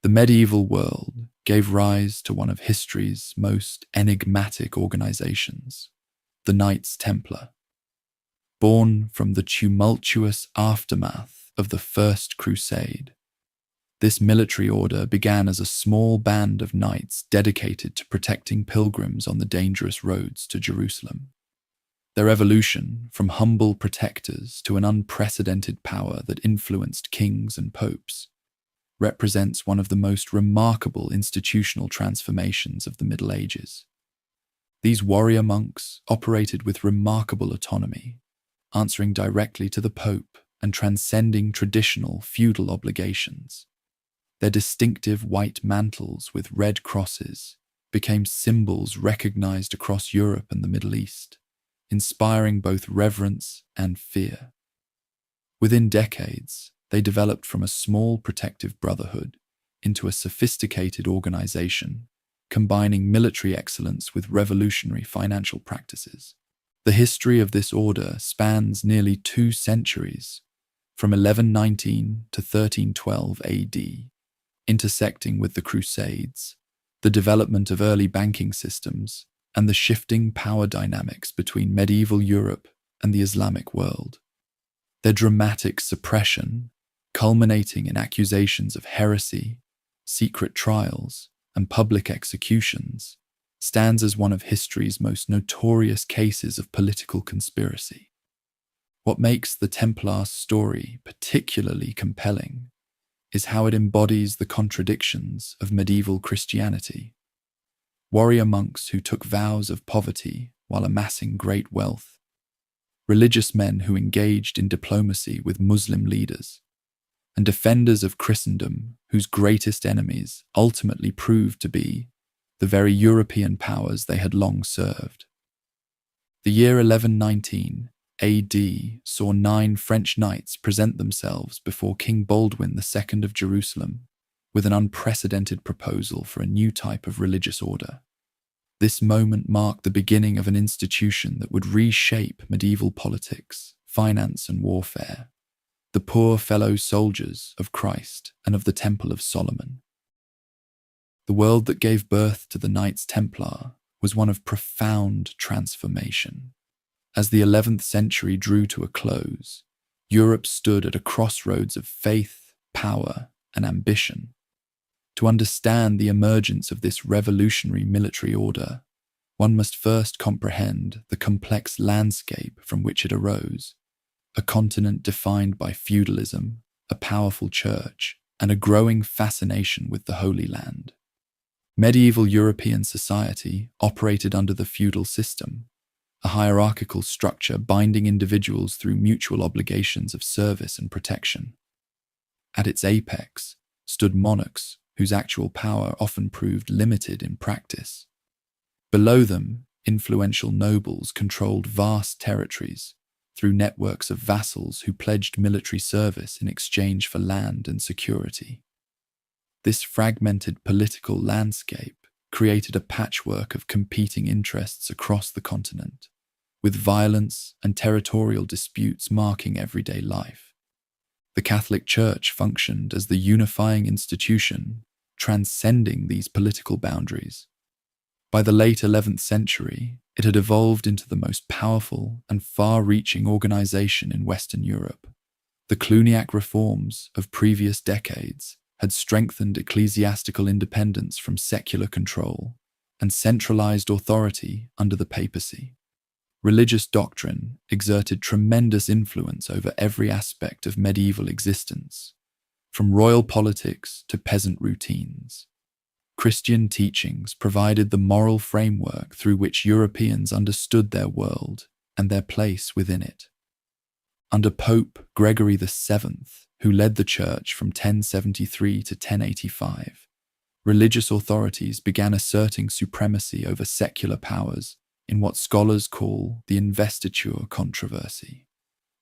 The medieval world gave rise to one of history's most enigmatic organizations, the Knights Templar. Born from the tumultuous aftermath of the First Crusade, this military order began as a small band of knights dedicated to protecting pilgrims on the dangerous roads to Jerusalem. Their evolution from humble protectors to an unprecedented power that influenced kings and popes represents one of the most remarkable institutional transformations of the Middle Ages. These warrior monks operated with remarkable autonomy, answering directly to the Pope and transcending traditional feudal obligations. Their distinctive white mantles with red crosses became symbols recognized across Europe and the Middle East, inspiring both reverence and fear. Within decades, they developed from a small protective brotherhood into a sophisticated organization, combining military excellence with revolutionary financial practices. The history of this order spans nearly 2 centuries, from 1119 to 1312 AD, intersecting with the Crusades, the development of early banking systems, and the shifting power dynamics between medieval Europe and the Islamic world. Their dramatic suppression, culminating in accusations of heresy, secret trials, and public executions, stands as one of history's most notorious cases of political conspiracy. What makes the Templar story particularly compelling is how it embodies the contradictions of medieval Christianity. Warrior monks who took vows of poverty while amassing great wealth, religious men who engaged in diplomacy with Muslim leaders, and defenders of Christendom whose greatest enemies ultimately proved to be the very European powers they had long served. The year 1119 AD saw 9 French knights present themselves before King Baldwin II of Jerusalem with an unprecedented proposal for a new type of religious order. This moment marked the beginning of an institution that would reshape medieval politics, finance, and warfare, the poor fellow soldiers of Christ and of the Temple of Solomon. The world that gave birth to the Knights Templar was one of profound transformation. As the 11th century drew to a close, Europe stood at a crossroads of faith, power, and ambition. To understand the emergence of this revolutionary military order, one must first comprehend the complex landscape from which it arose, a continent defined by feudalism, a powerful church, and a growing fascination with the Holy Land. Medieval European society operated under the feudal system, a hierarchical structure binding individuals through mutual obligations of service and protection. At its apex stood monarchs whose actual power often proved limited in practice. Below them, influential nobles controlled vast territories through networks of vassals who pledged military service in exchange for land and security. This fragmented political landscape created a patchwork of competing interests across the continent, with violence and territorial disputes marking everyday life. The Catholic Church functioned as the unifying institution, transcending these political boundaries. By the late 11th century, it had evolved into the most powerful and far-reaching organization in Western Europe. The Cluniac reforms of previous decades had strengthened ecclesiastical independence from secular control and centralized authority under the papacy. Religious doctrine exerted tremendous influence over every aspect of medieval existence, from royal politics to peasant routines. Christian teachings provided the moral framework through which Europeans understood their world and their place within it. Under Pope Gregory VII, who led the Church from 1073 to 1085, religious authorities began asserting supremacy over secular powers in what scholars call the investiture controversy.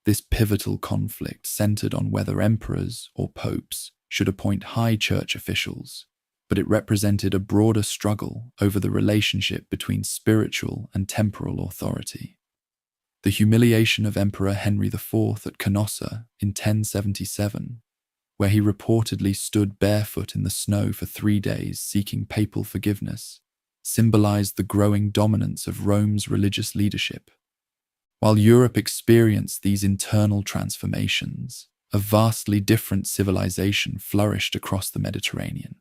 This pivotal conflict centered on whether emperors or popes should appoint high church officials, but it represented a broader struggle over the relationship between spiritual and temporal authority. The humiliation of Emperor Henry IV at Canossa in 1077 where he reportedly stood barefoot in the snow for 3 days seeking papal forgiveness, symbolized the growing dominance of Rome's religious leadership. While Europe experienced these internal transformations, a vastly different civilization flourished across the Mediterranean.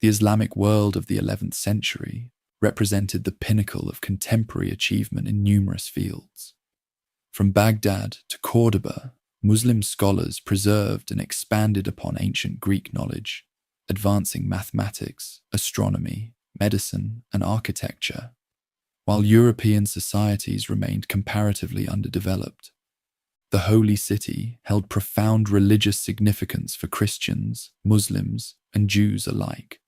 The Islamic world of the 11th century represented the pinnacle of contemporary achievement in numerous fields. From Baghdad to Cordoba, Muslim scholars preserved and expanded upon ancient Greek knowledge, advancing mathematics, astronomy, medicine, and architecture, while European societies remained comparatively underdeveloped. The Holy City held profound religious significance for Christians, Muslims, and Jews alike.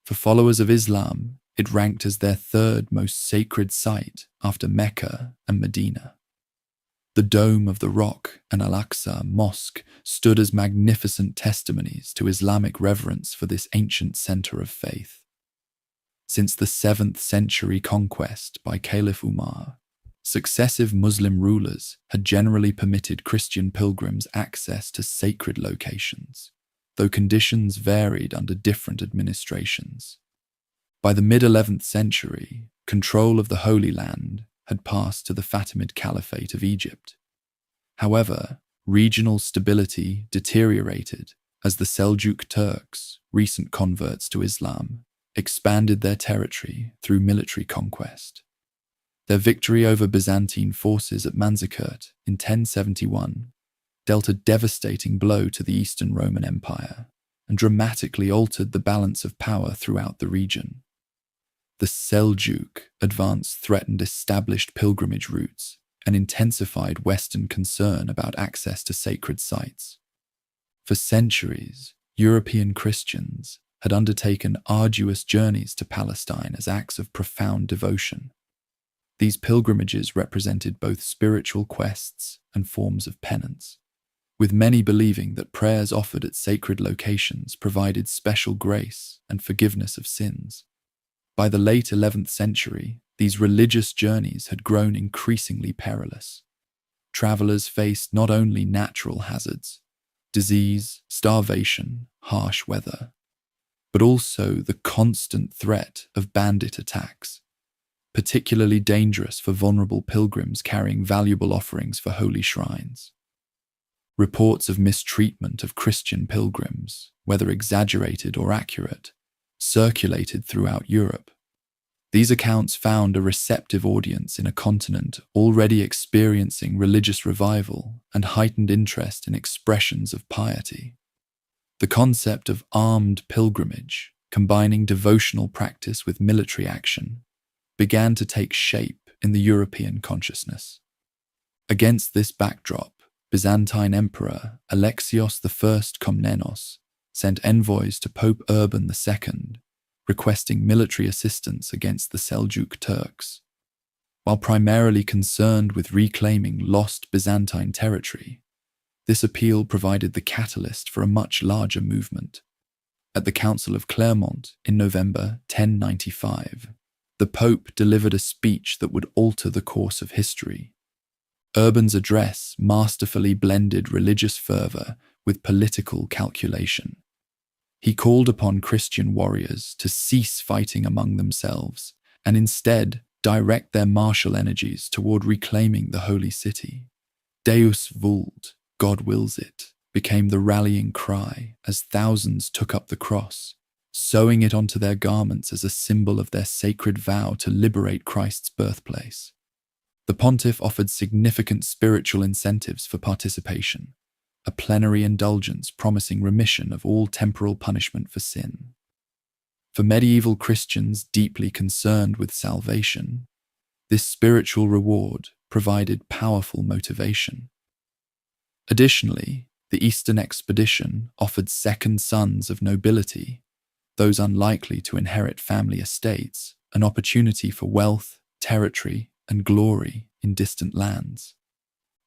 For followers of Islam, it ranked as their third most sacred site after Mecca and Medina. The Dome of the Rock and Al-Aqsa Mosque stood as magnificent testimonies to Islamic reverence for this ancient center of faith. Since the 7th century conquest by Caliph Umar, successive Muslim rulers had generally permitted Christian pilgrims access to sacred locations, though conditions varied under different administrations. By the mid-11th century, control of the Holy Land had passed to the Fatimid Caliphate of Egypt. However, regional stability deteriorated as the Seljuk Turks, recent converts to Islam, expanded their territory through military conquest. Their victory over Byzantine forces at Manzikert in 1071 dealt a devastating blow to the Eastern Roman Empire and dramatically altered the balance of power throughout the region. The Seljuk advance threatened established pilgrimage routes and intensified Western concern about access to sacred sites. For centuries, European Christians had undertaken arduous journeys to Palestine as acts of profound devotion. These pilgrimages represented both spiritual quests and forms of penance, with many believing that prayers offered at sacred locations provided special grace and forgiveness of sins. By the late 11th century, these religious journeys had grown increasingly perilous. Travelers faced not only natural hazards, disease, starvation, harsh weather, but also the constant threat of bandit attacks, particularly dangerous for vulnerable pilgrims carrying valuable offerings for holy shrines. Reports of mistreatment of Christian pilgrims, whether exaggerated or accurate, circulated throughout Europe. These accounts found a receptive audience in a continent already experiencing religious revival and heightened interest in expressions of piety. The concept of armed pilgrimage, combining devotional practice with military action, began to take shape in the European consciousness. Against this backdrop, Byzantine Emperor Alexios I Komnenos sent envoys to Pope Urban II, requesting military assistance against the Seljuk Turks. While primarily concerned with reclaiming lost Byzantine territory, this appeal provided the catalyst for a much larger movement. At the Council of Clermont in November 1095, the Pope delivered a speech that would alter the course of history. Urban's address masterfully blended religious fervor with political calculation. He called upon Christian warriors to cease fighting among themselves and instead direct their martial energies toward reclaiming the holy city. Deus vult, God wills it, became the rallying cry as thousands took up the cross, sewing it onto their garments as a symbol of their sacred vow to liberate Christ's birthplace. The pontiff offered significant spiritual incentives for participation, a plenary indulgence promising remission of all temporal punishment for sin. For medieval Christians deeply concerned with salvation, this spiritual reward provided powerful motivation. Additionally, the Eastern expedition offered second sons of nobility, those unlikely to inherit family estates, an opportunity for wealth, territory, and glory in distant lands.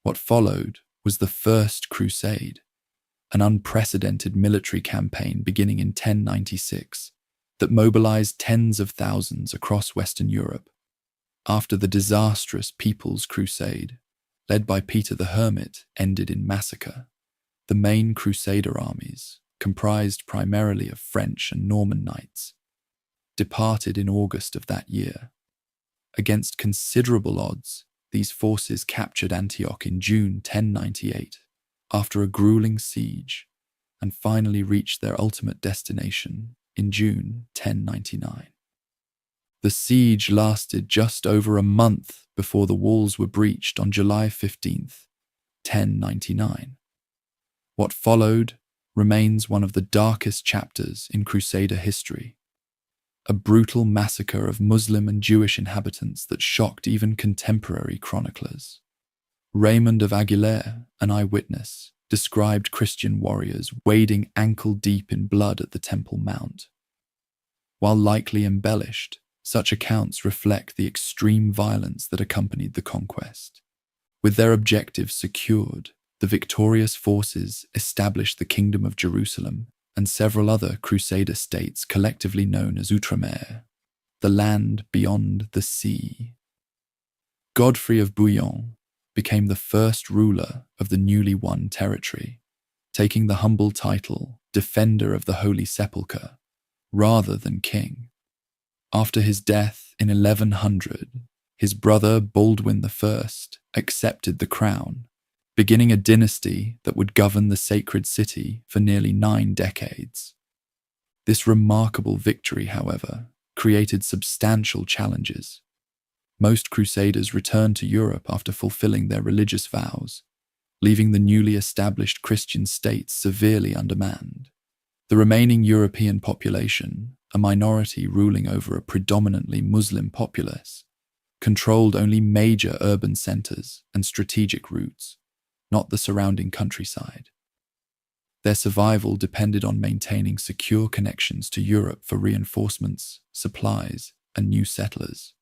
What followed was the First Crusade, an unprecedented military campaign beginning in 1096 that mobilized tens of thousands across Western Europe. After the disastrous People's Crusade, led by Peter the Hermit, ended in massacre, The main crusader armies, comprised primarily of French and Norman knights, departed in August of that year. Against considerable odds, these forces captured Antioch in June 1098, after a grueling siege, and finally reached their ultimate destination in June 1099. The siege lasted just over a month before the walls were breached on July 15th, 1099. What followed remains one of the darkest chapters in Crusader history, a brutal massacre of Muslim and Jewish inhabitants that shocked even contemporary chroniclers. Raymond of Aguilera, an eyewitness, described Christian warriors wading ankle-deep in blood at the Temple Mount. While likely embellished, such accounts reflect the extreme violence that accompanied the conquest. With their objectives secured, the victorious forces established the Kingdom of Jerusalem and several other Crusader states collectively known as Outremer, the land beyond the sea. Godfrey of Bouillon became the first ruler of the newly won territory, taking the humble title Defender of the Holy Sepulchre rather than king. After his death in 1100, his brother Baldwin I accepted the crown, beginning a dynasty that would govern the sacred city for nearly 9 decades. This remarkable victory, however, created substantial challenges. Most crusaders returned to Europe after fulfilling their religious vows, leaving the newly established Christian states severely undermanned. The remaining European population, a minority ruling over a predominantly Muslim populace, controlled only major urban centers and strategic routes, not the surrounding countryside. Their survival depended on maintaining secure connections to Europe for reinforcements, supplies, and new settlers.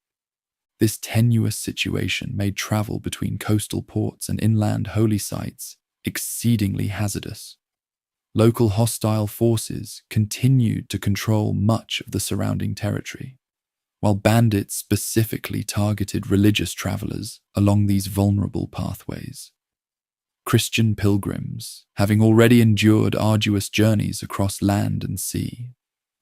This tenuous situation made travel between coastal ports and inland holy sites exceedingly hazardous. Local hostile forces continued to control much of the surrounding territory, while bandits specifically targeted religious travelers along these vulnerable pathways. Christian pilgrims, having already endured arduous journeys across land and sea,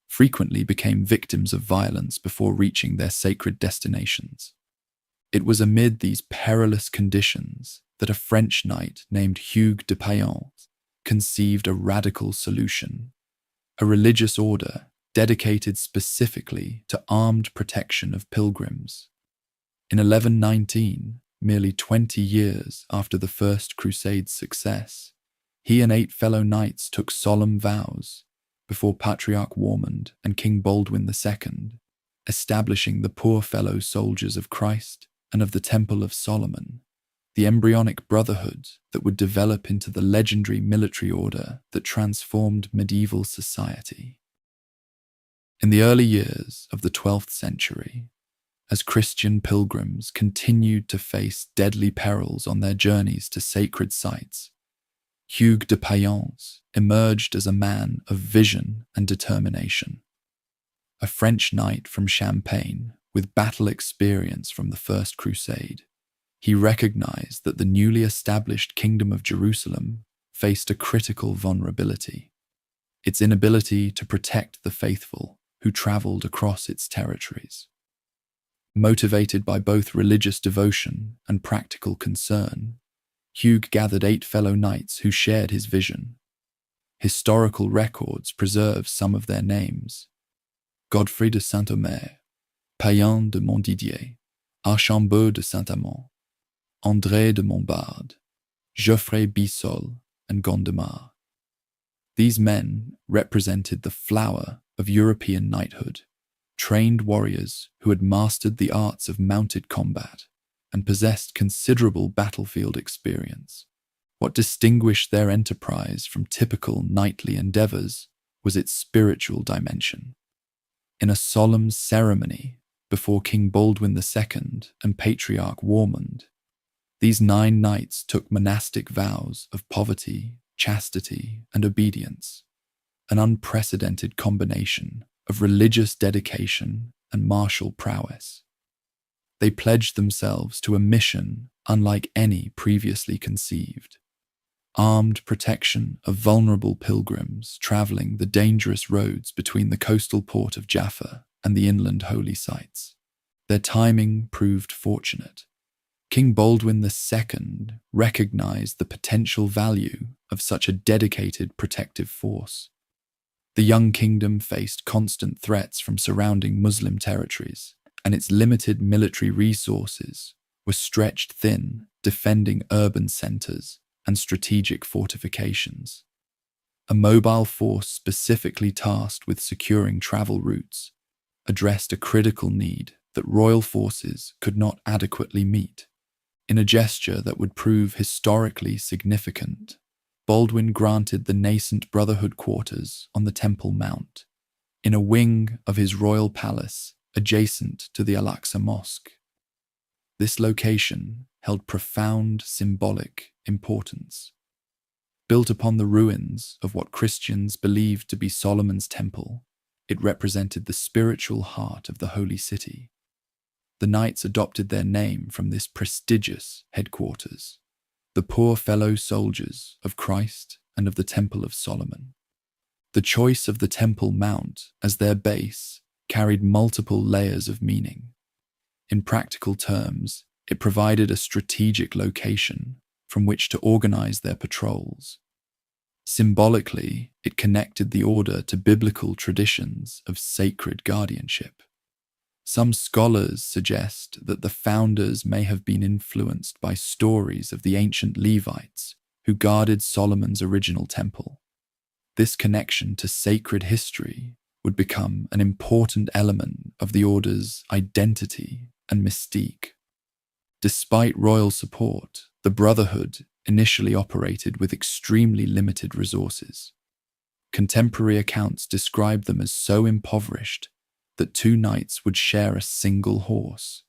frequently became victims of violence before reaching their sacred destinations. It was amid these perilous conditions that a French knight named Hugues de Payens conceived a radical solution, a religious order dedicated specifically to armed protection of pilgrims. In 1119, merely 20 years after the First Crusade's success, he and 8 fellow knights took solemn vows before Patriarch Warmond and King Baldwin II, establishing the poor fellow soldiers of Christ and of the Temple of Solomon, the embryonic brotherhood that would develop into the legendary military order that transformed medieval society. In the early years of the 12th century, as Christian pilgrims continued to face deadly perils on their journeys to sacred sites, Hugues de Payens emerged as a man of vision and determination. A French knight from Champagne with battle experience from the First Crusade, he recognized that the newly established Kingdom of Jerusalem faced a critical vulnerability: its inability to protect the faithful who traveled across its territories. Motivated by both religious devotion and practical concern, Hugues gathered 8 fellow knights who shared his vision. Historical records preserve some of their names: Godfrey de Saint-Omer, Payen de Montdidier, Archambault de Saint-Amand, André de Montbard, Geoffrey Bissol, and Gondomar. These men represented the flower of European knighthood, trained warriors who had mastered the arts of mounted combat and possessed considerable battlefield experience. What distinguished their enterprise from typical knightly endeavors was its spiritual dimension. In a solemn ceremony before King Baldwin II and Patriarch Warmond, these 9 knights took monastic vows of poverty, chastity, and obedience, an unprecedented combination of religious dedication and martial prowess. They pledged themselves to a mission unlike any previously conceived: armed protection of vulnerable pilgrims traveling the dangerous roads between the coastal port of Jaffa and the inland holy sites. Their timing proved fortunate. King Baldwin II recognized the potential value of such a dedicated protective force. The young kingdom faced constant threats from surrounding Muslim territories, and its limited military resources were stretched thin defending urban centers and strategic fortifications. A mobile force specifically tasked with securing travel routes addressed a critical need that royal forces could not adequately meet. In a gesture that would prove historically significant, Baldwin granted the nascent Brotherhood quarters on the Temple Mount, in a wing of his royal palace adjacent to the Al-Aqsa Mosque. This location held profound symbolic importance. Built upon the ruins of what Christians believed to be Solomon's temple, it represented the spiritual heart of the holy city. The knights adopted their name from this prestigious headquarters, the poor fellow soldiers of Christ and of the Temple of Solomon. The choice of the Temple Mount as their base carried multiple layers of meaning. In practical terms, it provided a strategic location from which to organize their patrols. Symbolically, it connected the order to biblical traditions of sacred guardianship. Some scholars suggest that the founders may have been influenced by stories of the ancient Levites who guarded Solomon's original temple. This connection to sacred history would become an important element of the order's identity and mystique. Despite royal support, the Brotherhood initially operated with extremely limited resources. Contemporary accounts describe them as so impoverished that two knights would share a single horse,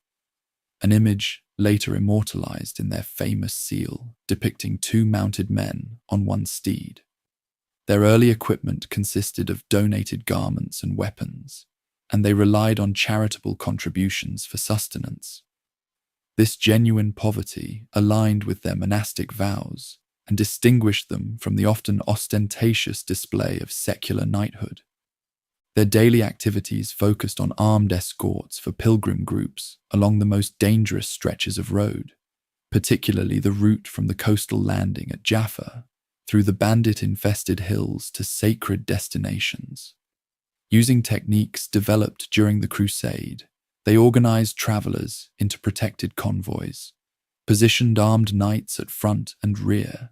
an image later immortalized in their famous seal depicting two mounted men on one steed. Their early equipment consisted of donated garments and weapons, and they relied on charitable contributions for sustenance. This genuine poverty aligned with their monastic vows and distinguished them from the often ostentatious display of secular knighthood. Their daily activities focused on armed escorts for pilgrim groups along the most dangerous stretches of road, particularly the route from the coastal landing at Jaffa through the bandit-infested hills to sacred destinations. Using techniques developed during the Crusade, they organized travelers into protected convoys, positioned armed knights at front and rear,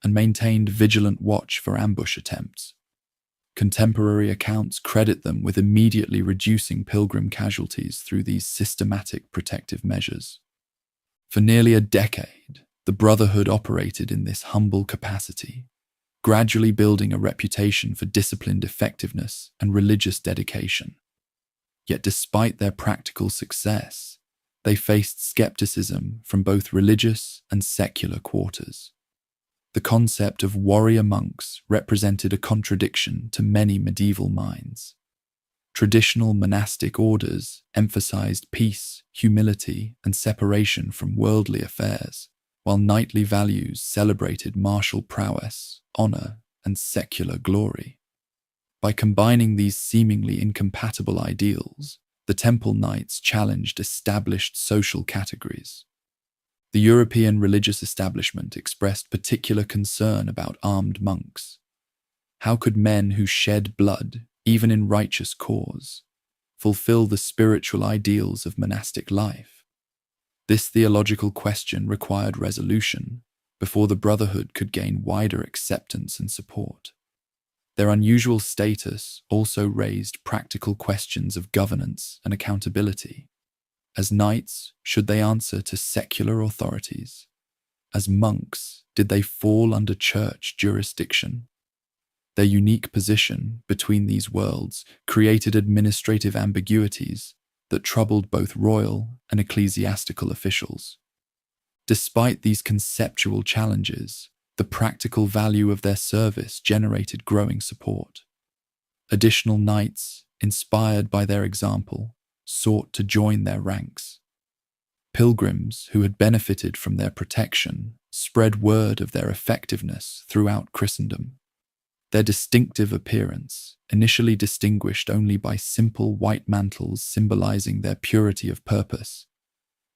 and maintained vigilant watch for ambush attempts. Contemporary accounts credit them with immediately reducing pilgrim casualties through these systematic protective measures. For nearly a decade, the Brotherhood operated in this humble capacity, gradually building a reputation for disciplined effectiveness and religious dedication. Yet despite their practical success, they faced skepticism from both religious and secular quarters. The concept of warrior monks represented a contradiction to many medieval minds. Traditional monastic orders emphasized peace, humility, and separation from worldly affairs, while knightly values celebrated martial prowess, honor, and secular glory. By combining these seemingly incompatible ideals, the Temple Knights challenged established social categories. The European religious establishment expressed particular concern about armed monks. How could men who shed blood, even in righteous cause, fulfill the spiritual ideals of monastic life? This theological question required resolution before the Brotherhood could gain wider acceptance and support. Their unusual status also raised practical questions of governance and accountability. As knights, should they answer to secular authorities? As monks, did they fall under church jurisdiction? Their unique position between these worlds created administrative ambiguities that troubled both royal and ecclesiastical officials. Despite these conceptual challenges, the practical value of their service generated growing support. Additional knights, inspired by their example, sought to join their ranks. Pilgrims who had benefited from their protection spread word of their effectiveness throughout Christendom. Their distinctive appearance, initially distinguished only by simple white mantles symbolizing their purity of purpose,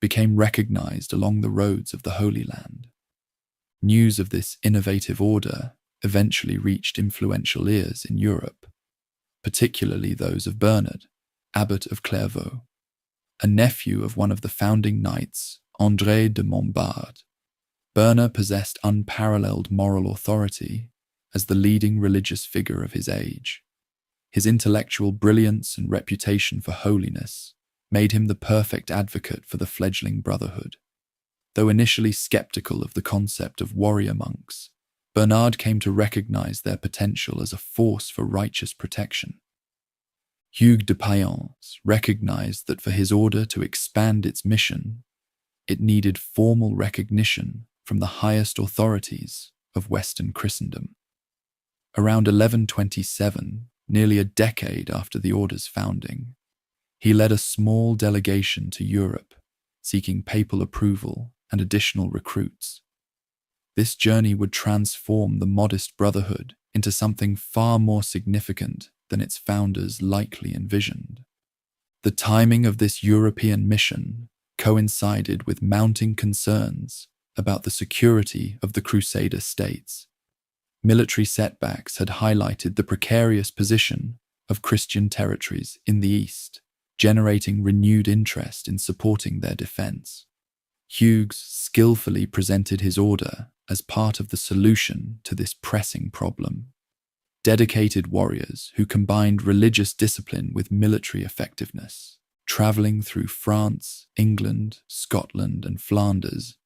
became recognized along the roads of the Holy Land. News of this innovative order eventually reached influential ears in Europe, particularly those of Bernard, Abbot of Clairvaux, a nephew of one of the founding knights, André de Montbard. Bernard possessed unparalleled moral authority as the leading religious figure of his age. His intellectual brilliance and reputation for holiness made him the perfect advocate for the fledgling brotherhood. Though initially skeptical of the concept of warrior monks, Bernard came to recognize their potential as a force for righteous protection. Hugues de Payens recognized that for his order to expand its mission, it needed formal recognition from the highest authorities of Western Christendom. Around 1127, nearly a decade after the order's founding, he led a small delegation to Europe, seeking papal approval and additional recruits. This journey would transform the modest brotherhood into something far more significant than its founders likely envisioned. The timing of this European mission coincided with mounting concerns about the security of the Crusader states. Military setbacks had highlighted the precarious position of Christian territories in the East, generating renewed interest in supporting their defense. Hugues skillfully presented his order as part of the solution to this pressing problem. Dedicated warriors who combined religious discipline with military effectiveness, traveling through France, England, Scotland, and Flanders,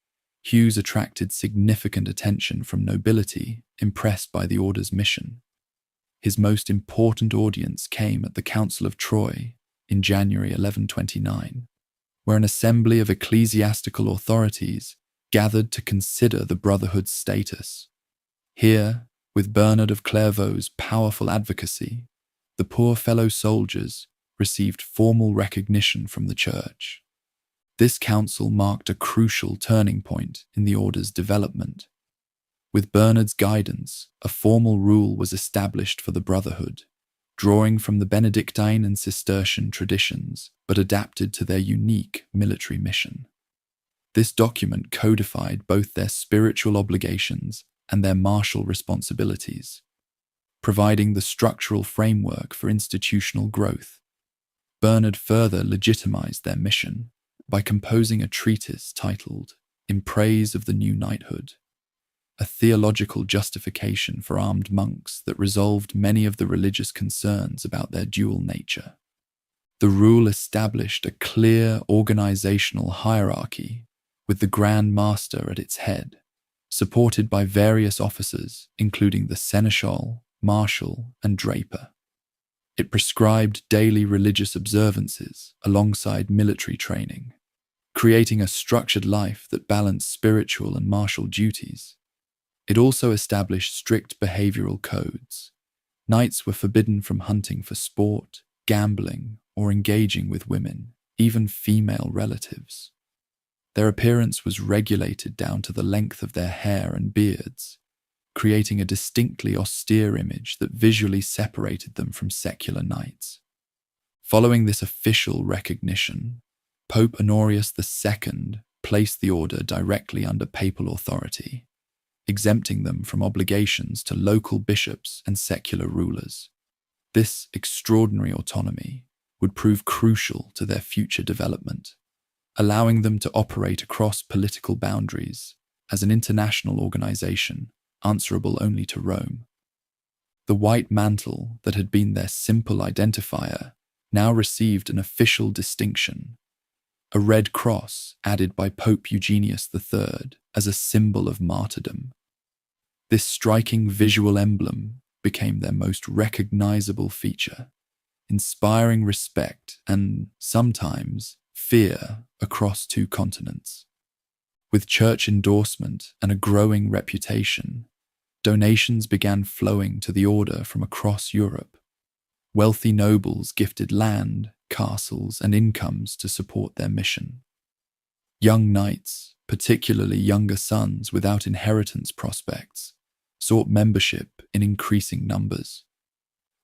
Hugues attracted significant attention from nobility impressed by the order's mission. His most important audience came at the Council of Troyes in January 1129, where an assembly of ecclesiastical authorities gathered to consider the brotherhood's status. Here, with Bernard of Clairvaux's powerful advocacy, the poor fellow soldiers received formal recognition from the Church. This council marked a crucial turning point in the order's development. With Bernard's guidance, a formal rule was established for the brotherhood, drawing from the Benedictine and Cistercian traditions, but adapted to their unique military mission. This document codified both their spiritual obligations and their martial responsibilities, providing the structural framework for institutional growth. Bernard further legitimized their mission by composing a treatise titled In Praise of the New Knighthood, a theological justification for armed monks that resolved many of the religious concerns about their dual nature. The rule established a clear organizational hierarchy with the Grand Master at its head, supported by various officers including the seneschal, marshal, and draper. It prescribed daily religious observances alongside military training, creating a structured life that balanced spiritual and martial duties. It also established strict behavioral codes. Knights were forbidden from hunting for sport, gambling, or engaging with women, even female relatives. Their appearance was regulated down to the length of their hair and beards, creating a distinctly austere image that visually separated them from secular knights. Following this official recognition, Pope Honorius II placed the order directly under papal authority, exempting them from obligations to local bishops and secular rulers. This extraordinary autonomy would prove crucial to their future development, allowing them to operate across political boundaries as an international organization answerable only to Rome. The white mantle that had been their simple identifier now received an official distinction, a red cross added by Pope Eugenius III as a symbol of martyrdom. This striking visual emblem became their most recognizable feature, inspiring respect and, sometimes, fear across 2 continents. With church endorsement and a growing reputation, donations began flowing to the order from across Europe. Wealthy nobles gifted land, castles, and incomes to support their mission. Young knights, particularly younger sons without inheritance prospects, sought membership in increasing numbers.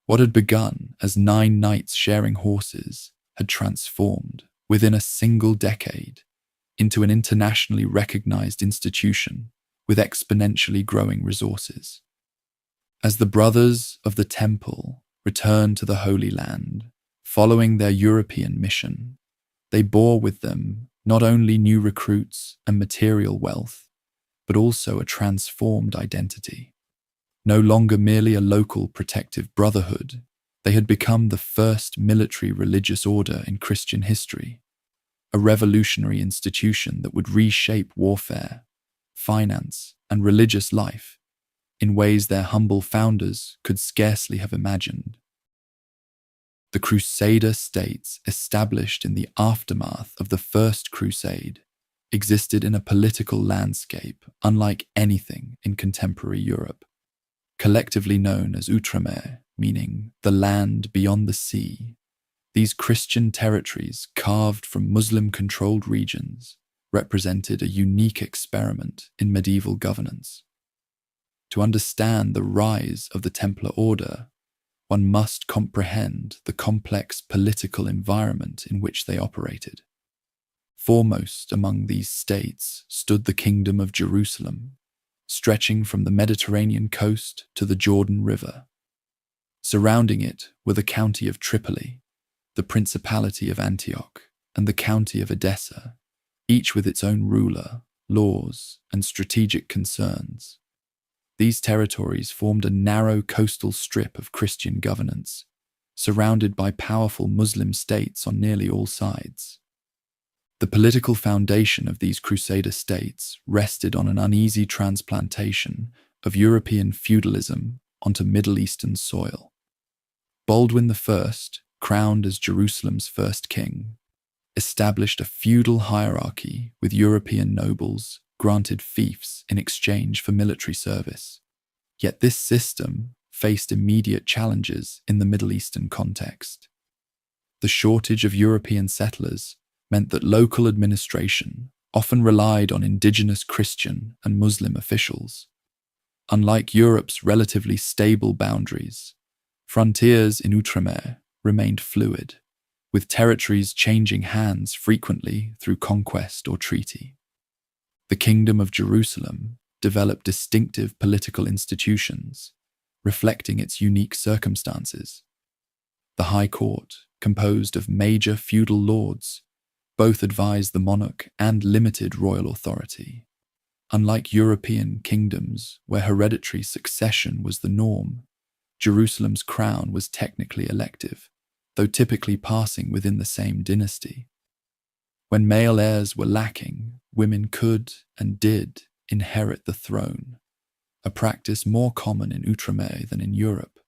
What had begun as 9 knights sharing horses had transformed, within a single decade, into an internationally recognized institution with exponentially growing resources. As the Brothers of the Temple returned to the Holy Land, following their European mission, they bore with them not only new recruits and material wealth, but also a transformed identity. No longer merely a local protective brotherhood, they had become the first military religious order in Christian history, a revolutionary institution that would reshape warfare, finance, and religious life in ways their humble founders could scarcely have imagined. The Crusader states established in the aftermath of the First Crusade existed in a political landscape unlike anything in contemporary Europe. Collectively known as Outremer, meaning the land beyond the sea, these Christian territories carved from Muslim-controlled regions represented a unique experiment in medieval governance. To understand the rise of the Templar Order, one must comprehend the complex political environment in which they operated. Foremost among these states stood the Kingdom of Jerusalem, stretching from the Mediterranean coast to the Jordan River. Surrounding it were the county of Tripoli, the Principality of Antioch, and the county of Edessa, each with its own ruler, laws, and strategic concerns. These territories formed a narrow coastal strip of Christian governance, surrounded by powerful Muslim states on nearly all sides. The political foundation of these Crusader states rested on an uneasy transplantation of European feudalism onto Middle Eastern soil. Baldwin I, crowned as Jerusalem's first king, established a feudal hierarchy with European nobles granted fiefs in exchange for military service. Yet this system faced immediate challenges in the Middle Eastern context. The shortage of European settlers meant that local administration often relied on indigenous Christian and Muslim officials. Unlike Europe's relatively stable boundaries, frontiers in Outremer remained fluid, with territories changing hands frequently through conquest or treaty. The Kingdom of Jerusalem developed distinctive political institutions, reflecting its unique circumstances. The High Court, composed of major feudal lords, both advised the monarch and limited royal authority. Unlike European kingdoms where hereditary succession was the norm, Jerusalem's crown was technically elective, though typically passing within the same dynasty. When male heirs were lacking, women could and did inherit the throne, a practice more common in Outremer than in Europe.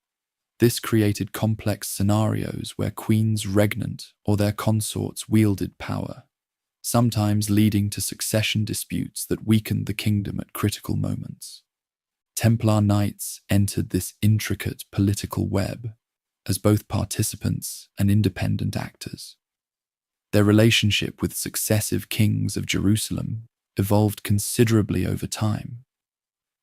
This created complex scenarios where queens regnant or their consorts wielded power, sometimes leading to succession disputes that weakened the kingdom at critical moments. Templar knights entered this intricate political web as both participants and independent actors. Their relationship with successive kings of Jerusalem evolved considerably over time.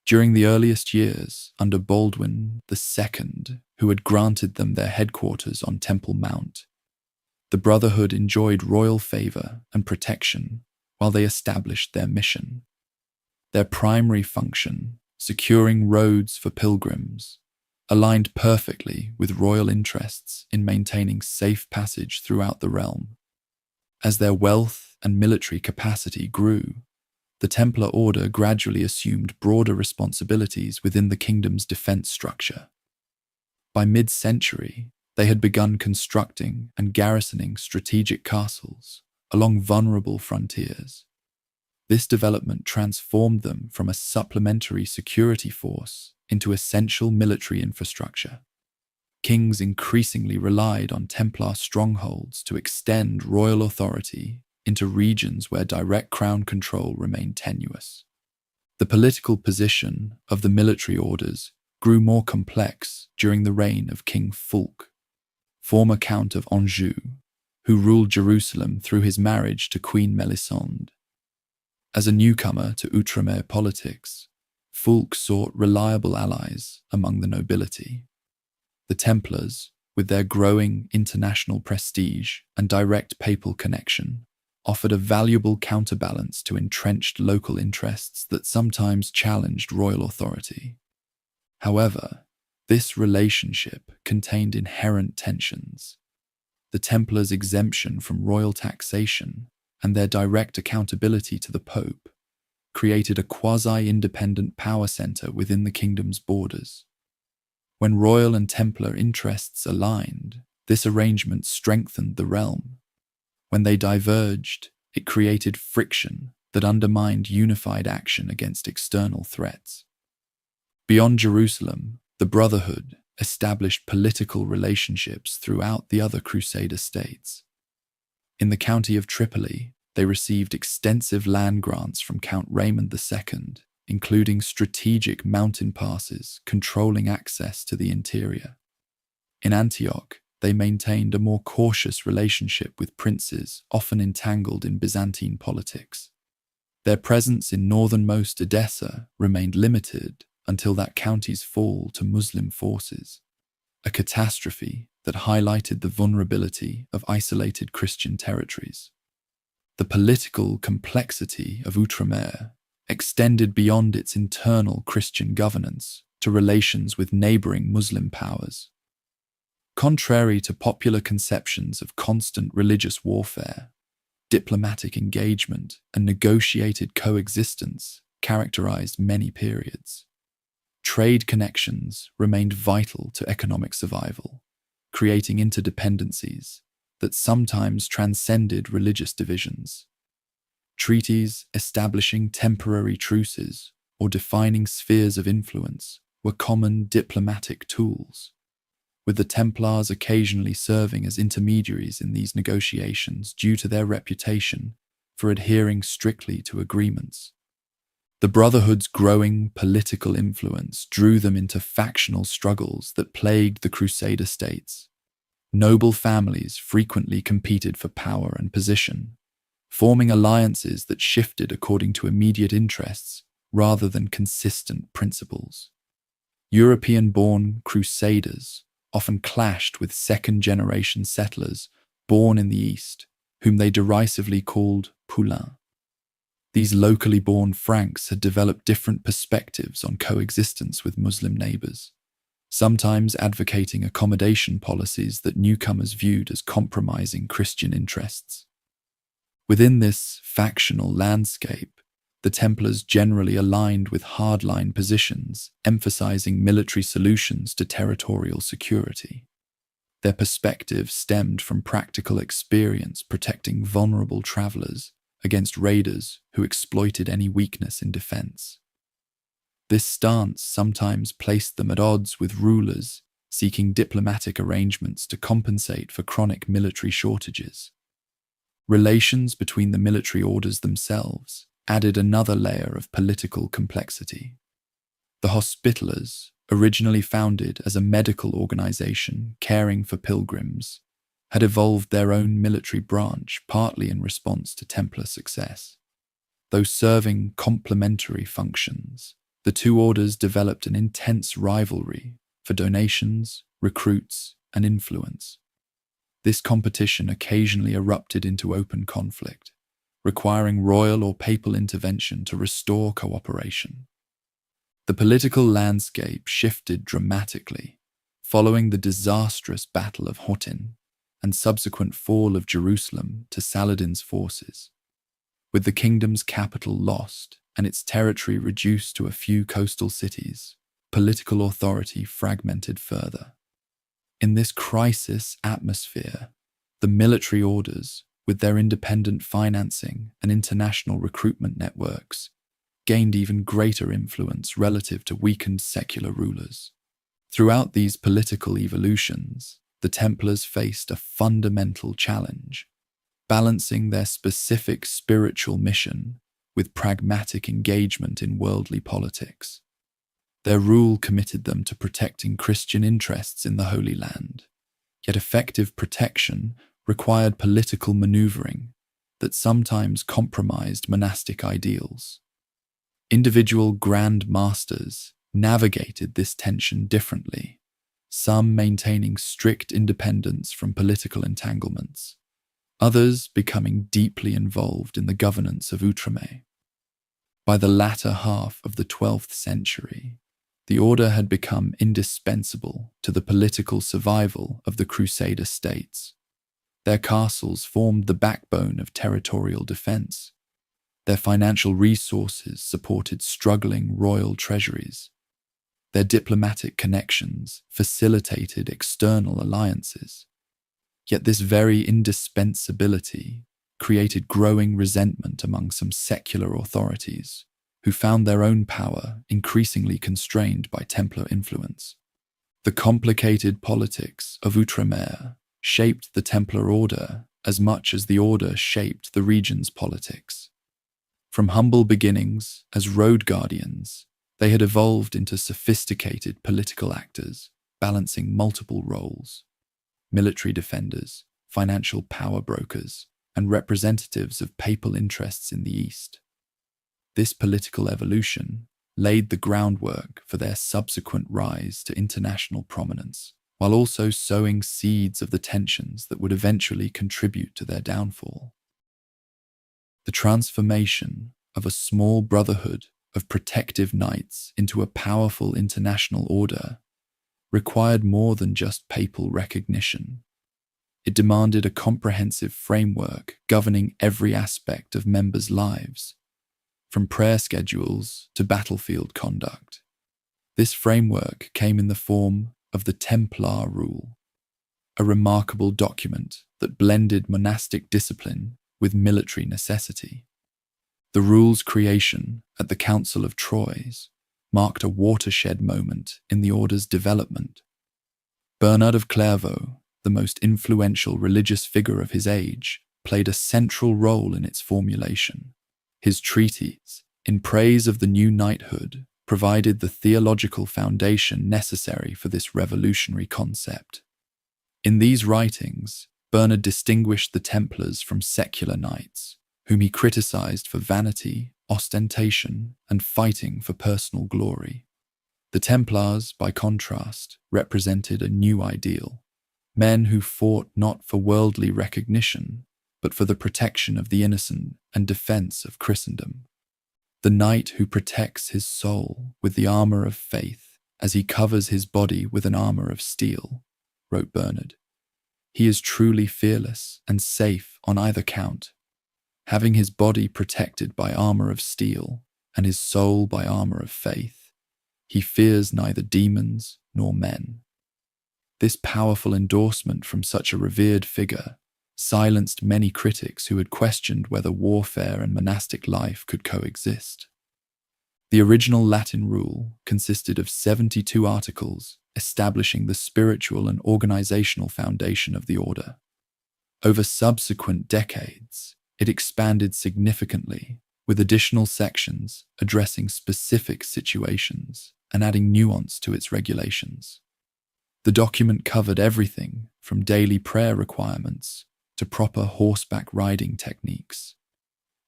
During the earliest years, under Baldwin II, who had granted them their headquarters on Temple Mount, the Brotherhood enjoyed royal favor and protection while they established their mission. Their primary function, securing roads for pilgrims, aligned perfectly with royal interests in maintaining safe passage throughout the realm. As their wealth and military capacity grew, the Templar Order gradually assumed broader responsibilities within the kingdom's defense structure. By mid-century, they had begun constructing and garrisoning strategic castles along vulnerable frontiers. This development transformed them from a supplementary security force into essential military infrastructure. Kings increasingly relied on Templar strongholds to extend royal authority into regions where direct crown control remained tenuous. The political position of the military orders grew more complex during the reign of King Fulk, former Count of Anjou, who ruled Jerusalem through his marriage to Queen Melisande. As a newcomer to Outremer politics, Fulk sought reliable allies among the nobility. The Templars, with their growing international prestige and direct papal connection, offered a valuable counterbalance to entrenched local interests that sometimes challenged royal authority. However, this relationship contained inherent tensions. The Templars' exemption from royal taxation and their direct accountability to the Pope created a quasi-independent power center within the kingdom's borders. When royal and Templar interests aligned, this arrangement strengthened the realm. When they diverged, it created friction that undermined unified action against external threats. Beyond Jerusalem, the Brotherhood established political relationships throughout the other Crusader states. In the county of Tripoli, they received extensive land grants from Count Raymond II, including strategic mountain passes controlling access to the interior. In Antioch, they maintained a more cautious relationship with princes often entangled in Byzantine politics. Their presence in northernmost Edessa remained limited until that county's fall to Muslim forces, a catastrophe that highlighted the vulnerability of isolated Christian territories. The political complexity of Outremer extended beyond its internal Christian governance to relations with neighboring Muslim powers. Contrary to popular conceptions of constant religious warfare, diplomatic engagement and negotiated coexistence characterized many periods. Trade connections remained vital to economic survival, creating interdependencies that sometimes transcended religious divisions. Treaties establishing temporary truces or defining spheres of influence were common diplomatic tools, with the Templars occasionally serving as intermediaries in these negotiations due to their reputation for adhering strictly to agreements. The Brotherhood's growing political influence drew them into factional struggles that plagued the Crusader states. Noble families frequently competed for power and position, forming alliances that shifted according to immediate interests rather than consistent principles. European-born crusaders often clashed with second-generation settlers born in the East, whom they derisively called poulains. These locally born Franks had developed different perspectives on coexistence with Muslim neighbors, sometimes advocating accommodation policies that newcomers viewed as compromising Christian interests. Within this factional landscape, the Templars generally aligned with hardline positions, emphasizing military solutions to territorial security. Their perspective stemmed from practical experience protecting vulnerable travelers against raiders who exploited any weakness in defense. This stance sometimes placed them at odds with rulers seeking diplomatic arrangements to compensate for chronic military shortages. Relations between the military orders themselves added another layer of political complexity. The Hospitallers, originally founded as a medical organization caring for pilgrims, had evolved their own military branch partly in response to Templar success. Though serving complementary functions, the two orders developed an intense rivalry for donations, recruits, and influence. This competition occasionally erupted into open conflict, requiring royal or papal intervention to restore cooperation. The political landscape shifted dramatically following the disastrous Battle of Hattin and subsequent fall of Jerusalem to Saladin's forces. With the kingdom's capital lost and its territory reduced to a few coastal cities, political authority fragmented further. In this crisis atmosphere, the military orders, with their independent financing and international recruitment networks, gained even greater influence relative to weakened secular rulers. Throughout these political evolutions, the Templars faced a fundamental challenge, balancing their specific spiritual mission with pragmatic engagement in worldly politics. Their rule committed them to protecting Christian interests in the Holy Land, yet effective protection required political maneuvering, that sometimes compromised monastic ideals. Individual Grand Masters navigated this tension differently, some maintaining strict independence from political entanglements, others becoming deeply involved in the governance of Outremer. By the latter half of the 12th century, the order had become indispensable to the political survival of the Crusader states. Their castles formed the backbone of territorial defense. Their financial resources supported struggling royal treasuries. Their diplomatic connections facilitated external alliances. Yet this very indispensability created growing resentment among some secular authorities who found their own power increasingly constrained by Templar influence. The complicated politics of Outremer shaped the Templar order as much as the order shaped the region's politics. From humble beginnings as road guardians, they had evolved into sophisticated political actors, balancing multiple roles: military defenders, financial power brokers, and representatives of papal interests in the East. This political evolution laid the groundwork for their subsequent rise to international prominence, while also sowing seeds of the tensions that would eventually contribute to their downfall. The transformation of a small brotherhood of protective knights into a powerful international order required more than just papal recognition. It demanded a comprehensive framework governing every aspect of members' lives, from prayer schedules to battlefield conduct. This framework came in the form of the Templar Rule, a remarkable document that blended monastic discipline with military necessity. The rule's creation at the Council of Troyes marked a watershed moment in the order's development. Bernard of Clairvaux, the most influential religious figure of his age, played a central role in its formulation. His treatise, in praise of the new knighthood, provided the theological foundation necessary for this revolutionary concept. In these writings, Bernard distinguished the Templars from secular knights, whom he criticized for vanity, ostentation, and fighting for personal glory. The Templars, by contrast, represented a new ideal: men who fought not for worldly recognition, but for the protection of the innocent and defense of Christendom. The knight who protects his soul with the armor of faith as he covers his body with an armor of steel, wrote Bernard. He is truly fearless and safe on either count. Having his body protected by armor of steel and his soul by armor of faith, he fears neither demons nor men. This powerful endorsement from such a revered figure silenced many critics who had questioned whether warfare and monastic life could coexist. The original Latin rule consisted of 72 articles establishing the spiritual and organizational foundation of the order. Over subsequent decades, it expanded significantly, with additional sections addressing specific situations and adding nuance to its regulations. The document covered everything from daily prayer requirements to proper horseback riding techniques,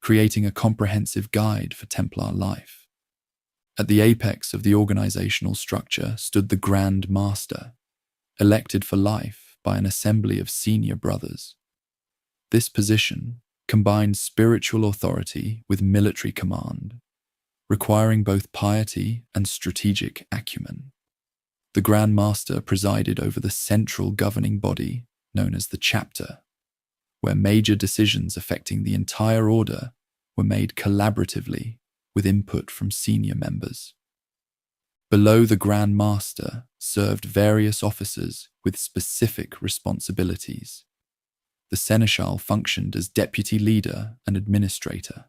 creating a comprehensive guide for Templar life. At the apex of the organizational structure stood the Grand Master, elected for life by an assembly of senior brothers. This position combined spiritual authority with military command, requiring both piety and strategic acumen. The Grand Master presided over the central governing body known as the chapter, where major decisions affecting the entire order were made collaboratively with input from senior members. Below the Grand Master served various officers with specific responsibilities. The seneschal functioned as deputy leader and administrator.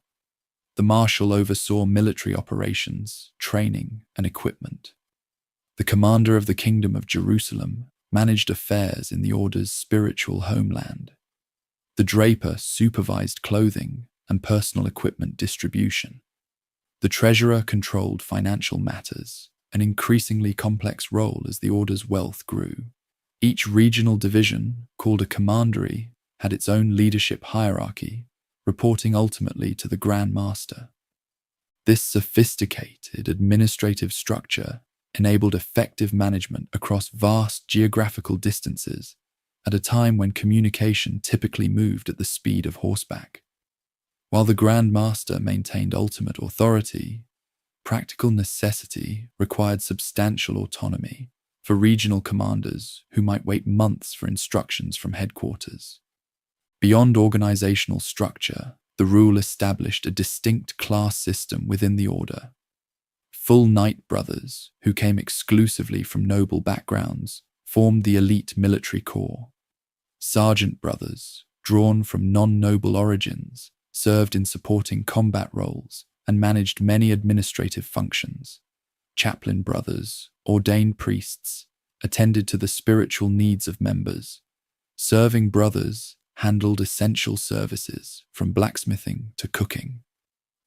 The marshal oversaw military operations, training, and equipment. The commander of the Kingdom of Jerusalem managed affairs in the order's spiritual homeland. The draper supervised clothing and personal equipment distribution. The treasurer controlled financial matters, an increasingly complex role as the order's wealth grew. Each regional division, called a commandery, had its own leadership hierarchy, reporting ultimately to the Grand Master. This sophisticated administrative structure enabled effective management across vast geographical distances at a time when communication typically moved at the speed of horseback. While the Grand Master maintained ultimate authority, practical necessity required substantial autonomy for regional commanders who might wait months for instructions from headquarters. Beyond organizational structure, the rule established a distinct class system within the order. Full Knight brothers, who came exclusively from noble backgrounds, formed the elite military corps. Sergeant brothers, drawn from non-noble origins, served in supporting combat roles and managed many administrative functions. Chaplain brothers, ordained priests, attended to the spiritual needs of members. Serving brothers handled essential services from blacksmithing to cooking.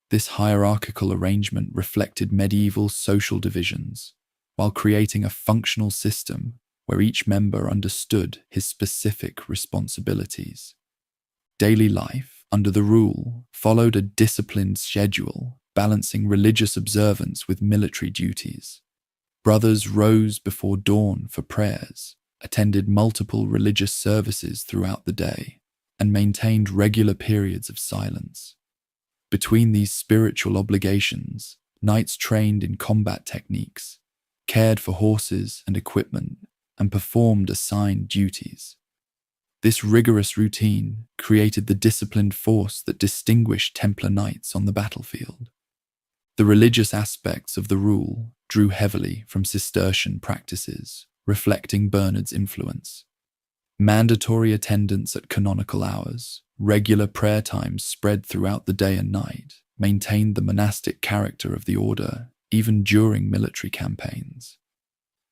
This hierarchical arrangement reflected medieval social divisions, while creating a functional system where each member understood his specific responsibilities. Daily life, under the rule, followed a disciplined schedule, balancing religious observance with military duties. Brothers rose before dawn for prayers, attended multiple religious services throughout the day, and maintained regular periods of silence. Between these spiritual obligations, knights trained in combat techniques, cared for horses and equipment, and performed assigned duties. This rigorous routine created the disciplined force that distinguished Templar knights on the battlefield. The religious aspects of the rule drew heavily from Cistercian practices, reflecting Bernard's influence. Mandatory attendance at canonical hours, regular prayer times spread throughout the day and night, maintained the monastic character of the order even during military campaigns.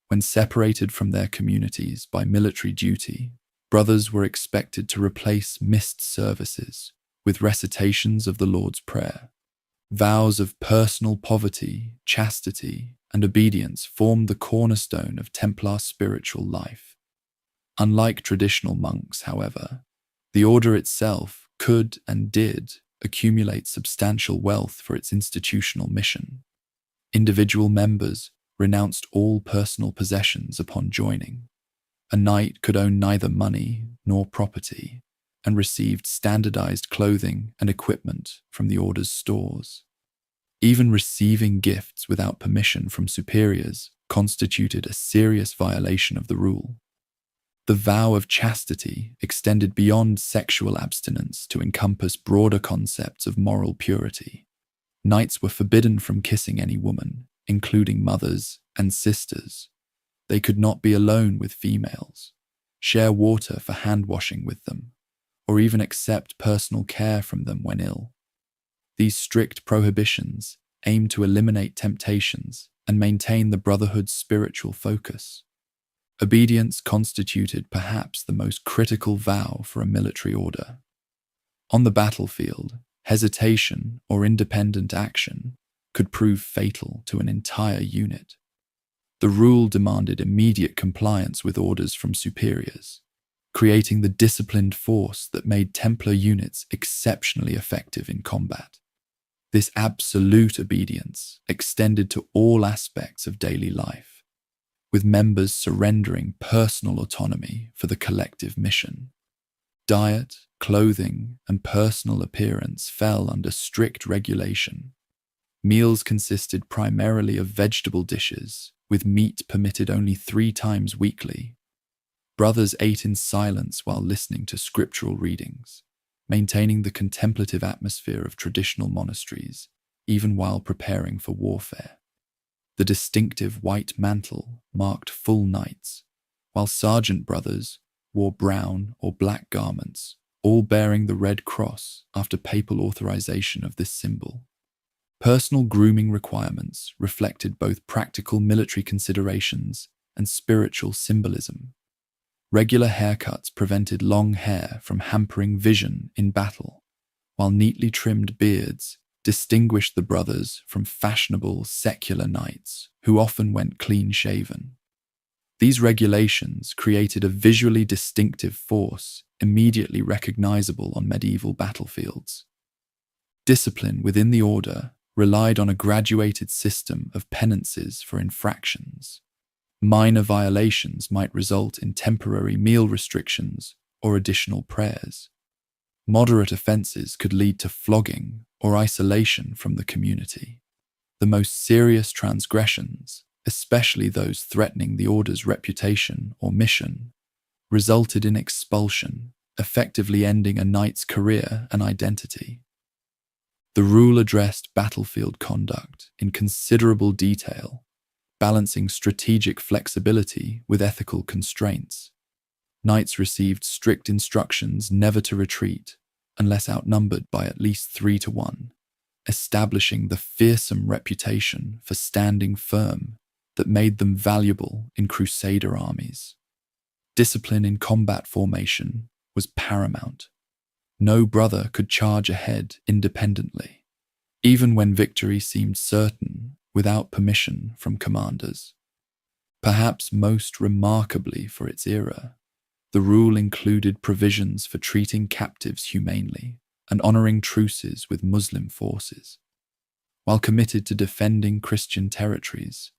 When separated from their communities by military duty, brothers were expected to replace missed services with recitations of the Lord's Prayer. Vows of personal poverty, chastity, and obedience formed the cornerstone of Templar spiritual life. Unlike traditional monks, however, the order itself could and did accumulate substantial wealth for its institutional mission. Individual members renounced all personal possessions upon joining. A knight could own neither money nor property, and received standardized clothing and equipment from the order's stores. Even receiving gifts without permission from superiors constituted a serious violation of the rule. The vow of chastity extended beyond sexual abstinence to encompass broader concepts of moral purity. Knights were forbidden from kissing any woman, including mothers and sisters. They could not be alone with females, share water for hand-washing with them, or even accept personal care from them when ill. These strict prohibitions aimed to eliminate temptations and maintain the Brotherhood's spiritual focus. Obedience constituted perhaps the most critical vow for a military order. On the battlefield, hesitation or independent action could prove fatal to an entire unit. The rule demanded immediate compliance with orders from superiors, creating the disciplined force that made Templar units exceptionally effective in combat. This absolute obedience extended to all aspects of daily life, with members surrendering personal autonomy for the collective mission. Diet, clothing, and personal appearance fell under strict regulation. Meals consisted primarily of vegetable dishes, with meat permitted only 3 times weekly. Brothers ate in silence while listening to scriptural readings, maintaining the contemplative atmosphere of traditional monasteries, even while preparing for warfare. The distinctive white mantle marked full knights, while sergeant brothers wore brown or black garments, all bearing the red cross after papal authorization of this symbol. Personal grooming requirements reflected both practical military considerations and spiritual symbolism. Regular haircuts prevented long hair from hampering vision in battle, while neatly trimmed beards distinguished the brothers from fashionable secular knights who often went clean-shaven. These regulations created a visually distinctive force immediately recognizable on medieval battlefields. Discipline within the order relied on a graduated system of penances for infractions. Minor violations might result in temporary meal restrictions or additional prayers. Moderate offences could lead to flogging or isolation from the community. The most serious transgressions, especially those threatening the order's reputation or mission, resulted in expulsion, effectively ending a knight's career and identity. The rule addressed battlefield conduct in considerable detail, balancing strategic flexibility with ethical constraints. Knights received strict instructions never to retreat unless outnumbered by at least 3-1, establishing the fearsome reputation for standing firm that made them valuable in crusader armies. Discipline in combat formation was paramount. No brother could charge ahead independently, even when victory seemed certain without permission from commanders. Perhaps most remarkably for its era, the rule included provisions for treating captives humanely and honoring truces with Muslim forces. While committed to defending Christian territories,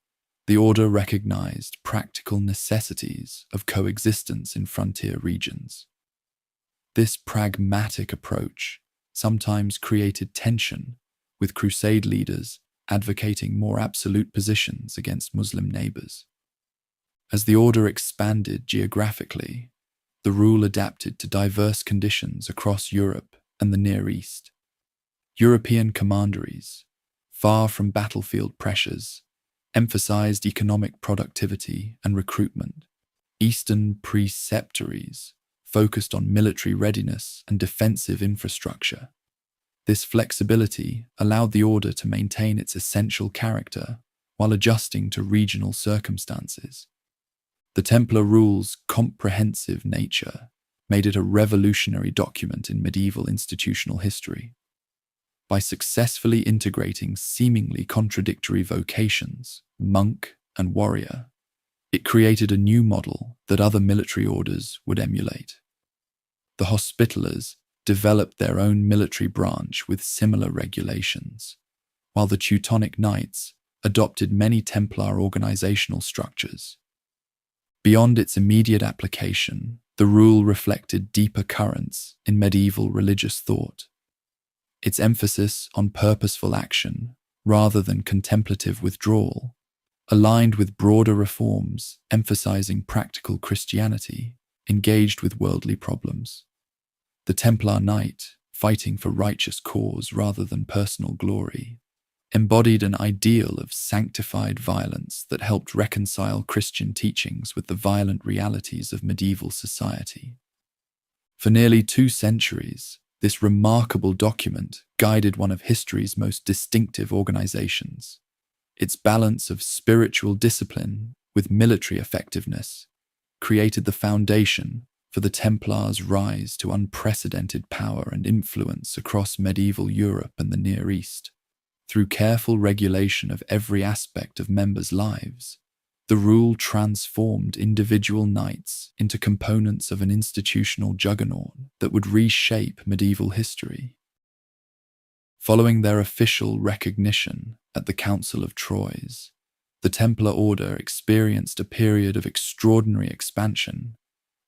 the order recognized practical necessities of coexistence in frontier regions. This pragmatic approach sometimes created tension, with crusade leaders advocating more absolute positions against Muslim neighbors. As the order expanded geographically, the rule adapted to diverse conditions across Europe and the Near East. European commanderies, far from battlefield pressures, emphasized economic productivity and recruitment. Eastern preceptories focused on military readiness and defensive infrastructure. This flexibility allowed the order to maintain its essential character while adjusting to regional circumstances. The Templar rule's comprehensive nature made it a revolutionary document in medieval institutional history. By successfully integrating seemingly contradictory vocations, monk and warrior, it created a new model that other military orders would emulate. The Hospitallers developed their own military branch with similar regulations, while the Teutonic Knights adopted many Templar organizational structures. Beyond its immediate application, the rule reflected deeper currents in medieval religious thought. Its emphasis on purposeful action, rather than contemplative withdrawal, aligned with broader reforms emphasizing practical Christianity engaged with worldly problems. The Templar Knight, fighting for righteous cause rather than personal glory, embodied an ideal of sanctified violence that helped reconcile Christian teachings with the violent realities of medieval society. For nearly 2 centuries, this remarkable document guided one of history's most distinctive organizations. Its balance of spiritual discipline with military effectiveness created the foundation for the Templars' rise to unprecedented power and influence across medieval Europe and the Near East. Through careful regulation of every aspect of members' lives, the rule transformed individual knights into components of an institutional juggernaut that would reshape medieval history. Following their official recognition at the Council of Troyes, the Templar Order experienced a period of extraordinary expansion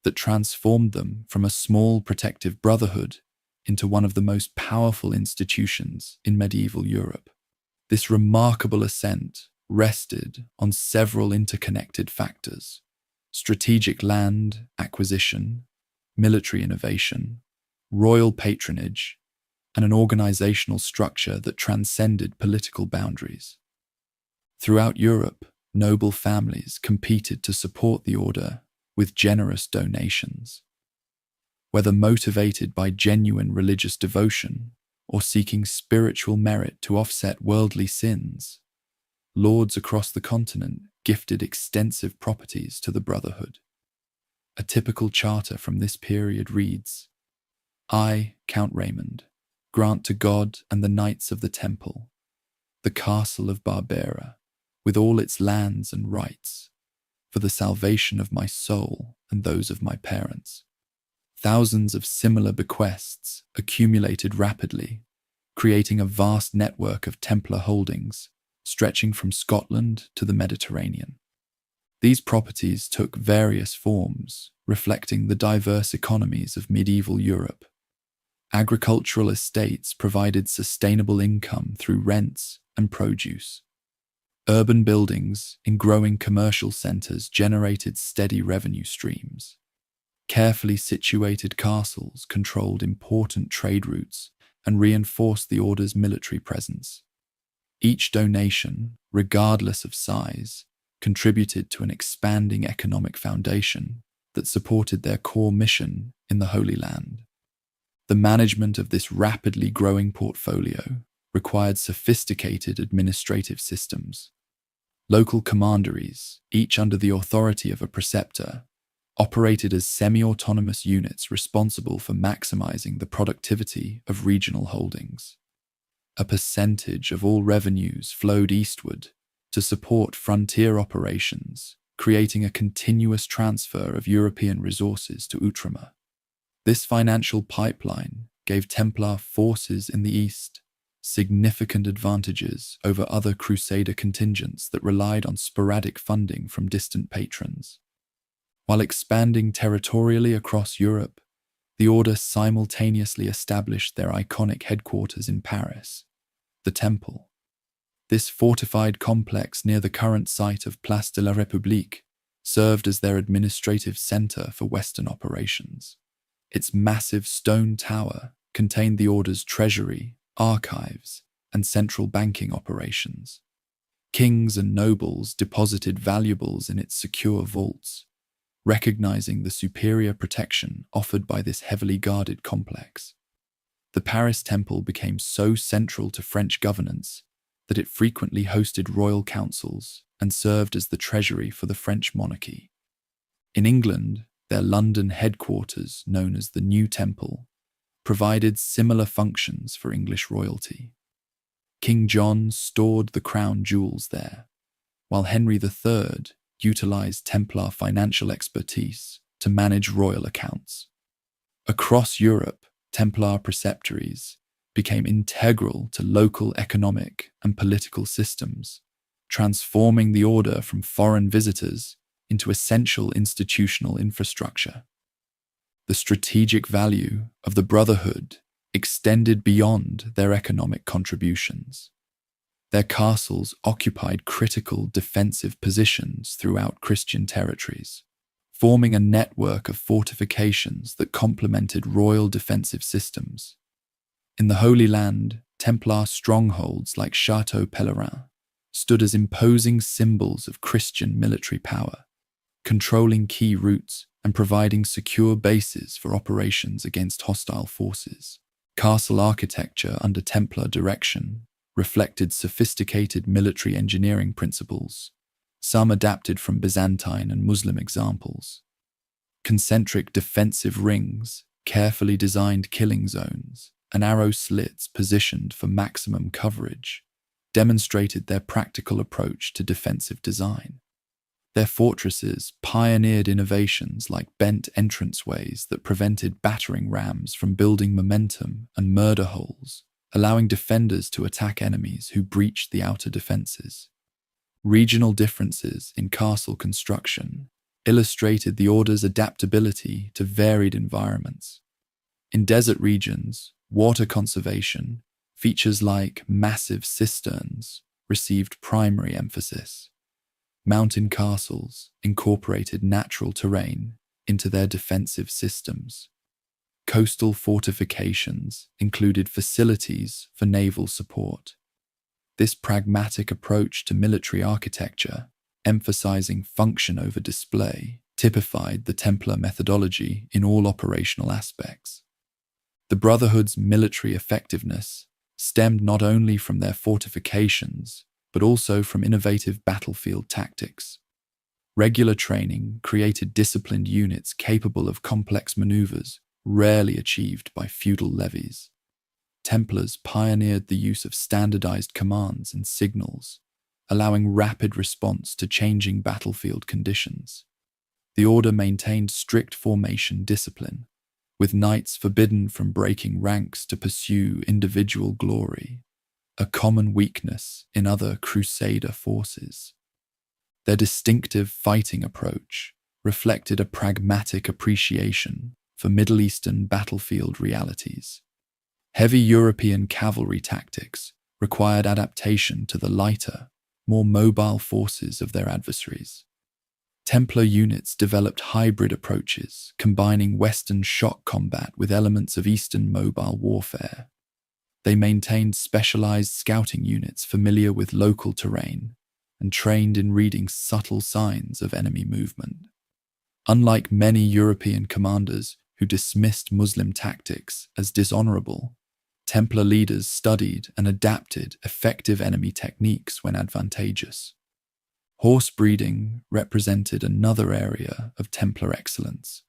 that transformed them from a small protective brotherhood into one of the most powerful institutions in medieval Europe. This remarkable ascent rested on several interconnected factors: strategic land acquisition, military innovation, royal patronage, and an organizational structure that transcended political boundaries. Throughout Europe, noble families competed to support the order with generous donations. Whether motivated by genuine religious devotion or seeking spiritual merit to offset worldly sins, lords across the continent gifted extensive properties to the Brotherhood. A typical charter from this period reads, "I, Count Raymond, grant to God and the Knights of the Temple, the castle of Barbera, with all its lands and rights, for the salvation of my soul and those of my parents." Thousands of similar bequests accumulated rapidly, creating a vast network of Templar holdings stretching from Scotland to the Mediterranean. These properties took various forms, reflecting the diverse economies of medieval Europe. Agricultural estates provided sustainable income through rents and produce. Urban buildings in growing commercial centres generated steady revenue streams. Carefully situated castles controlled important trade routes and reinforced the order's military presence. Each donation, regardless of size, contributed to an expanding economic foundation that supported their core mission in the Holy Land. The management of this rapidly growing portfolio required sophisticated administrative systems. Local commanderies, each under the authority of a preceptor, operated as semi-autonomous units responsible for maximizing the productivity of regional holdings. A percentage of all revenues flowed eastward to support frontier operations, creating a continuous transfer of European resources to Outremer. This financial pipeline gave Templar forces in the east significant advantages over other crusader contingents that relied on sporadic funding from distant patrons. While expanding territorially across Europe, the order simultaneously established their iconic headquarters in Paris, the Temple. This fortified complex near the current site of Place de la République served as their administrative center for Western operations. Its massive stone tower contained the order's treasury, archives, and central banking operations. Kings and nobles deposited valuables in its secure vaults, recognizing the superior protection offered by this heavily guarded complex. The Paris Temple became so central to French governance that it frequently hosted royal councils and served as the treasury for the French monarchy. In England, their London headquarters, known as the New Temple, provided similar functions for English royalty. King John stored the crown jewels there, while Henry III utilized Templar financial expertise to manage royal accounts. Across Europe, Templar preceptories became integral to local economic and political systems, transforming the order from foreign visitors into essential institutional infrastructure. The strategic value of the Brotherhood extended beyond their economic contributions. Their castles occupied critical defensive positions throughout Christian territories, forming a network of fortifications that complemented royal defensive systems. In the Holy Land, Templar strongholds like Château Pèlerin stood as imposing symbols of Christian military power, controlling key routes and providing secure bases for operations against hostile forces. Castle architecture under Templar direction reflected sophisticated military engineering principles, some adapted from Byzantine and Muslim examples. Concentric defensive rings, carefully designed killing zones, and arrow slits positioned for maximum coverage demonstrated their practical approach to defensive design. Their fortresses pioneered innovations like bent entranceways that prevented battering rams from building momentum and murder holes, allowing defenders to attack enemies who breached the outer defenses. Regional differences in castle construction illustrated the order's adaptability to varied environments. In desert regions, water conservation, features like massive cisterns received primary emphasis. Mountain castles incorporated natural terrain into their defensive systems. Coastal fortifications included facilities for naval support. This pragmatic approach to military architecture, emphasizing function over display, typified the Templar methodology in all operational aspects. The Brotherhood's military effectiveness stemmed not only from their fortifications, but also from innovative battlefield tactics. Regular training created disciplined units capable of complex maneuvers rarely achieved by feudal levies. Templars pioneered the use of standardized commands and signals, allowing rapid response to changing battlefield conditions. The order maintained strict formation discipline, with knights forbidden from breaking ranks to pursue individual glory, a common weakness in other crusader forces. Their distinctive fighting approach reflected a pragmatic appreciation for Middle Eastern battlefield realities. Heavy European cavalry tactics required adaptation to the lighter, more mobile forces of their adversaries. Templar units developed hybrid approaches, combining Western shock combat with elements of Eastern mobile warfare. They maintained specialized scouting units familiar with local terrain and trained in reading subtle signs of enemy movement. Unlike many European commanders who dismissed Muslim tactics as dishonorable, Templar leaders studied and adapted effective enemy techniques when advantageous. Horse breeding represented another area of Templar excellence.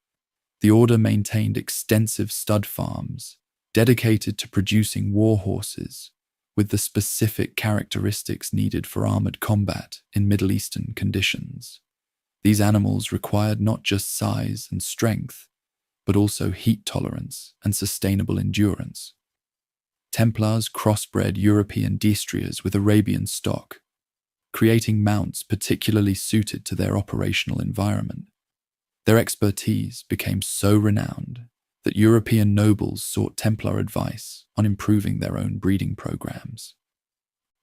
The order maintained extensive stud farms dedicated to producing war horses with the specific characteristics needed for armored combat in Middle Eastern conditions. These animals required not just size and strength, but also heat tolerance and sustainable endurance. Templars crossbred European destriers with Arabian stock, creating mounts particularly suited to their operational environment. Their expertise became so renowned that European nobles sought Templar advice on improving their own breeding programs.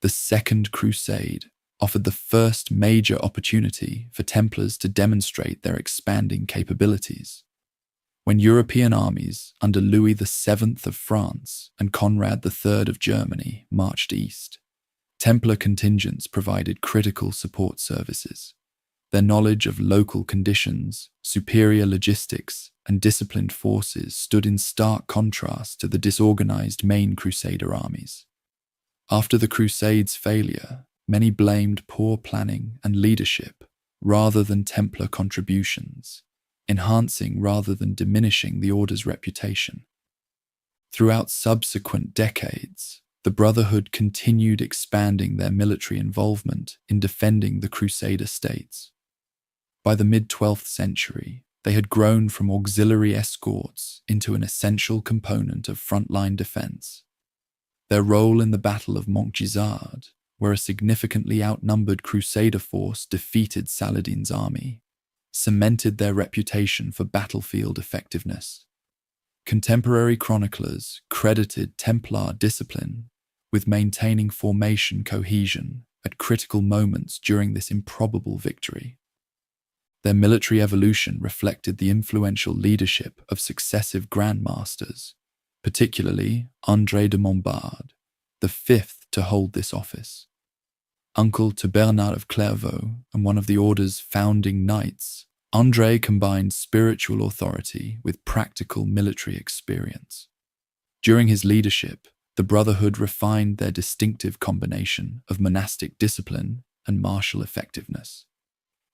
The Second Crusade offered the first major opportunity for Templars to demonstrate their expanding capabilities. When European armies under Louis VII of France and Conrad III of Germany marched east, Templar contingents provided critical support services. Their knowledge of local conditions, superior logistics, and disciplined forces stood in stark contrast to the disorganized main Crusader armies. After the Crusade's failure, many blamed poor planning and leadership rather than Templar contributions, enhancing rather than diminishing the order's reputation. Throughout subsequent decades, the Brotherhood continued expanding their military involvement in defending the Crusader states. By the mid-12th century, they had grown from auxiliary escorts into an essential component of frontline defense. Their role in the Battle of Montgisard, where a significantly outnumbered Crusader force defeated Saladin's army, cemented their reputation for battlefield effectiveness. Contemporary chroniclers credited Templar discipline with maintaining formation cohesion at critical moments during this improbable victory. Their military evolution reflected the influential leadership of successive grandmasters, particularly André de Montbard, the fifth to hold this office. Uncle to Bernard of Clairvaux and one of the order's founding knights, André combined spiritual authority with practical military experience. During his leadership, the Brotherhood refined their distinctive combination of monastic discipline and martial effectiveness.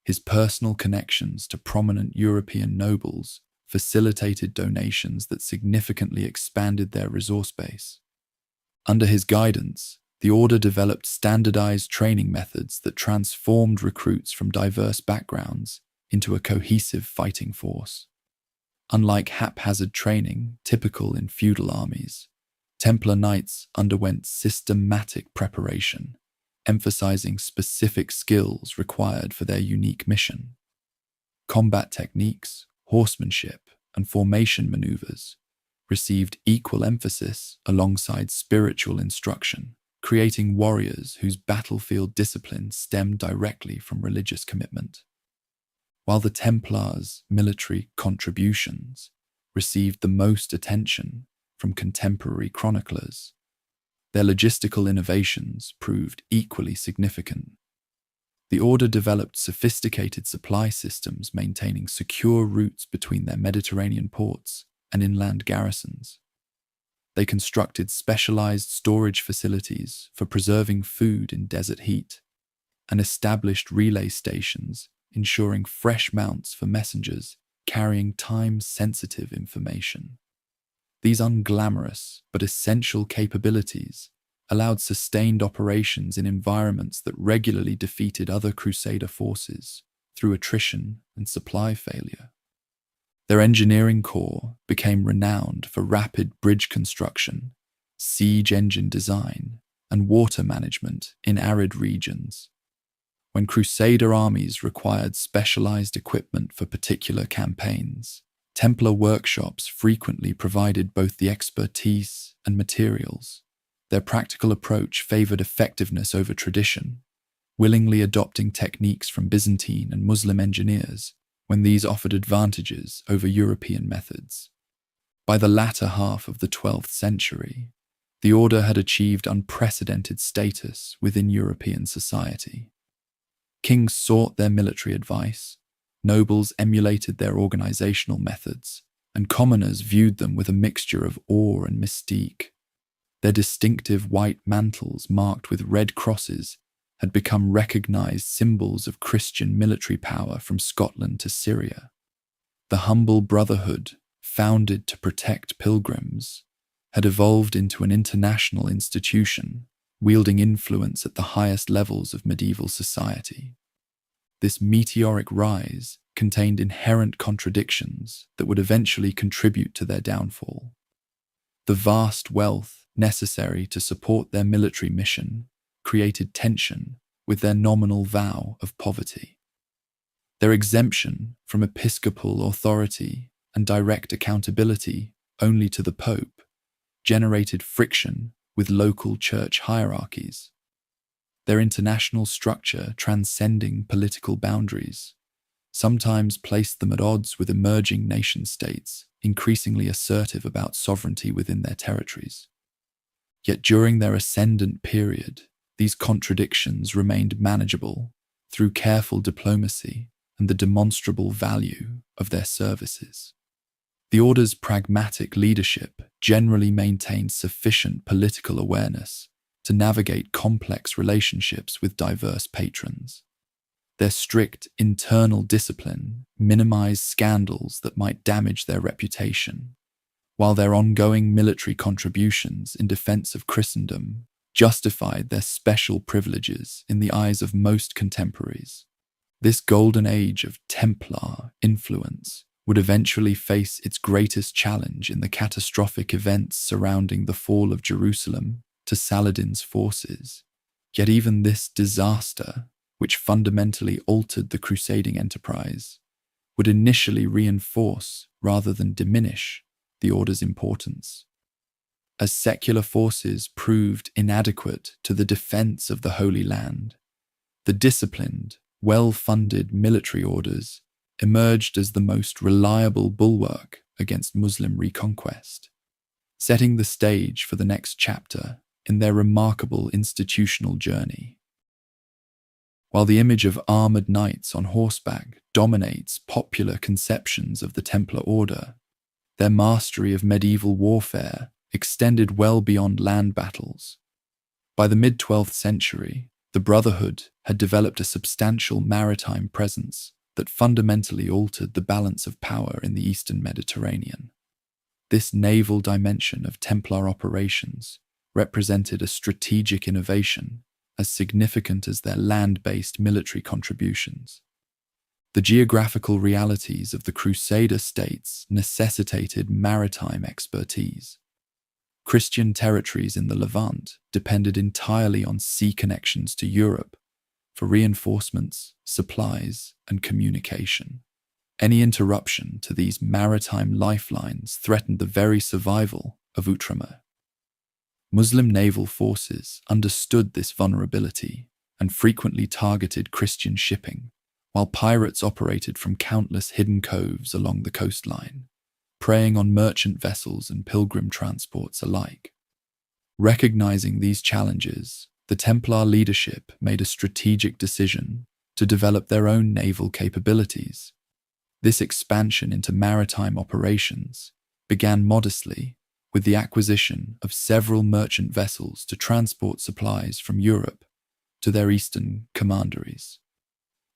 His personal connections to prominent European nobles facilitated donations that significantly expanded their resource base. Under his guidance, the order developed standardized training methods that transformed recruits from diverse backgrounds into a cohesive fighting force. Unlike haphazard training typical in feudal armies, Templar knights underwent systematic preparation, emphasizing specific skills required for their unique mission. Combat techniques, horsemanship, and formation maneuvers received equal emphasis alongside spiritual instruction, creating warriors whose battlefield discipline stemmed directly from religious commitment. While the Templars' military contributions received the most attention from contemporary chroniclers, their logistical innovations proved equally significant. The order developed sophisticated supply systems maintaining secure routes between their Mediterranean ports and inland garrisons. They constructed specialized storage facilities for preserving food in desert heat and established relay stations ensuring fresh mounts for messengers carrying time-sensitive information. These unglamorous but essential capabilities allowed sustained operations in environments that regularly defeated other Crusader forces through attrition and supply failure. Their engineering corps became renowned for rapid bridge construction, siege engine design, and water management in arid regions. When Crusader armies required specialized equipment for particular campaigns, Templar workshops frequently provided both the expertise and materials. Their practical approach favored effectiveness over tradition, willingly adopting techniques from Byzantine and Muslim engineers when these offered advantages over European methods. By the latter half of the 12th century, the order had achieved unprecedented status within European society. Kings sought their military advice, nobles emulated their organizational methods, and commoners viewed them with a mixture of awe and mystique. Their distinctive white mantles marked with red crosses had become recognized symbols of Christian military power from Scotland to Syria. The humble brotherhood, founded to protect pilgrims, had evolved into an international institution, wielding influence at the highest levels of medieval society. This meteoric rise contained inherent contradictions that would eventually contribute to their downfall. The vast wealth necessary to support their military mission created tension with their nominal vow of poverty. Their exemption from episcopal authority and direct accountability only to the Pope generated friction with local church hierarchies. Their international structure transcending political boundaries sometimes placed them at odds with emerging nation-states increasingly assertive about sovereignty within their territories. Yet during their ascendant period, these contradictions remained manageable through careful diplomacy and the demonstrable value of their services. The order's pragmatic leadership generally maintained sufficient political awareness to navigate complex relationships with diverse patrons. Their strict internal discipline minimized scandals that might damage their reputation, while their ongoing military contributions in defense of Christendom justified their special privileges in the eyes of most contemporaries. This golden age of Templar influence would eventually face its greatest challenge in the catastrophic events surrounding the fall of Jerusalem to Saladin's forces. Yet even this disaster, which fundamentally altered the crusading enterprise, would initially reinforce rather than diminish the order's importance. As secular forces proved inadequate to the defense of the Holy Land, the disciplined, well-funded military orders emerged as the most reliable bulwark against Muslim reconquest, setting the stage for the next chapter in their remarkable institutional journey. While the image of armored knights on horseback dominates popular conceptions of the Templar order, their mastery of medieval warfare extended well beyond land battles. By the mid-12th century, the Brotherhood had developed a substantial maritime presence that fundamentally altered the balance of power in the Eastern Mediterranean. This naval dimension of Templar operations represented a strategic innovation as significant as their land-based military contributions. The geographical realities of the Crusader states necessitated maritime expertise. Christian territories in the Levant depended entirely on sea connections to Europe for reinforcements, supplies, and communication. Any interruption to these maritime lifelines threatened the very survival of Outremer. Muslim naval forces understood this vulnerability and frequently targeted Christian shipping, while pirates operated from countless hidden coves along the coastline, preying on merchant vessels and pilgrim transports alike. Recognizing these challenges, the Templar leadership made a strategic decision to develop their own naval capabilities. This expansion into maritime operations began modestly with the acquisition of several merchant vessels to transport supplies from Europe to their eastern commanderies.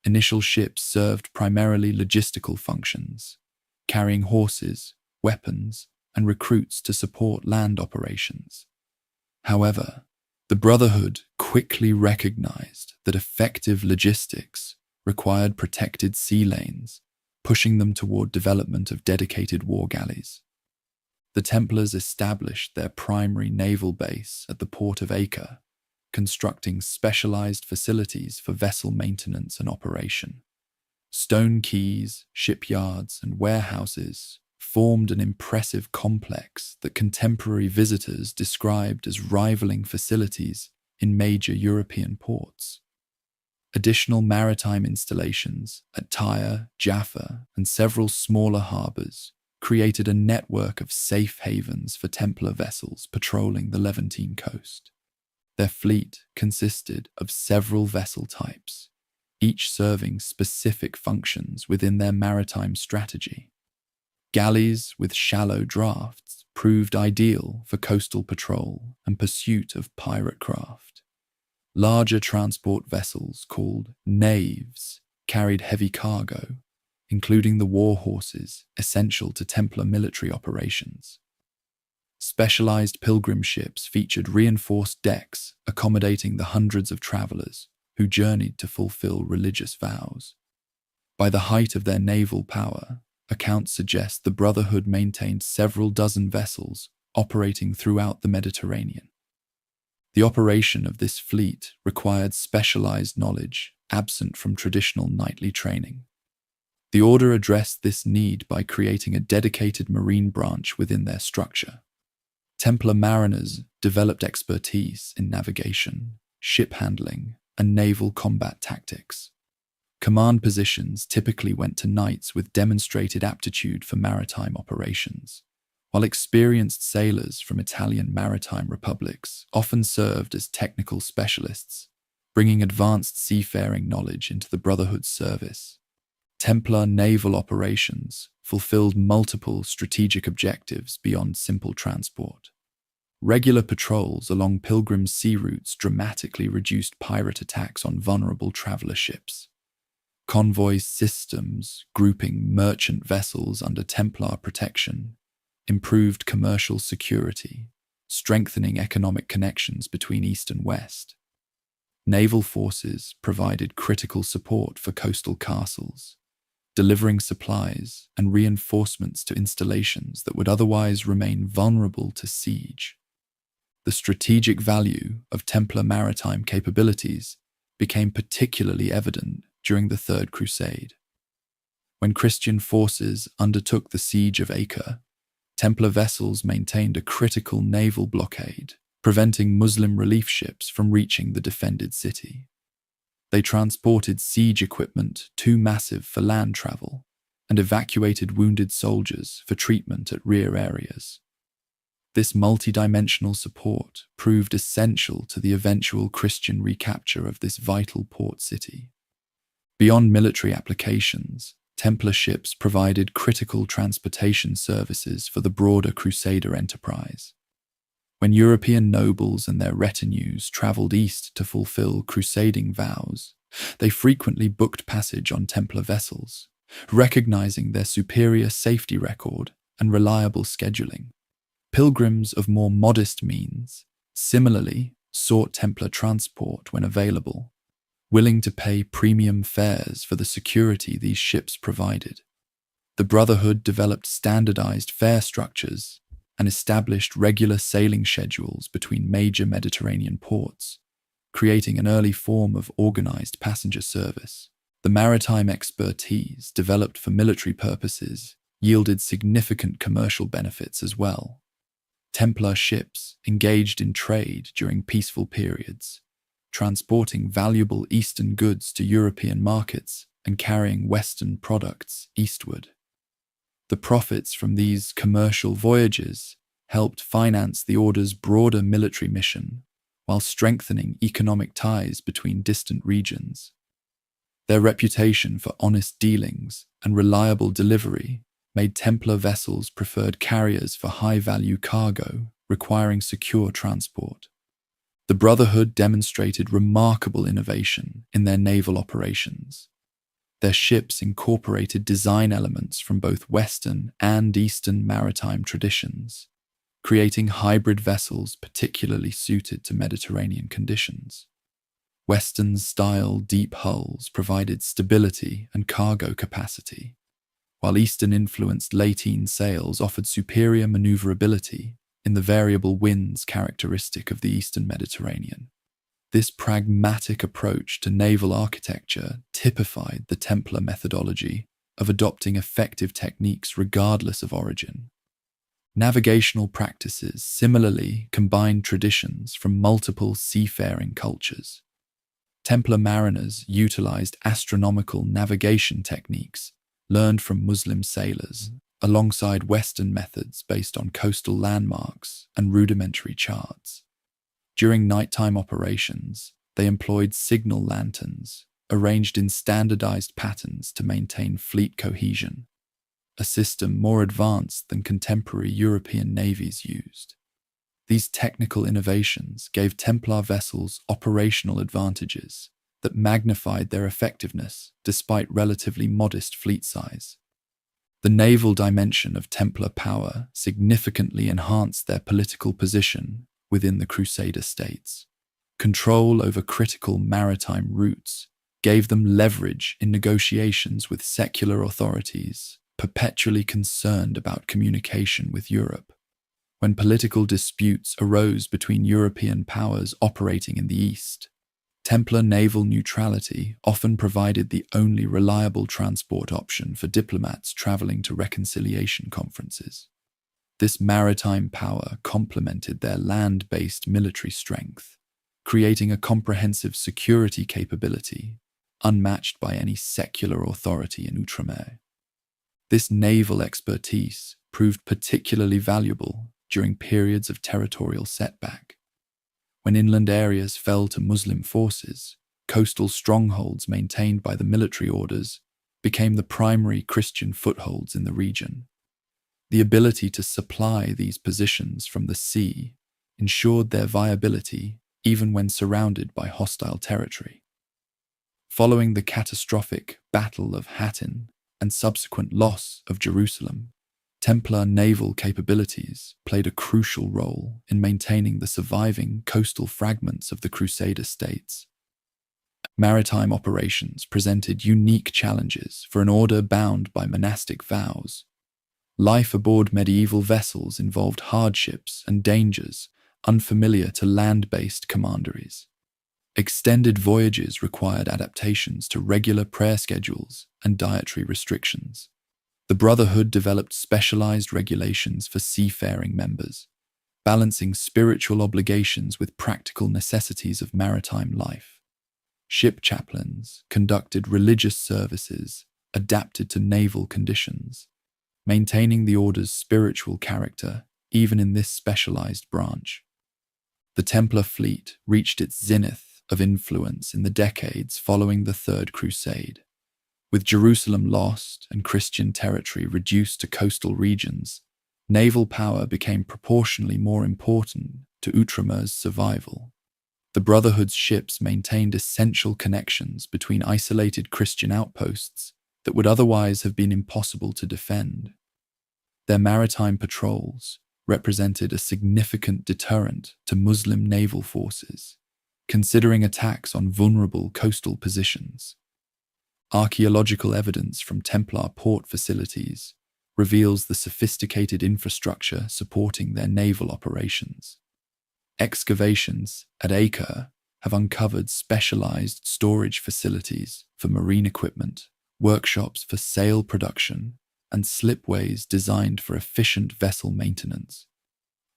Initial ships served primarily logistical functions, carrying horses, weapons, and recruits to support land operations. However, the Brotherhood quickly recognized that effective logistics required protected sea lanes, pushing them toward development of dedicated war galleys. The Templars established their primary naval base at the port of Acre, constructing specialized facilities for vessel maintenance and operation. Stone quays, shipyards, and warehouses formed an impressive complex that contemporary visitors described as rivaling facilities in major European ports. Additional maritime installations at Tyre, Jaffa, and several smaller harbours created a network of safe havens for Templar vessels patrolling the Levantine coast. Their fleet consisted of several vessel types, each serving specific functions within their maritime strategy. Galleys with shallow drafts proved ideal for coastal patrol and pursuit of pirate craft. Larger transport vessels called naves carried heavy cargo, including the war horses essential to Templar military operations. Specialized pilgrim ships featured reinforced decks accommodating the hundreds of travelers who journeyed to fulfill religious vows. By the height of their naval power, accounts suggest the Brotherhood maintained several dozen vessels operating throughout the Mediterranean. The operation of this fleet required specialized knowledge absent from traditional knightly training. The order addressed this need by creating a dedicated marine branch within their structure. Templar mariners developed expertise in navigation, ship handling, and naval combat tactics. Command positions typically went to knights with demonstrated aptitude for maritime operations, while experienced sailors from Italian maritime republics often served as technical specialists, bringing advanced seafaring knowledge into the Brotherhood's service. Templar naval operations fulfilled multiple strategic objectives beyond simple transport. Regular patrols along pilgrim sea routes dramatically reduced pirate attacks on vulnerable traveler ships. Convoy systems grouping merchant vessels under Templar protection improved commercial security, strengthening economic connections between East and West. Naval forces provided critical support for coastal castles, delivering supplies and reinforcements to installations that would otherwise remain vulnerable to siege. The strategic value of Templar maritime capabilities became particularly evident during the Third Crusade. When Christian forces undertook the siege of Acre, Templar vessels maintained a critical naval blockade, preventing Muslim relief ships from reaching the defended city. They transported siege equipment too massive for land travel and evacuated wounded soldiers for treatment at rear areas. This multi-dimensional support proved essential to the eventual Christian recapture of this vital port city. Beyond military applications, Templar ships provided critical transportation services for the broader Crusader enterprise. When European nobles and their retinues traveled east to fulfill crusading vows, they frequently booked passage on Templar vessels, recognizing their superior safety record and reliable scheduling. Pilgrims of more modest means similarly sought Templar transport when available, willing to pay premium fares for the security these ships provided. The Brotherhood developed standardized fare structures and established regular sailing schedules between major Mediterranean ports, creating an early form of organized passenger service. The maritime expertise developed for military purposes yielded significant commercial benefits as well. Templar ships engaged in trade during peaceful periods, transporting valuable Eastern goods to European markets and carrying Western products eastward. The profits from these commercial voyages helped finance the Order's broader military mission, while strengthening economic ties between distant regions. Their reputation for honest dealings and reliable delivery made Templar vessels preferred carriers for high-value cargo requiring secure transport. The Brotherhood demonstrated remarkable innovation in their naval operations. Their ships incorporated design elements from both Western and Eastern maritime traditions, creating hybrid vessels particularly suited to Mediterranean conditions. Western-style deep hulls provided stability and cargo capacity, while Eastern-influenced Latine sails offered superior maneuverability in the variable winds characteristic of the Eastern Mediterranean. This pragmatic approach to naval architecture typified the Templar methodology of adopting effective techniques regardless of origin. Navigational practices similarly combined traditions from multiple seafaring cultures. Templar mariners utilized astronomical navigation techniques learned from Muslim sailors, alongside Western methods based on coastal landmarks and rudimentary charts. During nighttime operations, they employed signal lanterns, arranged in standardized patterns to maintain fleet cohesion, a system more advanced than contemporary European navies used. These technical innovations gave Templar vessels operational advantages that magnified their effectiveness despite relatively modest fleet size. The naval dimension of Templar power significantly enhanced their political position within the Crusader states. Control over critical maritime routes gave them leverage in negotiations with secular authorities, perpetually concerned about communication with Europe. When political disputes arose between European powers operating in the East, Templar naval neutrality often provided the only reliable transport option for diplomats traveling to reconciliation conferences. This maritime power complemented their land-based military strength, creating a comprehensive security capability unmatched by any secular authority in Outremer. This naval expertise proved particularly valuable during periods of territorial setback. When inland areas fell to Muslim forces, coastal strongholds maintained by the military orders became the primary Christian footholds in the region. The ability to supply these positions from the sea ensured their viability even when surrounded by hostile territory. Following the catastrophic Battle of Hattin and subsequent loss of Jerusalem, Templar naval capabilities played a crucial role in maintaining the surviving coastal fragments of the Crusader states. Maritime operations presented unique challenges for an order bound by monastic vows. Life aboard medieval vessels involved hardships and dangers unfamiliar to land-based commanderies. Extended voyages required adaptations to regular prayer schedules and dietary restrictions. The Brotherhood developed specialized regulations for seafaring members, balancing spiritual obligations with practical necessities of maritime life. Ship chaplains conducted religious services adapted to naval conditions, maintaining the order's spiritual character even in this specialized branch. The Templar fleet reached its zenith of influence in the decades following the Third Crusade. With Jerusalem lost and Christian territory reduced to coastal regions, naval power became proportionally more important to Outremer's survival. The Brotherhood's ships maintained essential connections between isolated Christian outposts that would otherwise have been impossible to defend. Their maritime patrols represented a significant deterrent to Muslim naval forces, considering attacks on vulnerable coastal positions. Archaeological evidence from Templar port facilities reveals the sophisticated infrastructure supporting their naval operations. Excavations at Acre have uncovered specialized storage facilities for marine equipment, workshops for sail production, and slipways designed for efficient vessel maintenance.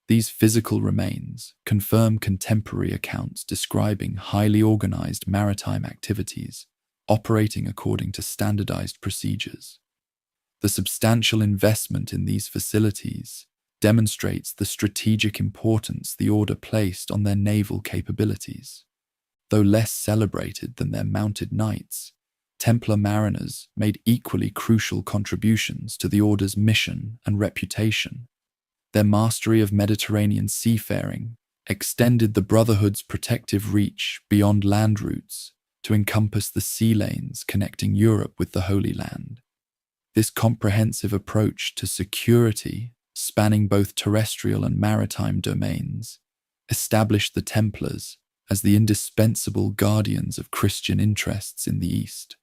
These physical remains confirm contemporary accounts describing highly organized maritime activities operating according to standardized procedures. The substantial investment in these facilities demonstrates the strategic importance the order placed on their naval capabilities. Though less celebrated than their mounted knights, Templar mariners made equally crucial contributions to the order's mission and reputation. Their mastery of Mediterranean seafaring extended the Brotherhood's protective reach beyond land routes to encompass the sea lanes connecting Europe with the Holy Land. This comprehensive approach to security, spanning both terrestrial and maritime domains, established the Templars as the indispensable guardians of Christian interests in the East.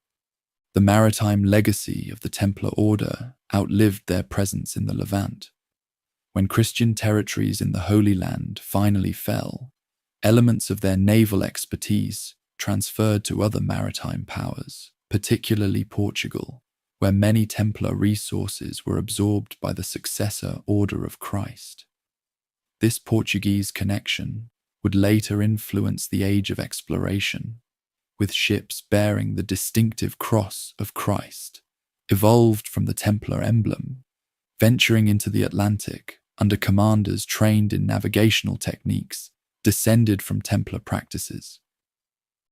The maritime legacy of the Templar Order outlived their presence in the Levant. When Christian territories in the Holy Land finally fell, elements of their naval expertise transferred to other maritime powers, particularly Portugal, where many Templar resources were absorbed by the successor Order of Christ. This Portuguese connection would later influence the age of exploration, with ships bearing the distinctive cross of Christ, evolved from the Templar emblem, venturing into the Atlantic under commanders trained in navigational techniques descended from Templar practices.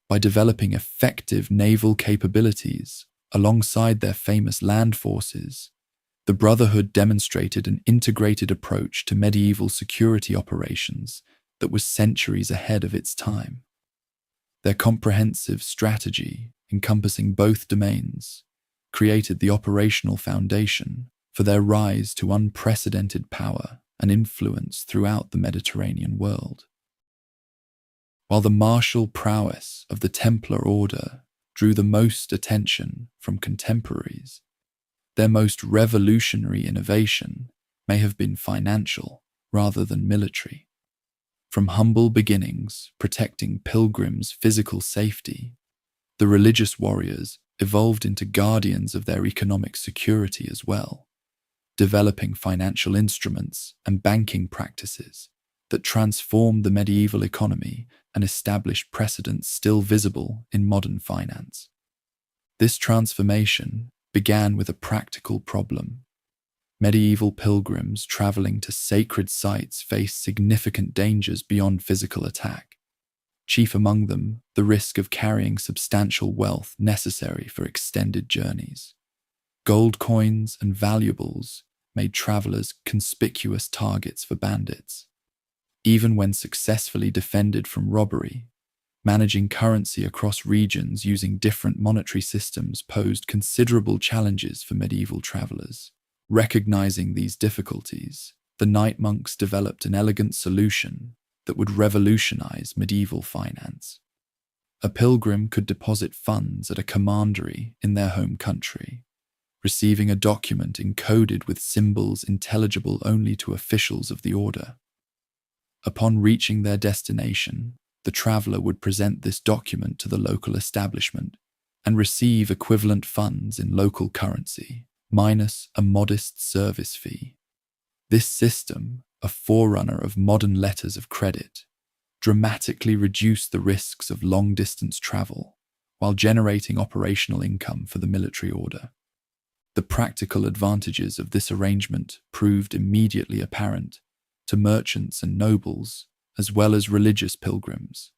By developing effective naval capabilities alongside their famous land forces, the Brotherhood demonstrated an integrated approach to medieval security operations that was centuries ahead of its time. Their comprehensive strategy, encompassing both domains, created the operational foundation for their rise to unprecedented power and influence throughout the Mediterranean world. While the martial prowess of the Templar Order drew the most attention from contemporaries, their most revolutionary innovation may have been financial rather than military. From humble beginnings protecting pilgrims' physical safety, the religious warriors evolved into guardians of their economic security as well, developing financial instruments and banking practices that transformed the medieval economy and established precedents still visible in modern finance. This transformation began with a practical problem. Medieval pilgrims traveling to sacred sites faced significant dangers beyond physical attack, chief among them the risk of carrying substantial wealth necessary for extended journeys. Gold coins and valuables made travelers conspicuous targets for bandits. Even when successfully defended from robbery, managing currency across regions using different monetary systems posed considerable challenges for medieval travelers. Recognizing these difficulties, the knight monks developed an elegant solution that would revolutionize medieval finance. A pilgrim could deposit funds at a commandery in their home country, receiving a document encoded with symbols intelligible only to officials of the order. Upon reaching their destination, the traveler would present this document to the local establishment and receive equivalent funds in local currency, minus a modest service fee. This system, a forerunner of modern letters of credit, dramatically reduced the risks of long-distance travel while generating operational income for the military order. The practical advantages of this arrangement proved immediately apparent to merchants and nobles, as well as religious pilgrims.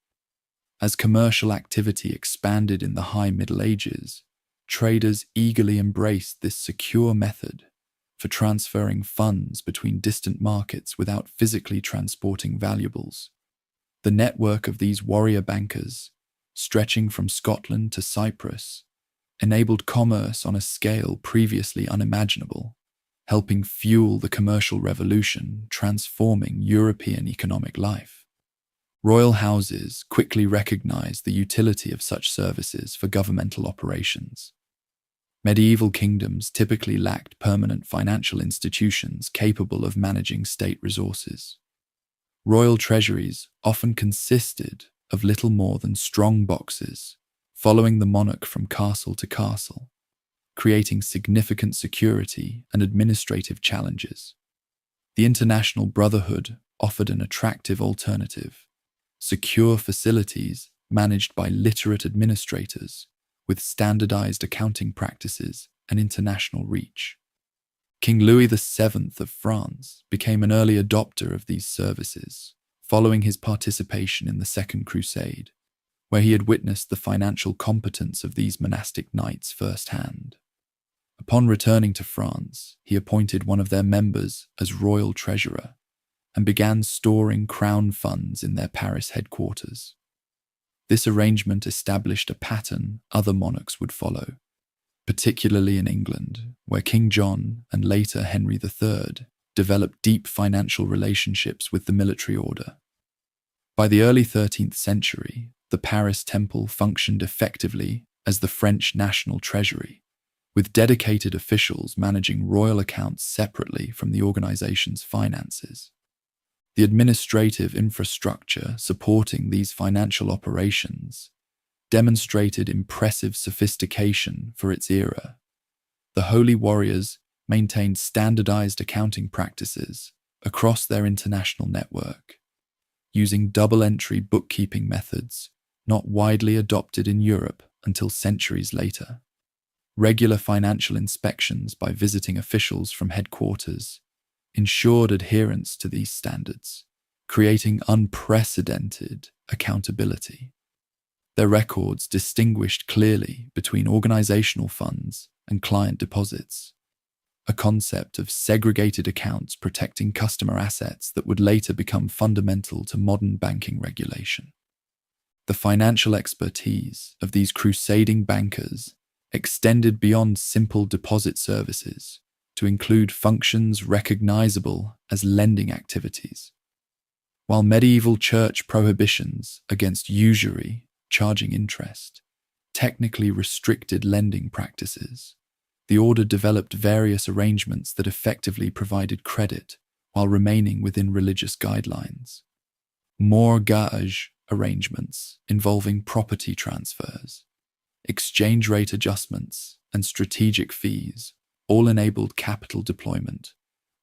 As commercial activity expanded in the High Middle Ages, traders eagerly embraced this secure method for transferring funds between distant markets without physically transporting valuables. The network of these warrior bankers, stretching from Scotland to Cyprus, enabled commerce on a scale previously unimaginable, helping fuel the commercial revolution transforming European economic life. Royal houses quickly recognized the utility of such services for governmental operations. Medieval kingdoms typically lacked permanent financial institutions capable of managing state resources. Royal treasuries often consisted of little more than strong boxes, following the monarch from castle to castle, creating significant security and administrative challenges. The International Brotherhood offered an attractive alternative: secure facilities managed by literate administrators with standardized accounting practices and international reach. King Louis VII of France became an early adopter of these services, following his participation in the Second Crusade, where he had witnessed the financial competence of these monastic knights firsthand. Upon returning to France, he appointed one of their members as royal treasurer and began storing crown funds in their Paris headquarters. This arrangement established a pattern other monarchs would follow, particularly in England, where King John and later Henry III developed deep financial relationships with the military order. By the early 13th century, the Paris Temple functioned effectively as the French National Treasury, with dedicated officials managing royal accounts separately from the organization's finances. The administrative infrastructure supporting these financial operations demonstrated impressive sophistication for its era. The Holy Warriors maintained standardized accounting practices across their international network, using double-entry bookkeeping methods not widely adopted in Europe until centuries later. Regular financial inspections by visiting officials from headquarters ensured adherence to these standards, creating unprecedented accountability. Their records distinguished clearly between organizational funds and client deposits, a concept of segregated accounts protecting customer assets that would later become fundamental to modern banking regulation. The financial expertise of these crusading bankers extended beyond simple deposit services to include functions recognizable as lending activities. While medieval church prohibitions against usury, charging interest, technically restricted lending practices, the order developed various arrangements that effectively provided credit while remaining within religious guidelines. Mortgage arrangements involving property transfers, exchange rate adjustments, and strategic fees all enabled capital deployment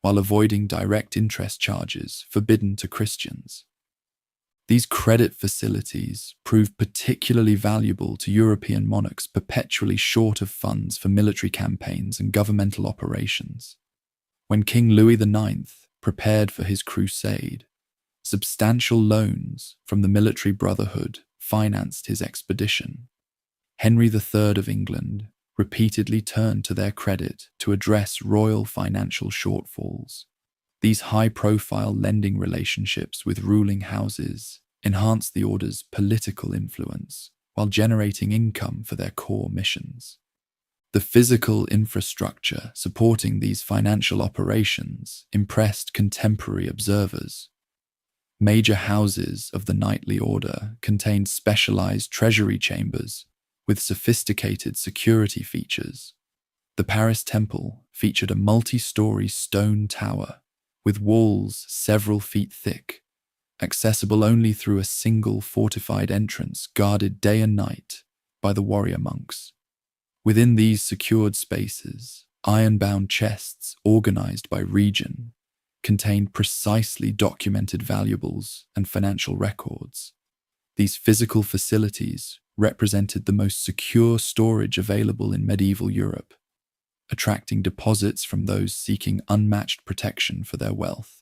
while avoiding direct interest charges forbidden to Christians. These credit facilities proved particularly valuable to European monarchs perpetually short of funds for military campaigns and governmental operations. When King Louis IX prepared for his crusade, substantial loans from the military brotherhood financed his expedition. Henry III of England repeatedly turned to their credit to address royal financial shortfalls. These high-profile lending relationships with ruling houses enhanced the order's political influence while generating income for their core missions. The physical infrastructure supporting these financial operations impressed contemporary observers. Major houses of the knightly order contained specialized treasury chambers with sophisticated security features. The Paris Temple featured a multi-story stone tower with walls several feet thick, accessible only through a single fortified entrance guarded day and night by the warrior monks. Within these secured spaces, iron-bound chests organized by region contained precisely documented valuables and financial records. These physical facilities represented the most secure storage available in medieval Europe, attracting deposits from those seeking unmatched protection for their wealth.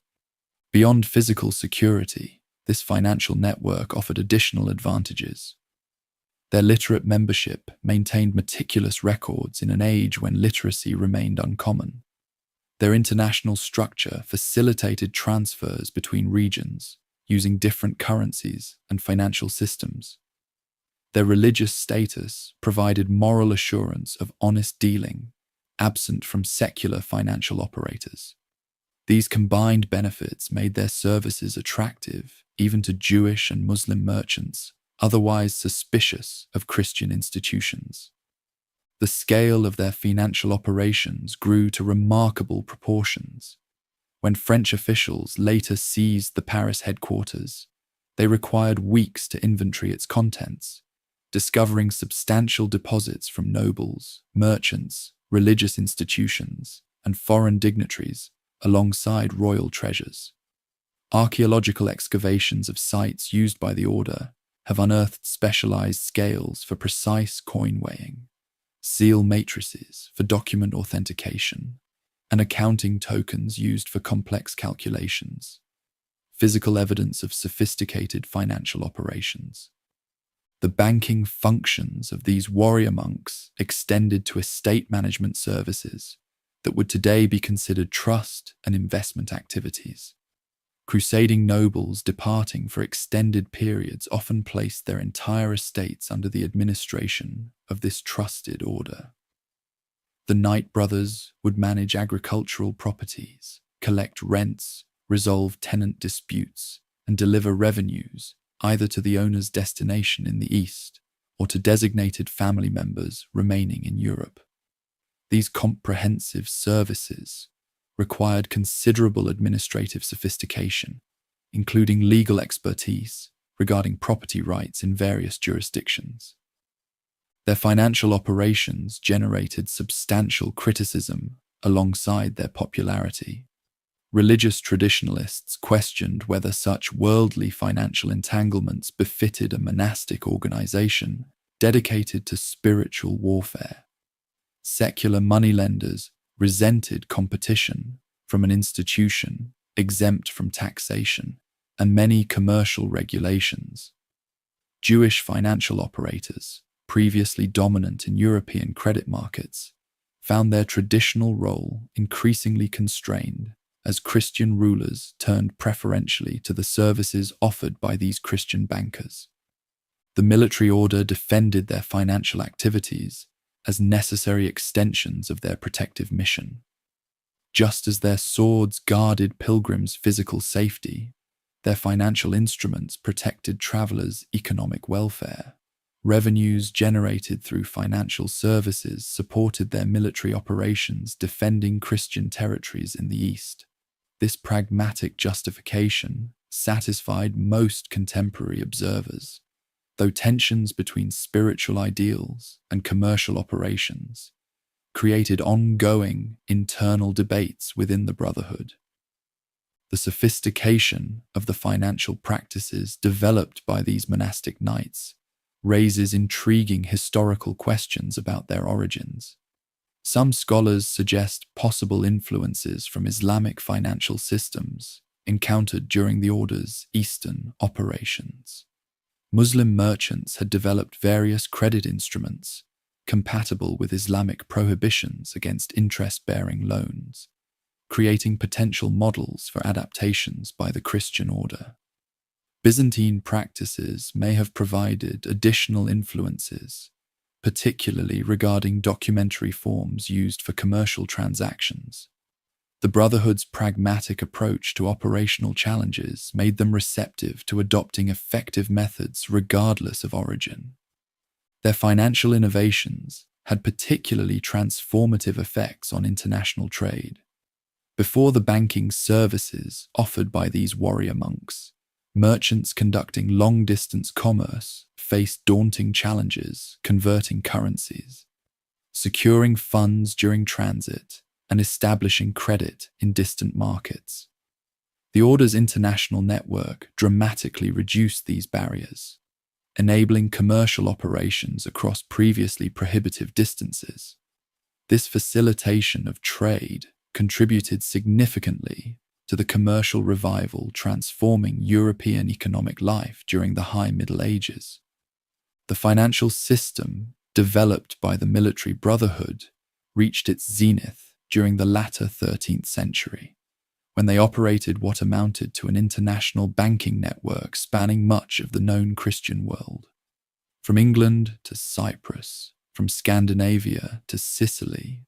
Beyond physical security, this financial network offered additional advantages. Their literate membership maintained meticulous records in an age when literacy remained uncommon. Their international structure facilitated transfers between regions using different currencies and financial systems. Their religious status provided moral assurance of honest dealing, absent from secular financial operators. These combined benefits made their services attractive even to Jewish and Muslim merchants, otherwise suspicious of Christian institutions. The scale of their financial operations grew to remarkable proportions. When French officials later seized the Paris headquarters, they required weeks to inventory its contents, discovering substantial deposits from nobles, merchants, religious institutions, and foreign dignitaries alongside royal treasures. Archaeological excavations of sites used by the order have unearthed specialized scales for precise coin weighing, seal matrices for document authentication, and accounting tokens used for complex calculations, physical evidence of sophisticated financial operations. The banking functions of these warrior monks extended to estate management services that would today be considered trust and investment activities. Crusading nobles departing for extended periods often placed their entire estates under the administration of this trusted order. The Knight brothers would manage agricultural properties, collect rents, resolve tenant disputes, and deliver revenues either to the owner's destination in the east or to designated family members remaining in Europe. These comprehensive services required considerable administrative sophistication, including legal expertise regarding property rights in various jurisdictions. Their financial operations generated substantial criticism alongside their popularity. Religious traditionalists questioned whether such worldly financial entanglements befitted a monastic organization dedicated to spiritual warfare. Secular moneylenders resented competition from an institution exempt from taxation and many commercial regulations. Jewish financial operators, previously dominant in European credit markets, found their traditional role increasingly constrained as Christian rulers turned preferentially to the services offered by these Christian bankers. The military order defended their financial activities as necessary extensions of their protective mission. Just as their swords guarded pilgrims' physical safety, their financial instruments protected travelers' economic welfare. Revenues generated through financial services supported their military operations defending Christian territories in the East. This pragmatic justification satisfied most contemporary observers, though tensions between spiritual ideals and commercial operations created ongoing internal debates within the Brotherhood. The sophistication of the financial practices developed by these monastic knights raises intriguing historical questions about their origins. Some scholars suggest possible influences from Islamic financial systems encountered during the order's Eastern operations. Muslim merchants had developed various credit instruments compatible with Islamic prohibitions against interest-bearing loans, creating potential models for adaptations by the Christian order. Byzantine practices may have provided additional influences, particularly regarding documentary forms used for commercial transactions. The Brotherhood's pragmatic approach to operational challenges made them receptive to adopting effective methods regardless of origin. Their financial innovations had particularly transformative effects on international trade. Before the banking services offered by these warrior monks, merchants conducting long-distance commerce faced daunting challenges converting currencies, securing funds during transit, and establishing credit in distant markets. The Order's international network dramatically reduced these barriers, enabling commercial operations across previously prohibitive distances. This facilitation of trade contributed significantly to the commercial revival transforming European economic life during the High Middle Ages. The financial system developed by the military brotherhood reached its zenith during the latter 13th century, when they operated what amounted to an international banking network spanning much of the known Christian world. From England to Cyprus, from Scandinavia to Sicily,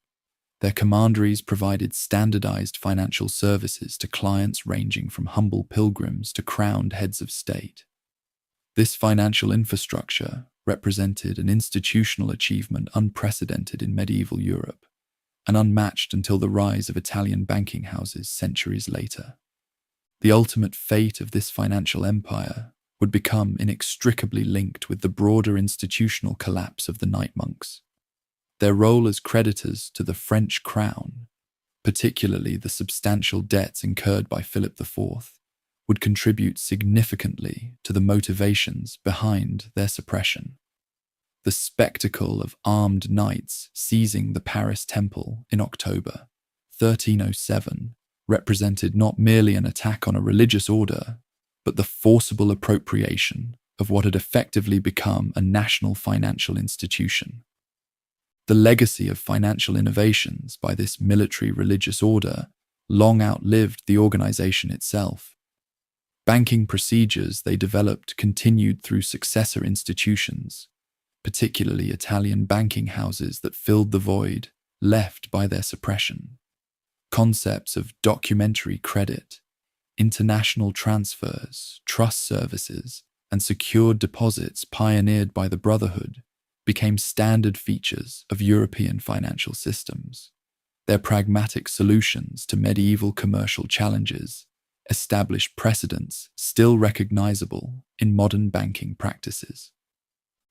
their commanderies provided standardized financial services to clients ranging from humble pilgrims to crowned heads of state. This financial infrastructure represented an institutional achievement unprecedented in medieval Europe, and unmatched until the rise of Italian banking houses centuries later. The ultimate fate of this financial empire would become inextricably linked with the broader institutional collapse of the Knight monks. Their role as creditors to the French crown, particularly the substantial debts incurred by Philip IV, would contribute significantly to the motivations behind their suppression. The spectacle of armed knights seizing the Paris temple in October 1307 represented not merely an attack on a religious order, but the forcible appropriation of what had effectively become a national financial institution. The legacy of financial innovations by this military religious order long outlived the organization itself. Banking procedures they developed continued through successor institutions, particularly Italian banking houses that filled the void left by their suppression. Concepts of documentary credit, international transfers, trust services, and secured deposits pioneered by the Brotherhood became standard features of European financial systems. Their pragmatic solutions to medieval commercial challenges established precedents still recognizable in modern banking practices.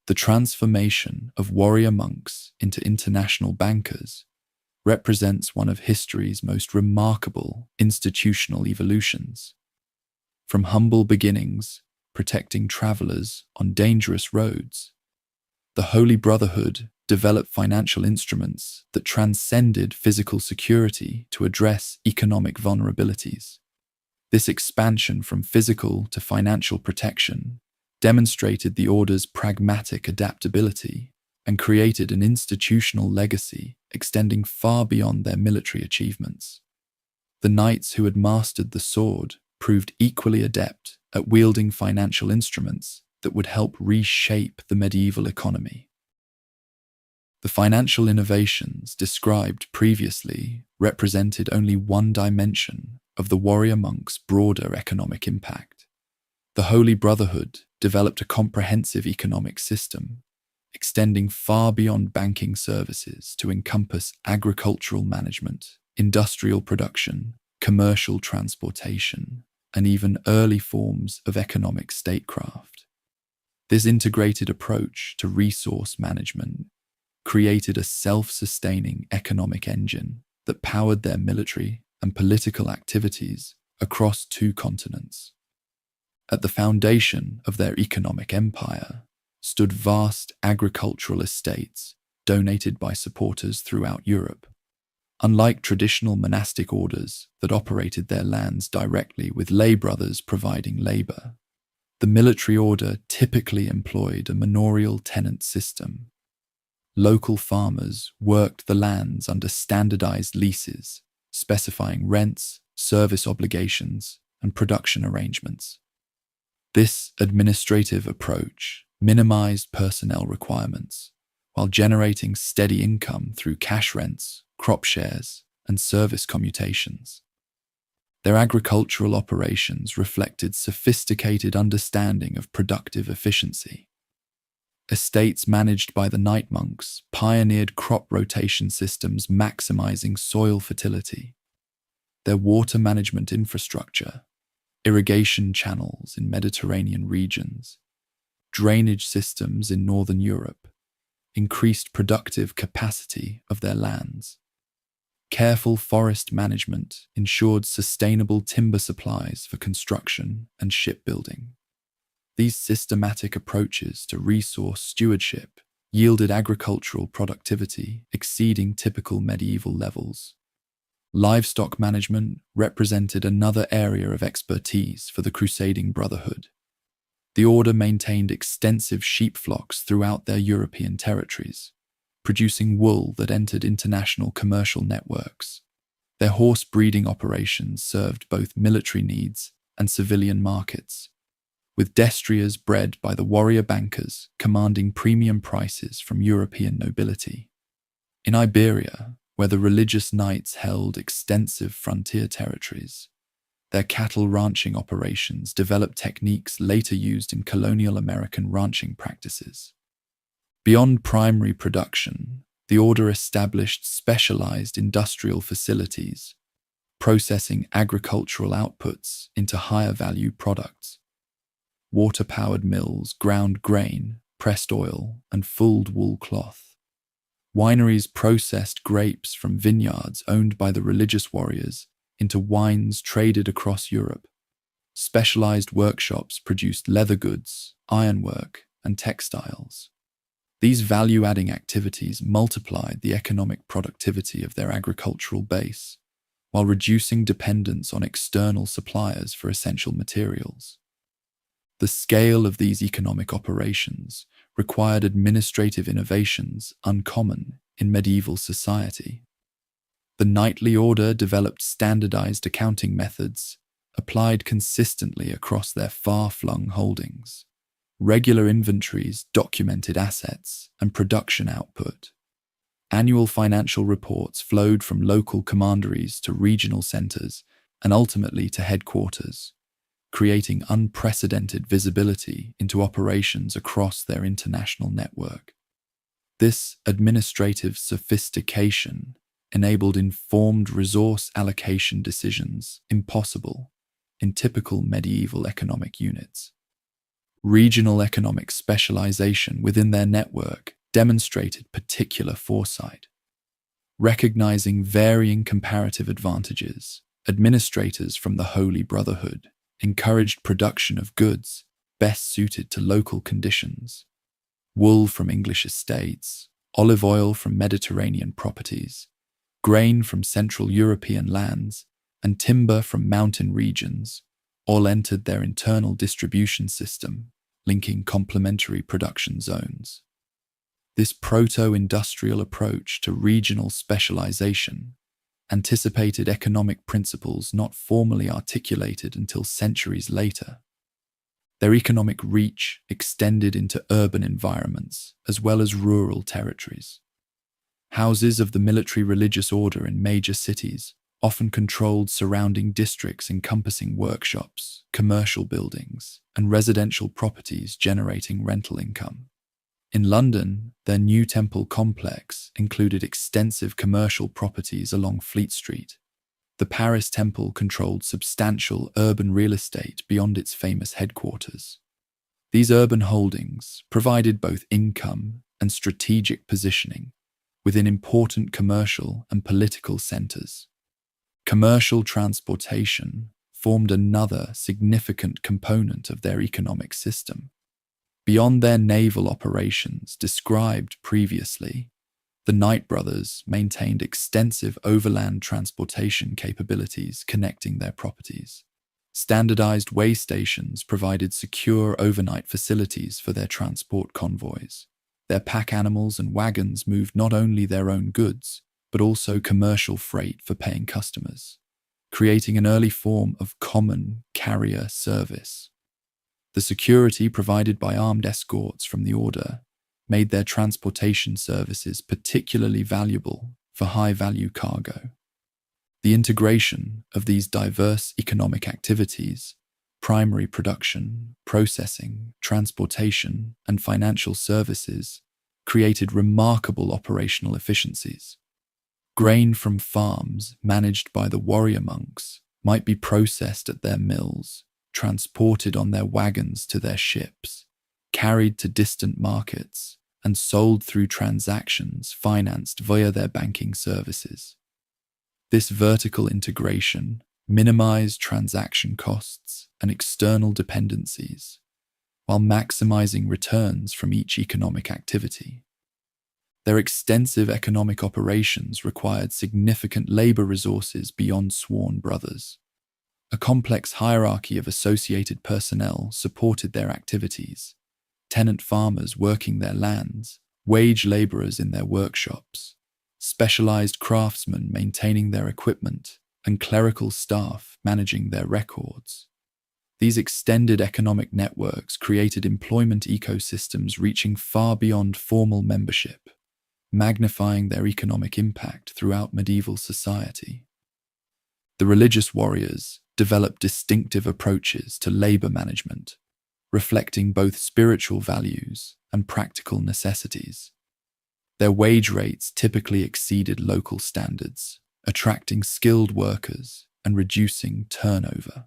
The transformation of warrior monks into international bankers represents one of history's most remarkable institutional evolutions. From humble beginnings, protecting travelers on dangerous roads, the Holy Brotherhood developed financial instruments that transcended physical security to address economic vulnerabilities. This expansion from physical to financial protection demonstrated the order's pragmatic adaptability and created an institutional legacy extending far beyond their military achievements. The knights who had mastered the sword proved equally adept at wielding financial instruments that would help reshape the medieval economy. The financial innovations described previously represented only one dimension of the warrior monks' broader economic impact. The Holy Brotherhood developed a comprehensive economic system, extending far beyond banking services to encompass agricultural management, industrial production, commercial transportation, and even early forms of economic statecraft. This integrated approach to resource management created a self-sustaining economic engine that powered their military and political activities across 2 continents. At the foundation of their economic empire stood vast agricultural estates donated by supporters throughout Europe. Unlike traditional monastic orders that operated their lands directly with lay brothers providing labor, the military order typically employed a manorial tenant system. Local farmers worked the lands under standardized leases, specifying rents, service obligations, and production arrangements. This administrative approach minimized personnel requirements while generating steady income through cash rents, crop shares, and service commutations. Their agricultural operations reflected sophisticated understanding of productive efficiency. Estates managed by the night monks pioneered crop rotation systems maximizing soil fertility. Their water management infrastructure, irrigation channels in Mediterranean regions, drainage systems in northern Europe, increased productive capacity of their lands. Careful forest management ensured sustainable timber supplies for construction and shipbuilding. These systematic approaches to resource stewardship yielded agricultural productivity exceeding typical medieval levels. Livestock management represented another area of expertise for the crusading brotherhood. The order maintained extensive sheep flocks throughout their European territories, producing wool that entered international commercial networks. Their horse breeding operations served both military needs and civilian markets, with destriers bred by the warrior bankers commanding premium prices from European nobility. In Iberia, where the religious knights held extensive frontier territories, their cattle ranching operations developed techniques later used in colonial American ranching practices. Beyond primary production, the order established specialized industrial facilities, processing agricultural outputs into higher value products. Water-powered mills ground grain, pressed oil, and fulled wool cloth. Wineries processed grapes from vineyards owned by the religious warriors into wines traded across Europe. Specialized workshops produced leather goods, ironwork, and textiles. These value-adding activities multiplied the economic productivity of their agricultural base, while reducing dependence on external suppliers for essential materials. The scale of these economic operations required administrative innovations uncommon in medieval society. The knightly order developed standardized accounting methods applied consistently across their far-flung holdings. Regular inventories documented assets and production output. Annual financial reports flowed from local commanderies to regional centers and ultimately to headquarters, creating unprecedented visibility into operations across their international network. This administrative sophistication enabled informed resource allocation decisions impossible in typical medieval economic units. Regional economic specialization within their network demonstrated particular foresight. Recognizing varying comparative advantages, administrators from the Holy Brotherhood encouraged production of goods best suited to local conditions. Wool from English estates, olive oil from Mediterranean properties, grain from Central European lands, and timber from mountain regions all entered their internal distribution system, linking complementary production zones. This proto-industrial approach to regional specialization anticipated economic principles not formally articulated until centuries later. Their economic reach extended into urban environments as well as rural territories. Houses of the military religious order in major cities often controlled surrounding districts encompassing workshops, commercial buildings, and residential properties generating rental income. In London, their new temple complex included extensive commercial properties along Fleet Street. The Paris Temple controlled substantial urban real estate beyond its famous headquarters. These urban holdings provided both income and strategic positioning within important commercial and political centers. Commercial transportation formed another significant component of their economic system. Beyond their naval operations described previously, the Knight brothers maintained extensive overland transportation capabilities connecting their properties. Standardized way stations provided secure overnight facilities for their transport convoys. Their pack animals and wagons moved not only their own goods, but also commercial freight for paying customers, creating an early form of common carrier service. The security provided by armed escorts from the order made their transportation services particularly valuable for high-value cargo. The integration of these diverse economic activities, primary production, processing, transportation, and financial services, created remarkable operational efficiencies. Grain from farms managed by the warrior monks might be processed at their mills, transported on their wagons to their ships, carried to distant markets, and sold through transactions financed via their banking services. This vertical integration minimized transaction costs and external dependencies, while maximizing returns from each economic activity. Their extensive economic operations required significant labor resources beyond sworn brothers. A complex hierarchy of associated personnel supported their activities: tenant farmers working their lands, wage laborers in their workshops, specialized craftsmen maintaining their equipment, and clerical staff managing their records. These extended economic networks created employment ecosystems reaching far beyond formal membership, magnifying their economic impact throughout medieval society. The religious warriors developed distinctive approaches to labor management, reflecting both spiritual values and practical necessities. Their wage rates typically exceeded local standards, attracting skilled workers and reducing turnover.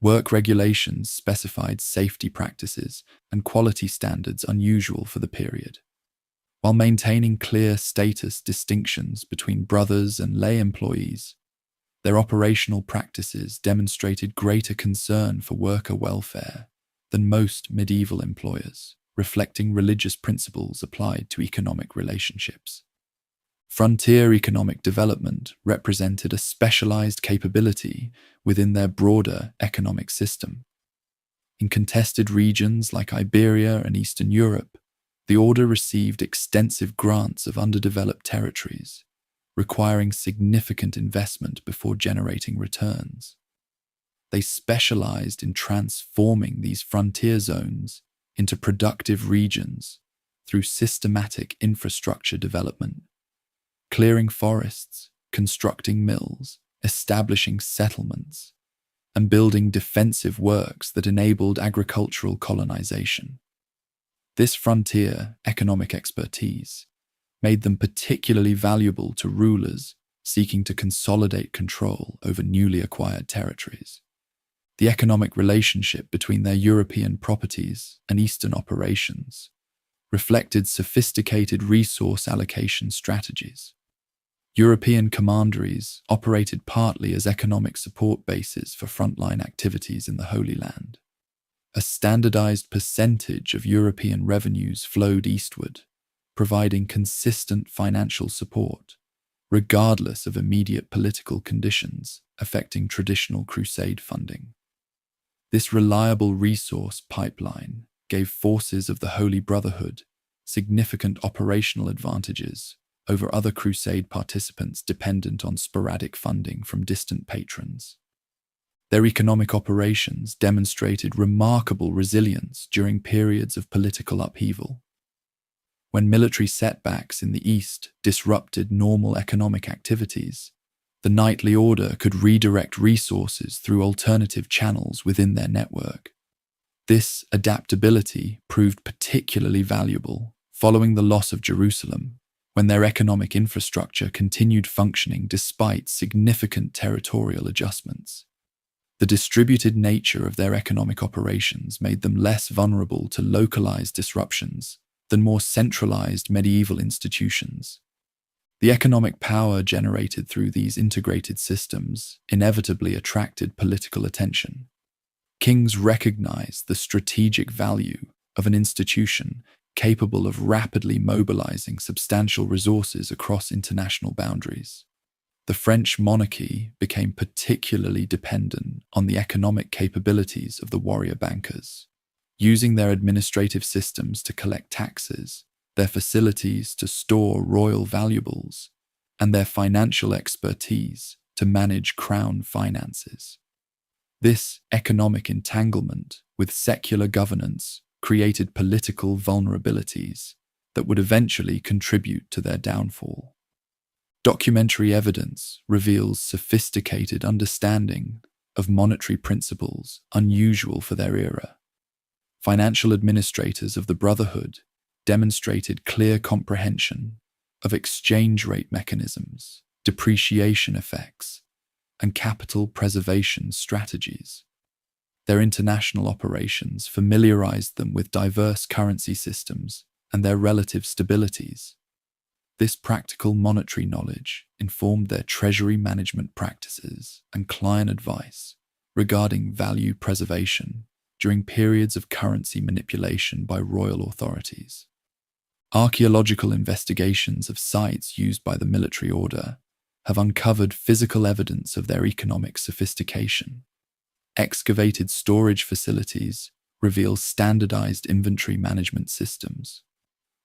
Work regulations specified safety practices and quality standards unusual for the period. While maintaining clear status distinctions between brothers and lay employees, their operational practices demonstrated greater concern for worker welfare than most medieval employers, reflecting religious principles applied to economic relationships. Frontier economic development represented a specialized capability within their broader economic system. In contested regions like Iberia and Eastern Europe, the order received extensive grants of underdeveloped territories, requiring significant investment before generating returns. They specialized in transforming these frontier zones into productive regions through systematic infrastructure development, clearing forests, constructing mills, establishing settlements, and building defensive works that enabled agricultural colonization. This frontier economic expertise made them particularly valuable to rulers seeking to consolidate control over newly acquired territories. The economic relationship between their European properties and Eastern operations reflected sophisticated resource allocation strategies. European commanderies operated partly as economic support bases for frontline activities in the Holy Land. A standardized percentage of European revenues flowed eastward, providing consistent financial support, regardless of immediate political conditions affecting traditional crusade funding. This reliable resource pipeline gave forces of the Holy Brotherhood significant operational advantages over other crusade participants dependent on sporadic funding from distant patrons. Their economic operations demonstrated remarkable resilience during periods of political upheaval. When military setbacks in the East disrupted normal economic activities, the knightly order could redirect resources through alternative channels within their network. This adaptability proved particularly valuable following the loss of Jerusalem, when their economic infrastructure continued functioning despite significant territorial adjustments. The distributed nature of their economic operations made them less vulnerable to localized disruptions than more centralized medieval institutions. The economic power generated through these integrated systems inevitably attracted political attention. Kings recognized the strategic value of an institution capable of rapidly mobilizing substantial resources across international boundaries. The French monarchy became particularly dependent on the economic capabilities of the warrior bankers. Using their administrative systems to collect taxes, their facilities to store royal valuables, and their financial expertise to manage crown finances. This economic entanglement with secular governance created political vulnerabilities that would eventually contribute to their downfall. Documentary evidence reveals sophisticated understanding of monetary principles unusual for their era. Financial administrators of the Brotherhood demonstrated clear comprehension of exchange rate mechanisms, depreciation effects, and capital preservation strategies. Their international operations familiarized them with diverse currency systems and their relative stabilities. This practical monetary knowledge informed their treasury management practices and client advice regarding value preservation during periods of currency manipulation by royal authorities. Archaeological investigations of sites used by the military order have uncovered physical evidence of their economic sophistication. Excavated storage facilities reveal standardized inventory management systems.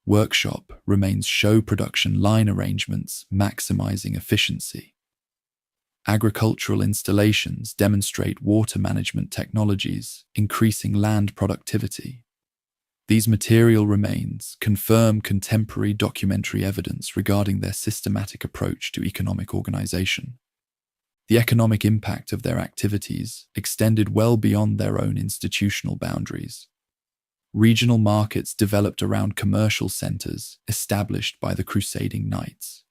Workshop remains show production line arrangements maximizing efficiency. Agricultural installations demonstrate water management technologies, increasing land productivity. These material remains confirm contemporary documentary evidence regarding their systematic approach to economic organization. The economic impact of their activities extended well beyond their own institutional boundaries. Regional markets developed around commercial centers established by the crusading knights.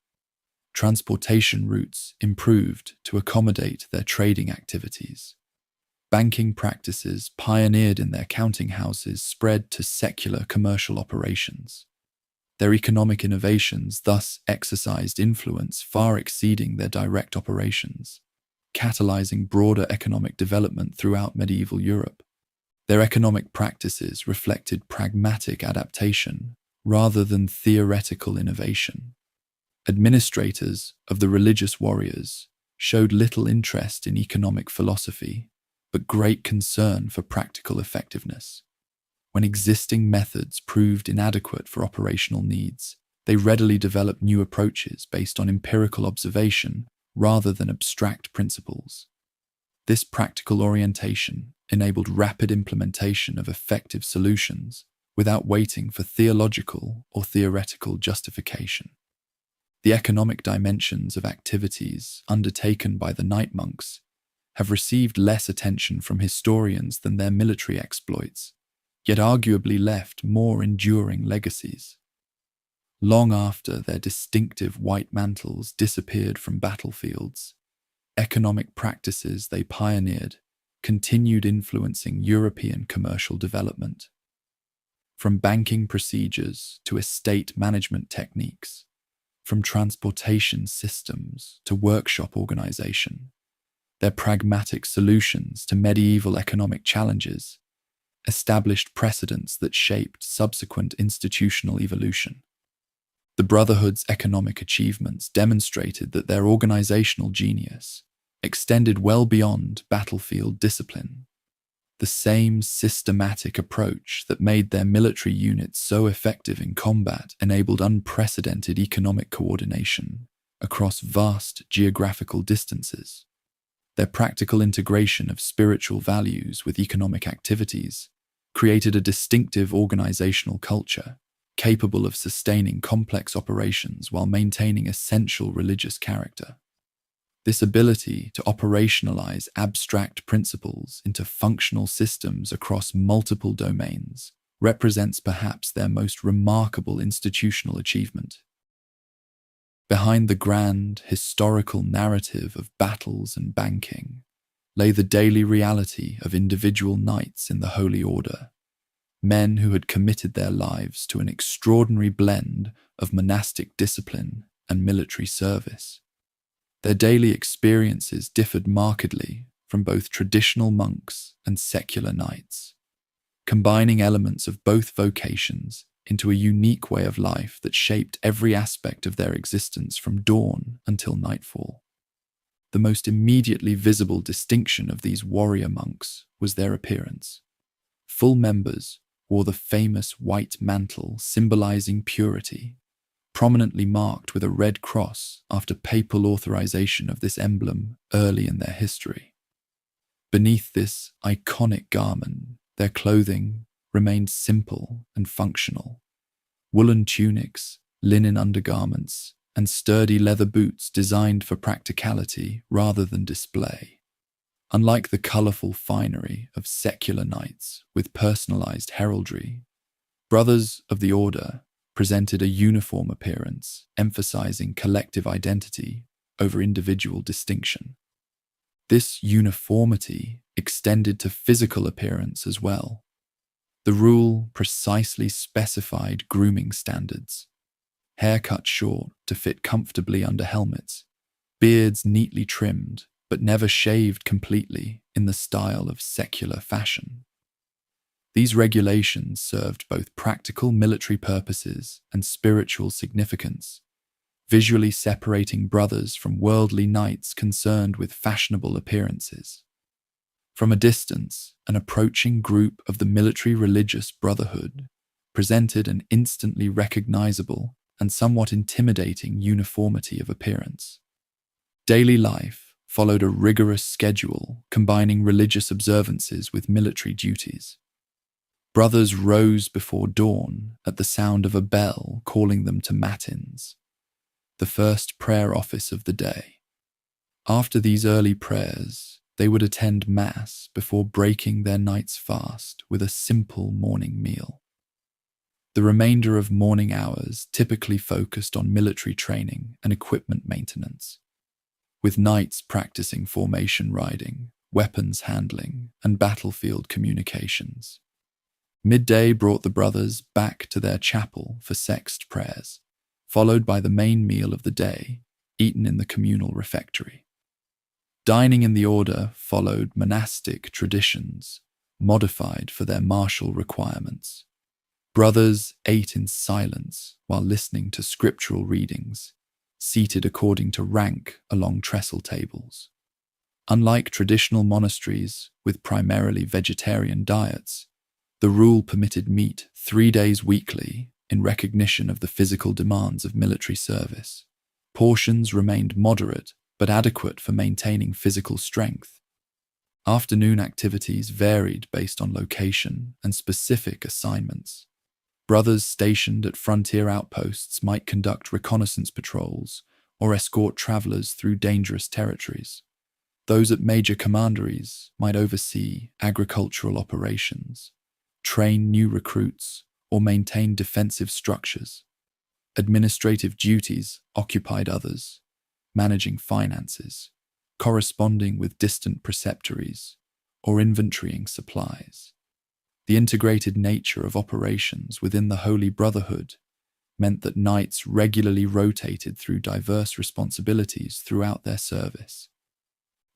Transportation routes improved to accommodate their trading activities. Banking practices pioneered in their counting houses spread to secular commercial operations. Their economic innovations thus exercised influence far exceeding their direct operations, catalyzing broader economic development throughout medieval Europe. Their economic practices reflected pragmatic adaptation rather than theoretical innovation. Administrators of the religious warriors showed little interest in economic philosophy, but great concern for practical effectiveness. When existing methods proved inadequate for operational needs, they readily developed new approaches based on empirical observation rather than abstract principles. This practical orientation enabled rapid implementation of effective solutions without waiting for theological or theoretical justification. The economic dimensions of activities undertaken by the night monks have received less attention from historians than their military exploits, yet arguably left more enduring legacies. Long after their distinctive white mantles disappeared from battlefields, economic practices they pioneered continued influencing European commercial development. From banking procedures to estate management techniques, from transportation systems to workshop organization, their pragmatic solutions to medieval economic challenges established precedents that shaped subsequent institutional evolution. The Brotherhood's economic achievements demonstrated that their organizational genius extended well beyond battlefield discipline. The same systematic approach that made their military units so effective in combat enabled unprecedented economic coordination across vast geographical distances. Their practical integration of spiritual values with economic activities created a distinctive organizational culture capable of sustaining complex operations while maintaining essential religious character. This ability to operationalize abstract principles into functional systems across multiple domains represents perhaps their most remarkable institutional achievement. Behind the grand historical narrative of battles and banking lay the daily reality of individual knights in the Holy Order, men who had committed their lives to an extraordinary blend of monastic discipline and military service. Their daily experiences differed markedly from both traditional monks and secular knights, combining elements of both vocations into a unique way of life that shaped every aspect of their existence from dawn until nightfall. The most immediately visible distinction of these warrior monks was their appearance. Full members wore the famous white mantle symbolizing purity, prominently marked with a red cross after papal authorization of this emblem early in their history. Beneath this iconic garment, their clothing remained simple and functional. Woolen tunics, linen undergarments, and sturdy leather boots designed for practicality rather than display. Unlike the colorful finery of secular knights with personalized heraldry, Brothers of the Order presented a uniform appearance, emphasizing collective identity over individual distinction. This uniformity extended to physical appearance as well. The rule precisely specified grooming standards: hair cut short to fit comfortably under helmets, beards neatly trimmed but never shaved completely in the style of secular fashion. These regulations served both practical military purposes and spiritual significance, visually separating brothers from worldly knights concerned with fashionable appearances. From a distance, an approaching group of the military religious brotherhood presented an instantly recognizable and somewhat intimidating uniformity of appearance. Daily life followed a rigorous schedule combining religious observances with military duties. Brothers rose before dawn at the sound of a bell calling them to matins, the first prayer office of the day. After these early prayers, they would attend Mass before breaking their night's fast with a simple morning meal. The remainder of morning hours typically focused on military training and equipment maintenance, with knights practicing formation riding, weapons handling, and battlefield communications. Midday brought the brothers back to their chapel for sext prayers, followed by the main meal of the day, eaten in the communal refectory. Dining in the order followed monastic traditions, modified for their martial requirements. Brothers ate in silence while listening to scriptural readings, seated according to rank along trestle tables. Unlike traditional monasteries with primarily vegetarian diets, the rule permitted meat 3 days weekly in recognition of the physical demands of military service. Portions remained moderate but adequate for maintaining physical strength. Afternoon activities varied based on location and specific assignments. Brothers stationed at frontier outposts might conduct reconnaissance patrols or escort travelers through dangerous territories. Those at major commanderies might oversee agricultural operations, train new recruits, or maintain defensive structures. Administrative duties occupied others, managing finances, corresponding with distant preceptories, or inventorying supplies. The integrated nature of operations within the Holy Brotherhood meant that knights regularly rotated through diverse responsibilities throughout their service.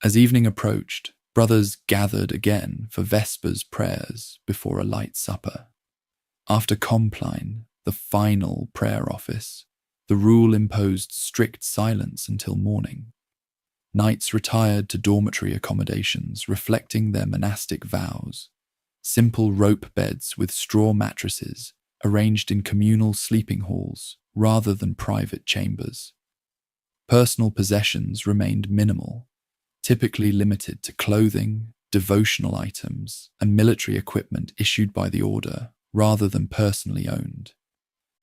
As evening approached, brothers gathered again for Vespers prayers before a light supper. After Compline, the final prayer office, the rule imposed strict silence until morning. Knights retired to dormitory accommodations reflecting their monastic vows, simple rope beds with straw mattresses arranged in communal sleeping halls rather than private chambers. Personal possessions remained minimal, typically limited to clothing, devotional items, and military equipment issued by the order rather than personally owned.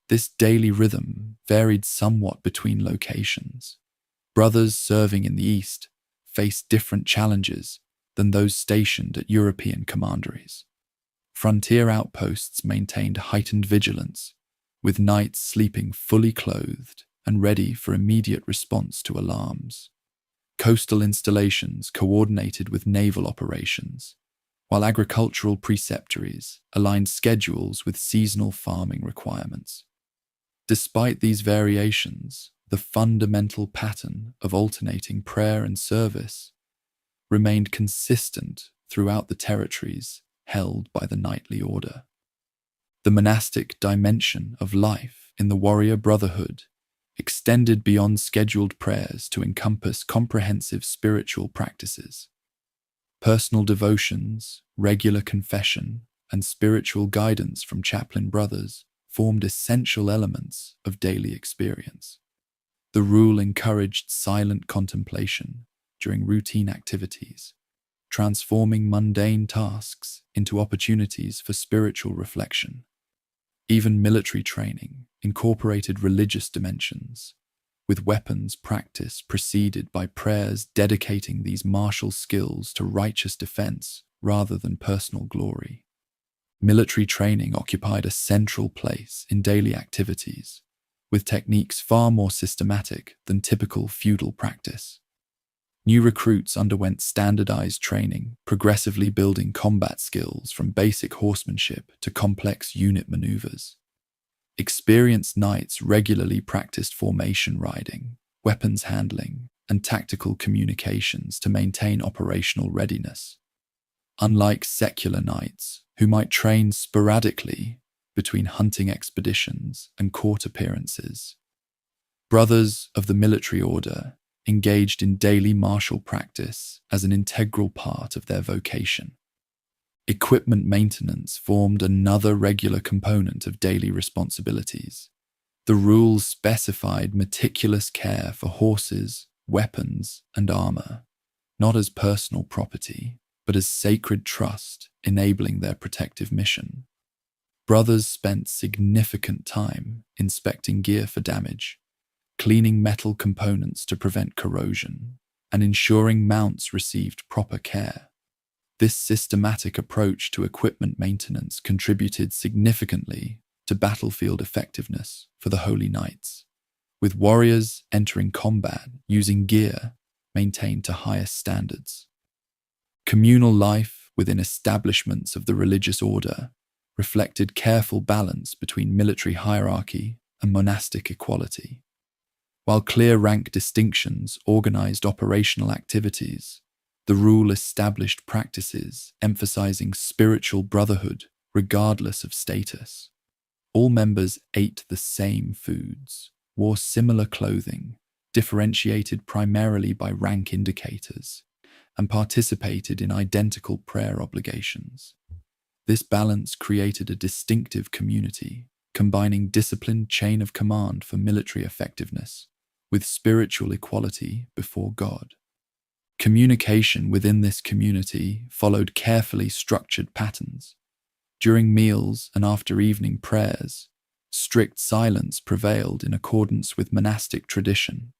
This daily rhythm varied somewhat between locations. Brothers serving in the East faced different challenges than those stationed at European commanderies. Frontier outposts maintained heightened vigilance, with knights sleeping fully clothed and ready for immediate response to alarms. Coastal installations coordinated with naval operations, while agricultural preceptories aligned schedules with seasonal farming requirements. Despite these variations, the fundamental pattern of alternating prayer and service remained consistent throughout the territories held by the knightly order. The monastic dimension of life in the warrior brotherhood extended beyond scheduled prayers to encompass comprehensive spiritual practices. Personal devotions, regular confession, and spiritual guidance from chaplain brothers formed essential elements of daily experience. The rule encouraged silent contemplation during routine activities, transforming mundane tasks into opportunities for spiritual reflection. Even military training incorporated religious dimensions, with weapons practice preceded by prayers dedicating these martial skills to righteous defense rather than personal glory. Military training occupied a central place in daily activities, with techniques far more systematic than typical feudal practice. New recruits underwent standardized training, progressively building combat skills from basic horsemanship to complex unit maneuvers. Experienced knights regularly practiced formation riding, weapons handling, and tactical communications to maintain operational readiness. Unlike secular knights, who might train sporadically between hunting expeditions and court appearances, brothers of the military order engaged in daily martial practice as an integral part of their vocation. Equipment maintenance formed another regular component of daily responsibilities. The rules specified meticulous care for horses, weapons, and armor, not as personal property, but as sacred trust enabling their protective mission. Brothers spent significant time inspecting gear for damage, cleaning metal components to prevent corrosion, and ensuring mounts received proper care. This systematic approach to equipment maintenance contributed significantly to battlefield effectiveness for the Holy Knights, with warriors entering combat using gear maintained to highest standards. Communal life within establishments of the religious order reflected careful balance between military hierarchy and monastic equality. While clear rank distinctions organized operational activities, the rule established practices emphasizing spiritual brotherhood regardless of status. All members ate the same foods, wore similar clothing, differentiated primarily by rank indicators, and participated in identical prayer obligations. This balance created a distinctive community, combining disciplined chain of command for military effectiveness with spiritual equality before God. Communication within this community followed carefully structured patterns. During meals and after evening prayers, strict silence prevailed in accordance with monastic tradition.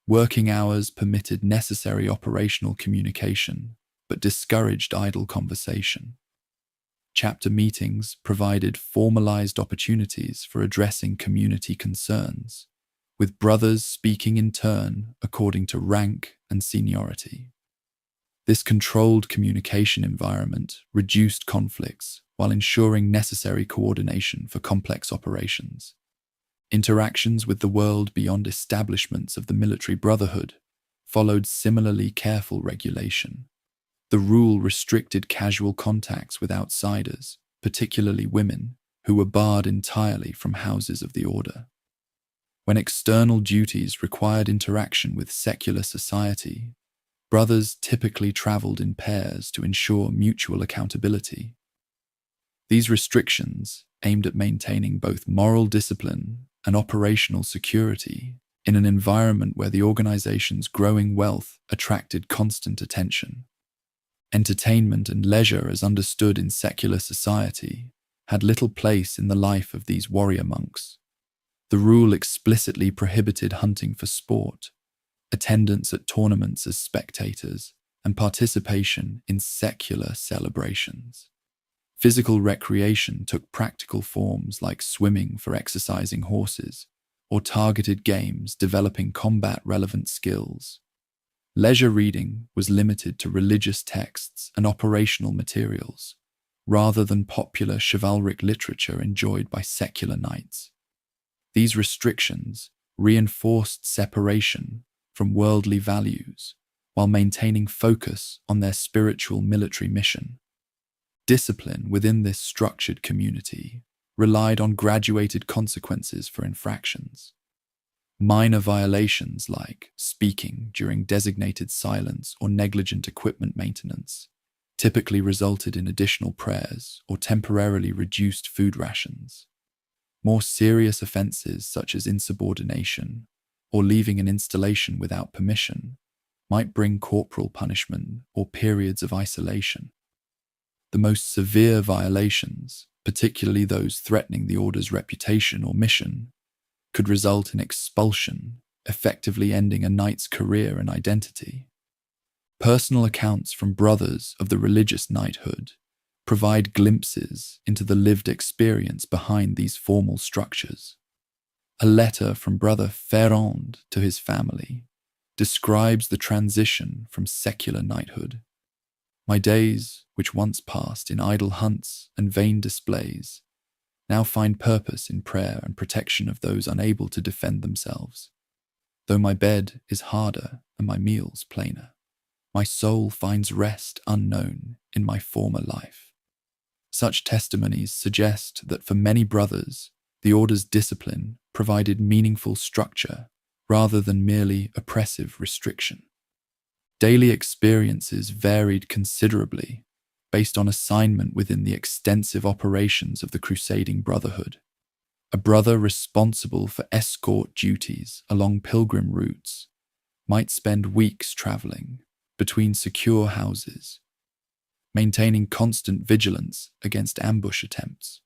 Working hours permitted necessary operational communication, but discouraged idle conversation. Chapter meetings provided formalized opportunities for addressing community concerns, with brothers speaking in turn according to rank and seniority. This controlled communication environment reduced conflicts while ensuring necessary coordination for complex operations. Interactions with the world beyond establishments of the military brotherhood followed similarly careful regulation. The rule restricted casual contacts with outsiders, particularly women, who were barred entirely from houses of the order. When external duties required interaction with secular society, brothers typically traveled in pairs to ensure mutual accountability. These restrictions aimed at maintaining both moral discipline and operational security in an environment where the organization's growing wealth attracted constant attention. Entertainment and leisure, as understood in secular society, had little place in the life of these warrior monks. The rule explicitly prohibited hunting for sport, attendance at tournaments as spectators, and participation in secular celebrations. Physical recreation took practical forms like swimming for exercising horses, or targeted games developing combat-relevant skills. Leisure reading was limited to religious texts and operational materials, rather than popular chivalric literature enjoyed by secular knights. These restrictions reinforced separation from worldly values while maintaining focus on their spiritual military mission. Discipline within this structured community relied on graduated consequences for infractions. Minor violations like speaking during designated silence or negligent equipment maintenance typically resulted in additional prayers or temporarily reduced food rations. More serious offenses such as insubordination or leaving an installation without permission might bring corporal punishment or periods of isolation. The most severe violations, particularly those threatening the order's reputation or mission, could result in expulsion, effectively ending a knight's career and identity. Personal accounts from brothers of the religious knighthood provide glimpses into the lived experience behind these formal structures. A letter from Brother Ferrand to his family describes the transition from secular knighthood. My days, which once passed in idle hunts and vain displays, now find purpose in prayer and protection of those unable to defend themselves. Though my bed is harder and my meals plainer, my soul finds rest unknown in my former life. Such testimonies suggest that for many brothers, the order's discipline provided meaningful structure rather than merely oppressive restriction. Daily experiences varied considerably based on assignment within the extensive operations of the crusading brotherhood. A brother responsible for escort duties along pilgrim routes might spend weeks traveling between secure houses, maintaining constant vigilance against ambush attempts.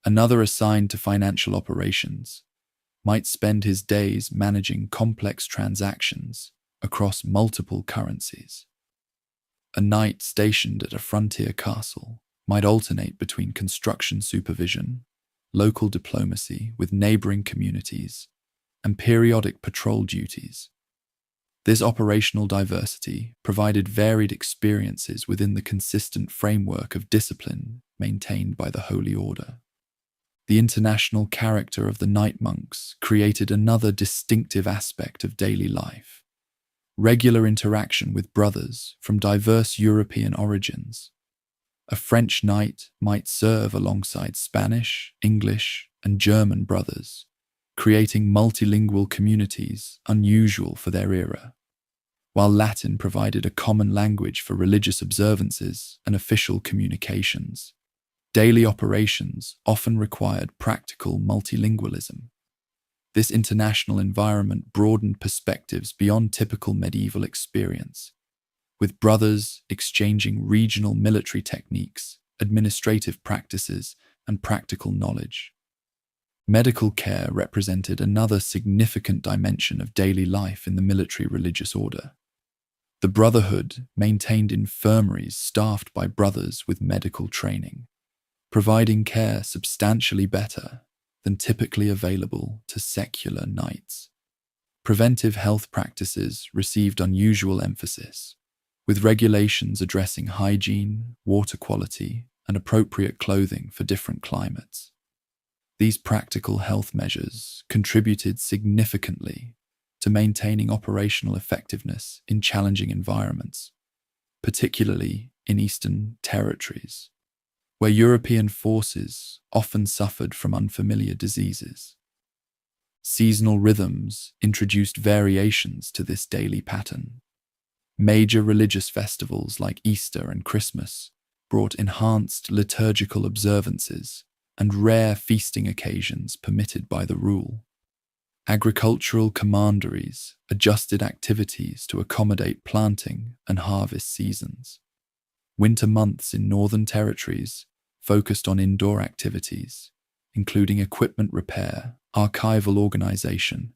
Another assigned to financial operations might spend his days managing complex transactions across multiple currencies. A knight stationed at a frontier castle might alternate between construction supervision, local diplomacy with neighboring communities, and periodic patrol duties. This operational diversity provided varied experiences within the consistent framework of discipline maintained by the Holy Order. The international character of the knight monks created another distinctive aspect of daily life: regular interaction with brothers from diverse European origins. A French knight might serve alongside Spanish, English, and German brothers, creating multilingual communities unusual for their era. While Latin provided a common language for religious observances and official communications, daily operations often required practical multilingualism. This international environment broadened perspectives beyond typical medieval experience, with brothers exchanging regional military techniques, administrative practices, and practical knowledge. Medical care represented another significant dimension of daily life in the military religious order. The Brotherhood maintained infirmaries staffed by brothers with medical training, providing care substantially better than typically available to secular knights. Preventive health practices received unusual emphasis, with regulations addressing hygiene, water quality, and appropriate clothing for different climates. These practical health measures contributed significantly to maintaining operational effectiveness in challenging environments, particularly in Eastern territories, where European forces often suffered from unfamiliar diseases. Seasonal rhythms introduced variations to this daily pattern. Major religious festivals like Easter and Christmas brought enhanced liturgical observances and rare feasting occasions permitted by the rule. Agricultural commanderies adjusted activities to accommodate planting and harvest seasons. Winter months in northern territories focused on indoor activities, including equipment repair, archival organization,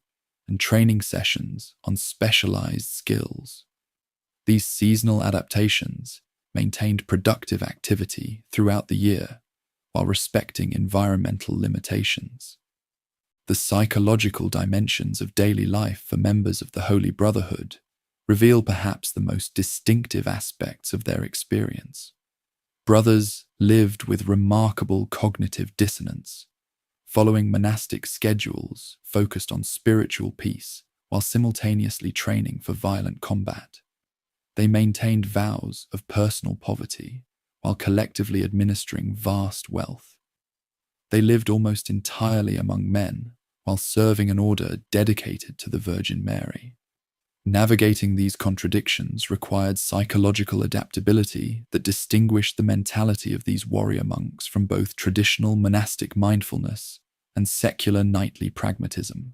and training sessions on specialized skills. These seasonal adaptations maintained productive activity throughout the year while respecting environmental limitations. The psychological dimensions of daily life for members of the Holy Brotherhood reveal perhaps the most distinctive aspects of their experience. Brothers lived with remarkable cognitive dissonance, following monastic schedules focused on spiritual peace while simultaneously training for violent combat. They maintained vows of personal poverty while collectively administering vast wealth. They lived almost entirely among men while serving an order dedicated to the Virgin Mary. Navigating these contradictions required psychological adaptability that distinguished the mentality of these warrior monks from both traditional monastic mindfulness and secular knightly pragmatism.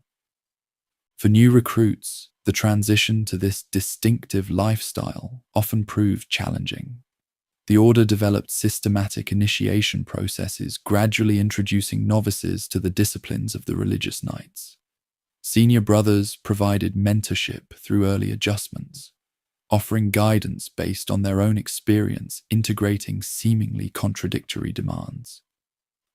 For new recruits, the transition to this distinctive lifestyle often proved challenging. The order developed systematic initiation processes, gradually introducing novices to the disciplines of the religious knights. Senior brothers provided mentorship through early adjustments, offering guidance based on their own experience, integrating seemingly contradictory demands.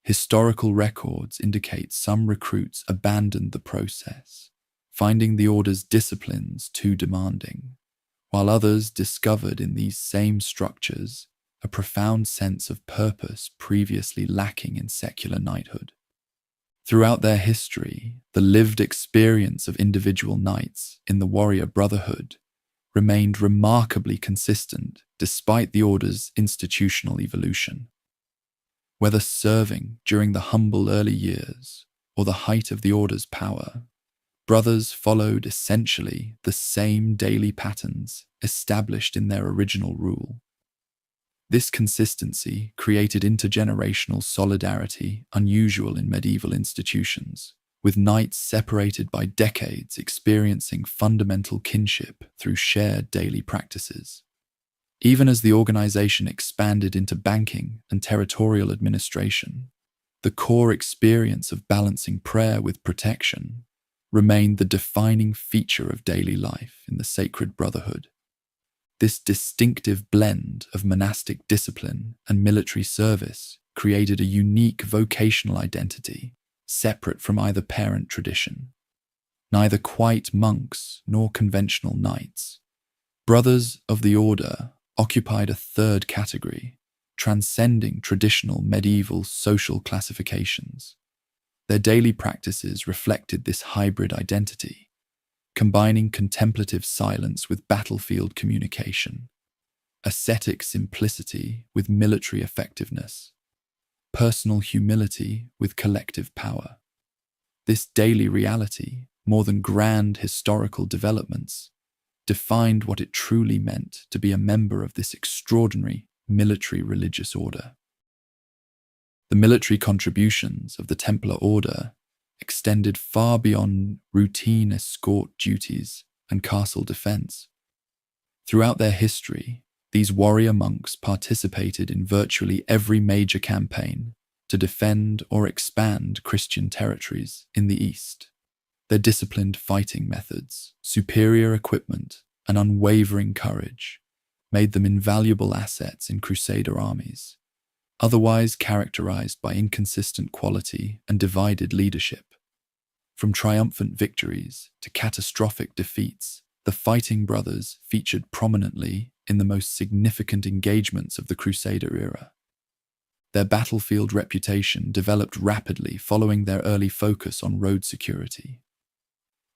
Historical records indicate some recruits abandoned the process, finding the order's disciplines too demanding, while others discovered in these same structures a profound sense of purpose previously lacking in secular knighthood. Throughout their history, the lived experience of individual knights in the warrior brotherhood remained remarkably consistent despite the order's institutional evolution. Whether serving during the humble early years or the height of the order's power, brothers followed essentially the same daily patterns established in their original rule. This consistency created intergenerational solidarity unusual in medieval institutions, with knights separated by decades experiencing fundamental kinship through shared daily practices. Even as the organization expanded into banking and territorial administration, the core experience of balancing prayer with protection remained the defining feature of daily life in the sacred brotherhood. This distinctive blend of monastic discipline and military service created a unique vocational identity, separate from either parent tradition. Neither quite monks nor conventional knights, brothers of the order occupied a third category, transcending traditional medieval social classifications. Their daily practices reflected this hybrid identity, combining contemplative silence with battlefield communication, ascetic simplicity with military effectiveness, personal humility with collective power. This daily reality, more than grand historical developments, defined what it truly meant to be a member of this extraordinary military religious order. The military contributions of the Templar Order extended far beyond routine escort duties and castle defense. Throughout their history, these warrior monks participated in virtually every major campaign, to defend or expand Christian territories in the East. Their disciplined fighting methods, superior equipment, and unwavering courage made them invaluable assets in Crusader armies, otherwise characterized by inconsistent quality and divided leadership. From triumphant victories to catastrophic defeats, the Fighting Brothers featured prominently in the most significant engagements of the Crusader era. Their battlefield reputation developed rapidly following their early focus on road security.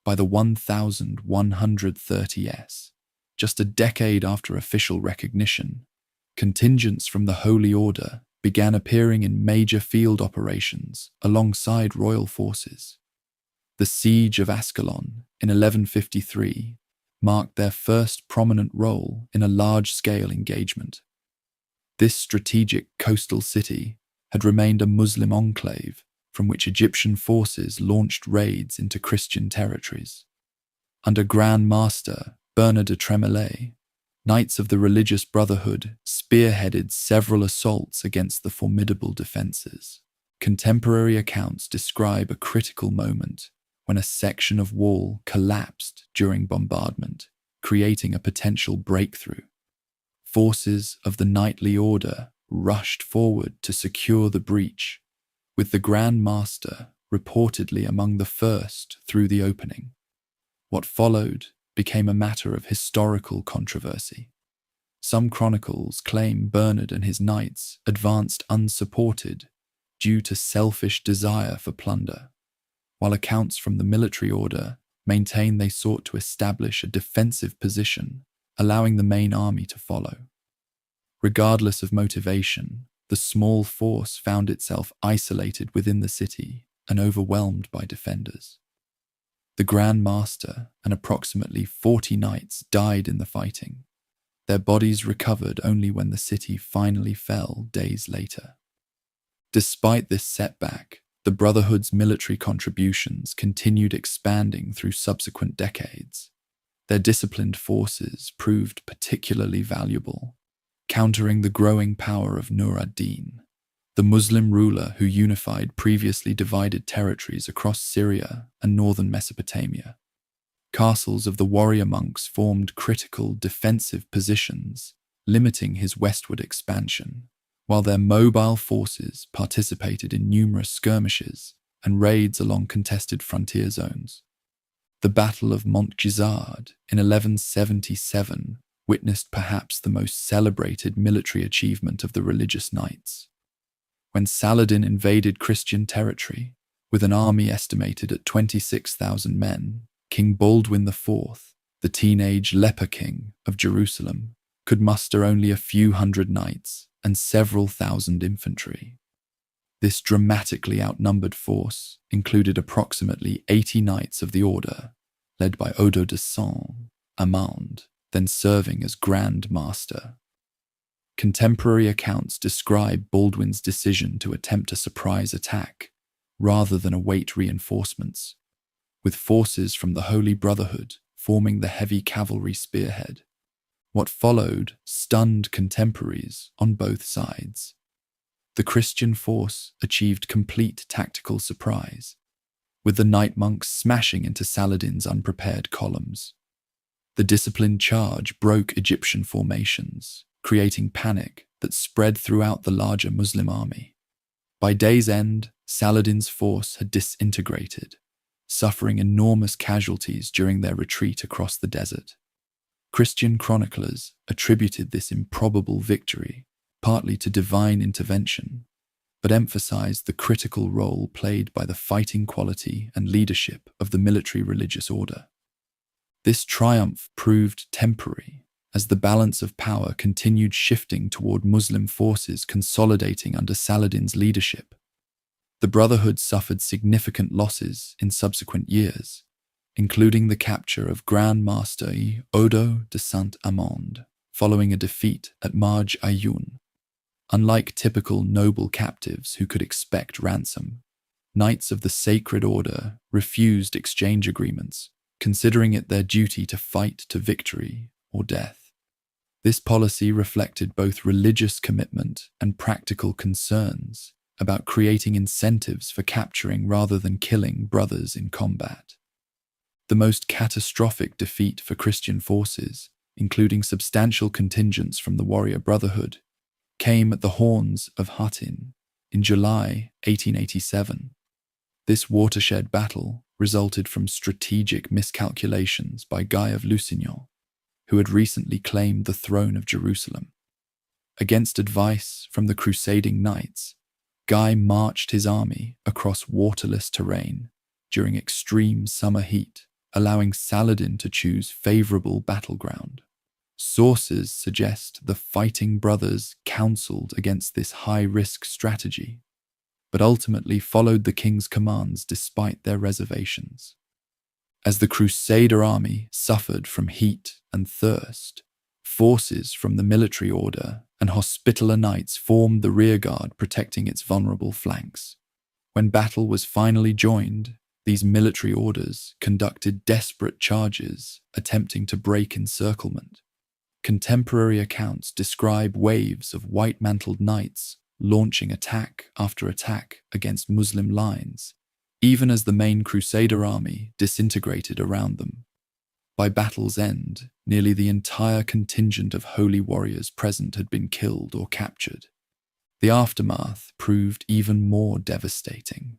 By the 1130s, just a decade after official recognition, contingents from the Holy Order began appearing in major field operations alongside royal forces. The Siege of Ascalon in 1153 marked their first prominent role in a large-scale engagement. This strategic coastal city had remained a Muslim enclave from which Egyptian forces launched raids into Christian territories. Under Grand Master Bernard de Tremolay, Knights of the Religious Brotherhood spearheaded several assaults against the formidable defences. Contemporary accounts describe a critical moment when a section of wall collapsed during bombardment, creating a potential breakthrough. Forces of the Knightly Order rushed forward to secure the breach, with the Grand Master reportedly among the first through the opening. What followed became a matter of historical controversy. Some chronicles claim Bernard and his knights advanced unsupported due to selfish desire for plunder, while accounts from the military order maintain they sought to establish a defensive position, allowing the main army to follow. Regardless of motivation, the small force found itself isolated within the city and overwhelmed by defenders. The Grand Master and approximately 40 knights died in the fighting, their bodies recovered only when the city finally fell days later. Despite this setback, the Brotherhood's military contributions continued expanding through subsequent decades. Their disciplined forces proved particularly valuable, countering the growing power of Nur ad-Din, the Muslim ruler who unified previously divided territories across Syria and northern Mesopotamia. Castles of the warrior monks formed critical defensive positions, limiting his westward expansion, while their mobile forces participated in numerous skirmishes and raids along contested frontier zones. The Battle of Montgisard in 1177 witnessed perhaps the most celebrated military achievement of the religious knights. When Saladin invaded Christian territory, with an army estimated at 26,000 men, King Baldwin IV, the teenage leper king of Jerusalem, could muster only a few hundred knights and several thousand infantry. This dramatically outnumbered force included approximately 80 knights of the order, led by Odo de Saint-Amand, then serving as Grand Master. Contemporary accounts describe Baldwin's decision to attempt a surprise attack rather than await reinforcements, with forces from the Holy Brotherhood forming the heavy cavalry spearhead. What followed stunned contemporaries on both sides. The Christian force achieved complete tactical surprise, with the night monks smashing into Saladin's unprepared columns. The disciplined charge broke Egyptian formations, creating panic that spread throughout the larger Muslim army. By day's end, Saladin's force had disintegrated, suffering enormous casualties during their retreat across the desert. Christian chroniclers attributed this improbable victory partly to divine intervention, but emphasized the critical role played by the fighting quality and leadership of the military religious order. This triumph proved temporary, as the balance of power continued shifting toward Muslim forces consolidating under Saladin's leadership. The Brotherhood suffered significant losses in subsequent years, including the capture of Grand Master Odo de Saint-Amand following a defeat at Marj Ayoun. Unlike typical noble captives who could expect ransom, Knights of the Sacred Order refused exchange agreements, considering it their duty to fight to victory or death. This policy reflected both religious commitment and practical concerns about creating incentives for capturing rather than killing brothers in combat. The most catastrophic defeat for Christian forces, including substantial contingents from the warrior brotherhood, came at the Horns of Hattin in July 1887. This watershed battle resulted from strategic miscalculations by Guy of Lusignan, who had recently claimed the throne of Jerusalem. Against advice from the crusading knights, Guy marched his army across waterless terrain during extreme summer heat, allowing Saladin to choose favorable battleground. Sources suggest the fighting brothers counseled against this high-risk strategy, but ultimately followed the king's commands despite their reservations. As the Crusader army suffered from heat and thirst, forces from the military order and Hospitaller Knights formed the rearguard protecting its vulnerable flanks. When battle was finally joined, these military orders conducted desperate charges attempting to break encirclement. Contemporary accounts describe waves of white-mantled knights launching attack after attack against Muslim lines, even as the main Crusader army disintegrated around them. By battle's end, nearly the entire contingent of holy warriors present had been killed or captured. The aftermath proved even more devastating.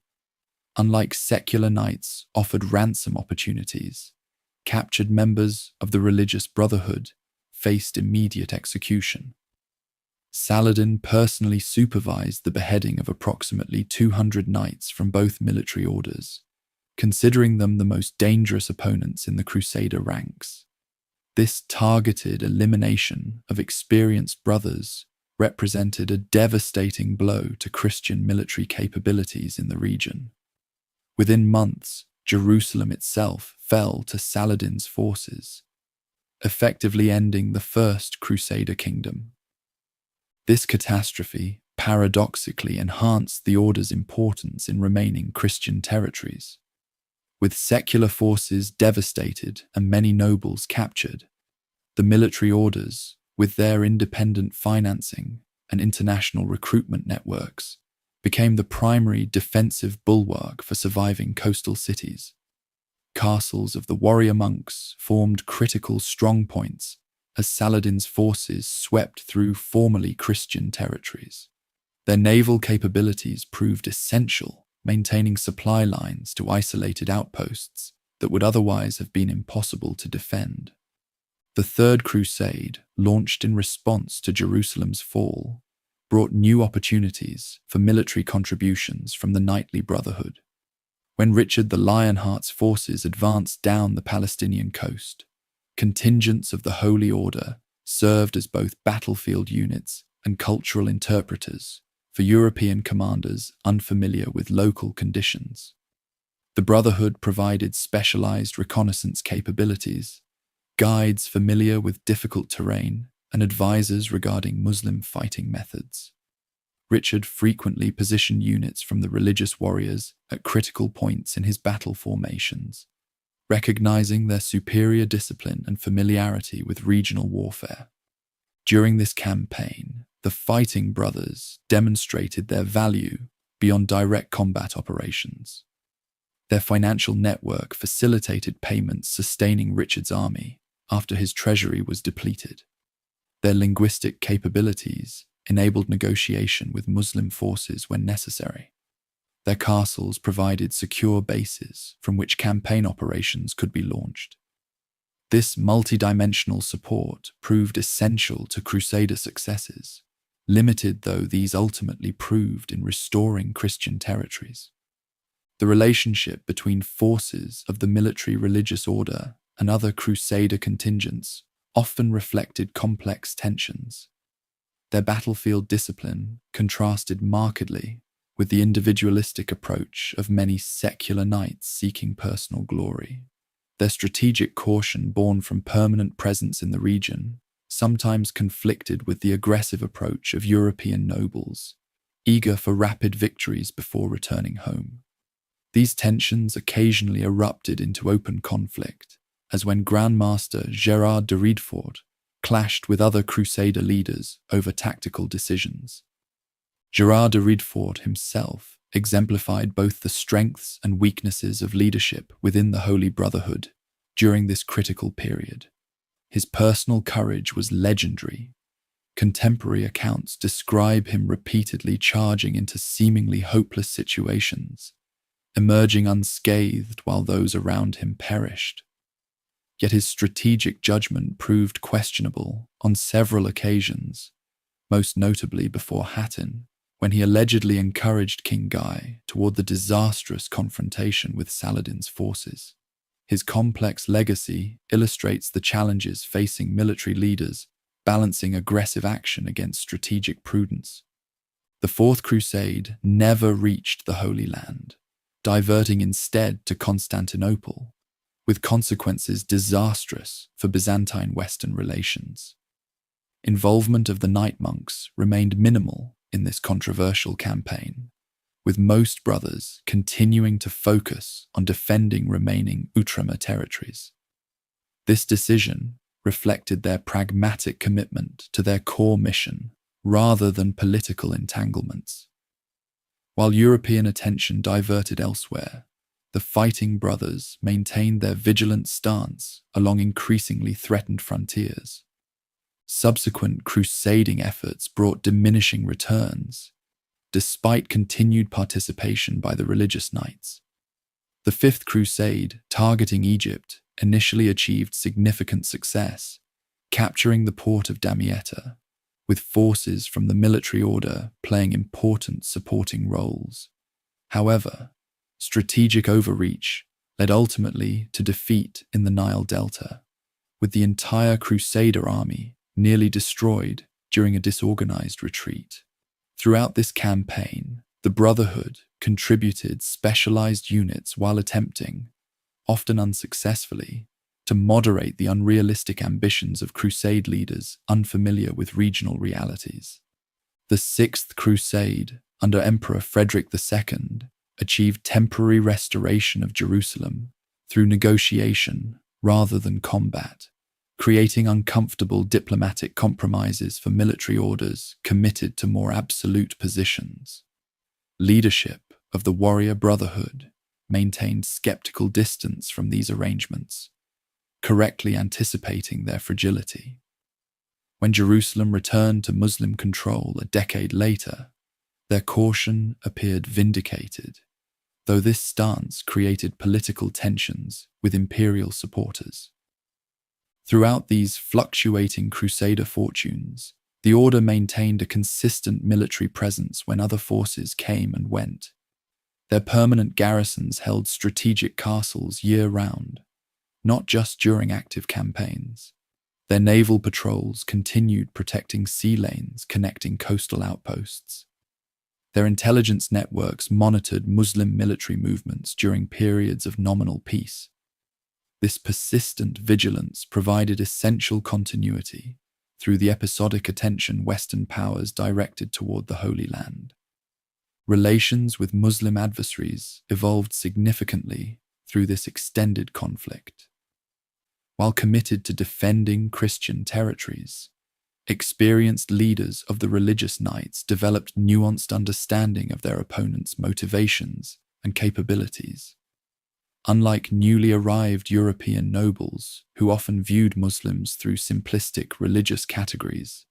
Unlike secular knights offered ransom opportunities, captured members of the religious brotherhood faced immediate execution. Saladin personally supervised the beheading of approximately 200 knights from both military orders, considering them the most dangerous opponents in the Crusader ranks. This targeted elimination of experienced brothers represented a devastating blow to Christian military capabilities in the region. Within months, Jerusalem itself fell to Saladin's forces, effectively ending the First Crusader kingdom. This catastrophe paradoxically enhanced the order's importance in remaining Christian territories. With secular forces devastated and many nobles captured, the military orders, with their independent financing and international recruitment networks, became the primary defensive bulwark for surviving coastal cities. Castles of the warrior monks formed critical strongpoints as Saladin's forces swept through formerly Christian territories. Their naval capabilities proved essential, maintaining supply lines to isolated outposts that would otherwise have been impossible to defend. The Third Crusade, launched in response to Jerusalem's fall, brought new opportunities for military contributions from the knightly brotherhood. When Richard the Lionheart's forces advanced down the Palestinian coast, contingents of the Holy Order served as both battlefield units and cultural interpreters for European commanders unfamiliar with local conditions. The Brotherhood provided specialized reconnaissance capabilities, guides familiar with difficult terrain, and advisors regarding Muslim fighting methods. Richard frequently positioned units from the religious warriors at critical points in his battle formations, recognizing their superior discipline and familiarity with regional warfare. During this campaign, the Fighting Brothers demonstrated their value beyond direct combat operations. Their financial network facilitated payments sustaining Richard's army after his treasury was depleted. Their linguistic capabilities enabled negotiation with Muslim forces when necessary. Their castles provided secure bases from which campaign operations could be launched. This multidimensional support proved essential to Crusader successes, limited though these ultimately proved in restoring Christian territories. The relationship between forces of the military religious order and other Crusader contingents often reflected complex tensions. Their battlefield discipline contrasted markedly with the individualistic approach of many secular knights seeking personal glory. Their strategic caution, born from permanent presence in the region, sometimes conflicted with the aggressive approach of European nobles, eager for rapid victories before returning home. These tensions occasionally erupted into open conflict, as when Grandmaster Gérard de Riedfort clashed with other Crusader leaders over tactical decisions. Gerard de Riedfort himself exemplified both the strengths and weaknesses of leadership within the Holy Brotherhood during this critical period. His personal courage was legendary. Contemporary accounts describe him repeatedly charging into seemingly hopeless situations, emerging unscathed while those around him perished. Yet his strategic judgment proved questionable on several occasions, most notably before Hattin, when he allegedly encouraged King Guy toward the disastrous confrontation with Saladin's forces. His complex legacy illustrates the challenges facing military leaders balancing aggressive action against strategic prudence. The Fourth Crusade never reached the Holy Land, diverting instead to Constantinople, with consequences disastrous for Byzantine-Western relations. Involvement of the Knight monks remained minimal in this controversial campaign, with most brothers continuing to focus on defending remaining Outremer territories. This decision reflected their pragmatic commitment to their core mission rather than political entanglements. While European attention diverted elsewhere, the fighting brothers maintained their vigilant stance along increasingly threatened frontiers. Subsequent crusading efforts brought diminishing returns, despite continued participation by the religious knights. The Fifth Crusade, targeting Egypt, initially achieved significant success, capturing the port of Damietta, with forces from the military order playing important supporting roles. However, strategic overreach led ultimately to defeat in the Nile Delta, with the entire Crusader army nearly destroyed during a disorganized retreat. Throughout this campaign, the Brotherhood contributed specialized units while attempting, often unsuccessfully, to moderate the unrealistic ambitions of crusade leaders unfamiliar with regional realities. The Sixth Crusade, under Emperor Frederick II, achieved temporary restoration of Jerusalem through negotiation rather than combat, creating uncomfortable diplomatic compromises for military orders committed to more absolute positions. Leadership of the warrior brotherhood maintained skeptical distance from these arrangements, correctly anticipating their fragility. When Jerusalem returned to Muslim control a decade later, their caution appeared vindicated, though this stance created political tensions with imperial supporters. Throughout these fluctuating crusader fortunes, the order maintained a consistent military presence when other forces came and went. Their permanent garrisons held strategic castles year-round, not just during active campaigns. Their naval patrols continued protecting sea lanes connecting coastal outposts. Their intelligence networks monitored Muslim military movements during periods of nominal peace. This persistent vigilance provided essential continuity through the episodic attention Western powers directed toward the Holy Land. Relations with Muslim adversaries evolved significantly through this extended conflict. While committed to defending Christian territories, experienced leaders of the religious knights developed nuanced understanding of their opponents' motivations and capabilities. Unlike newly arrived European nobles, who often viewed Muslims through simplistic religious categories,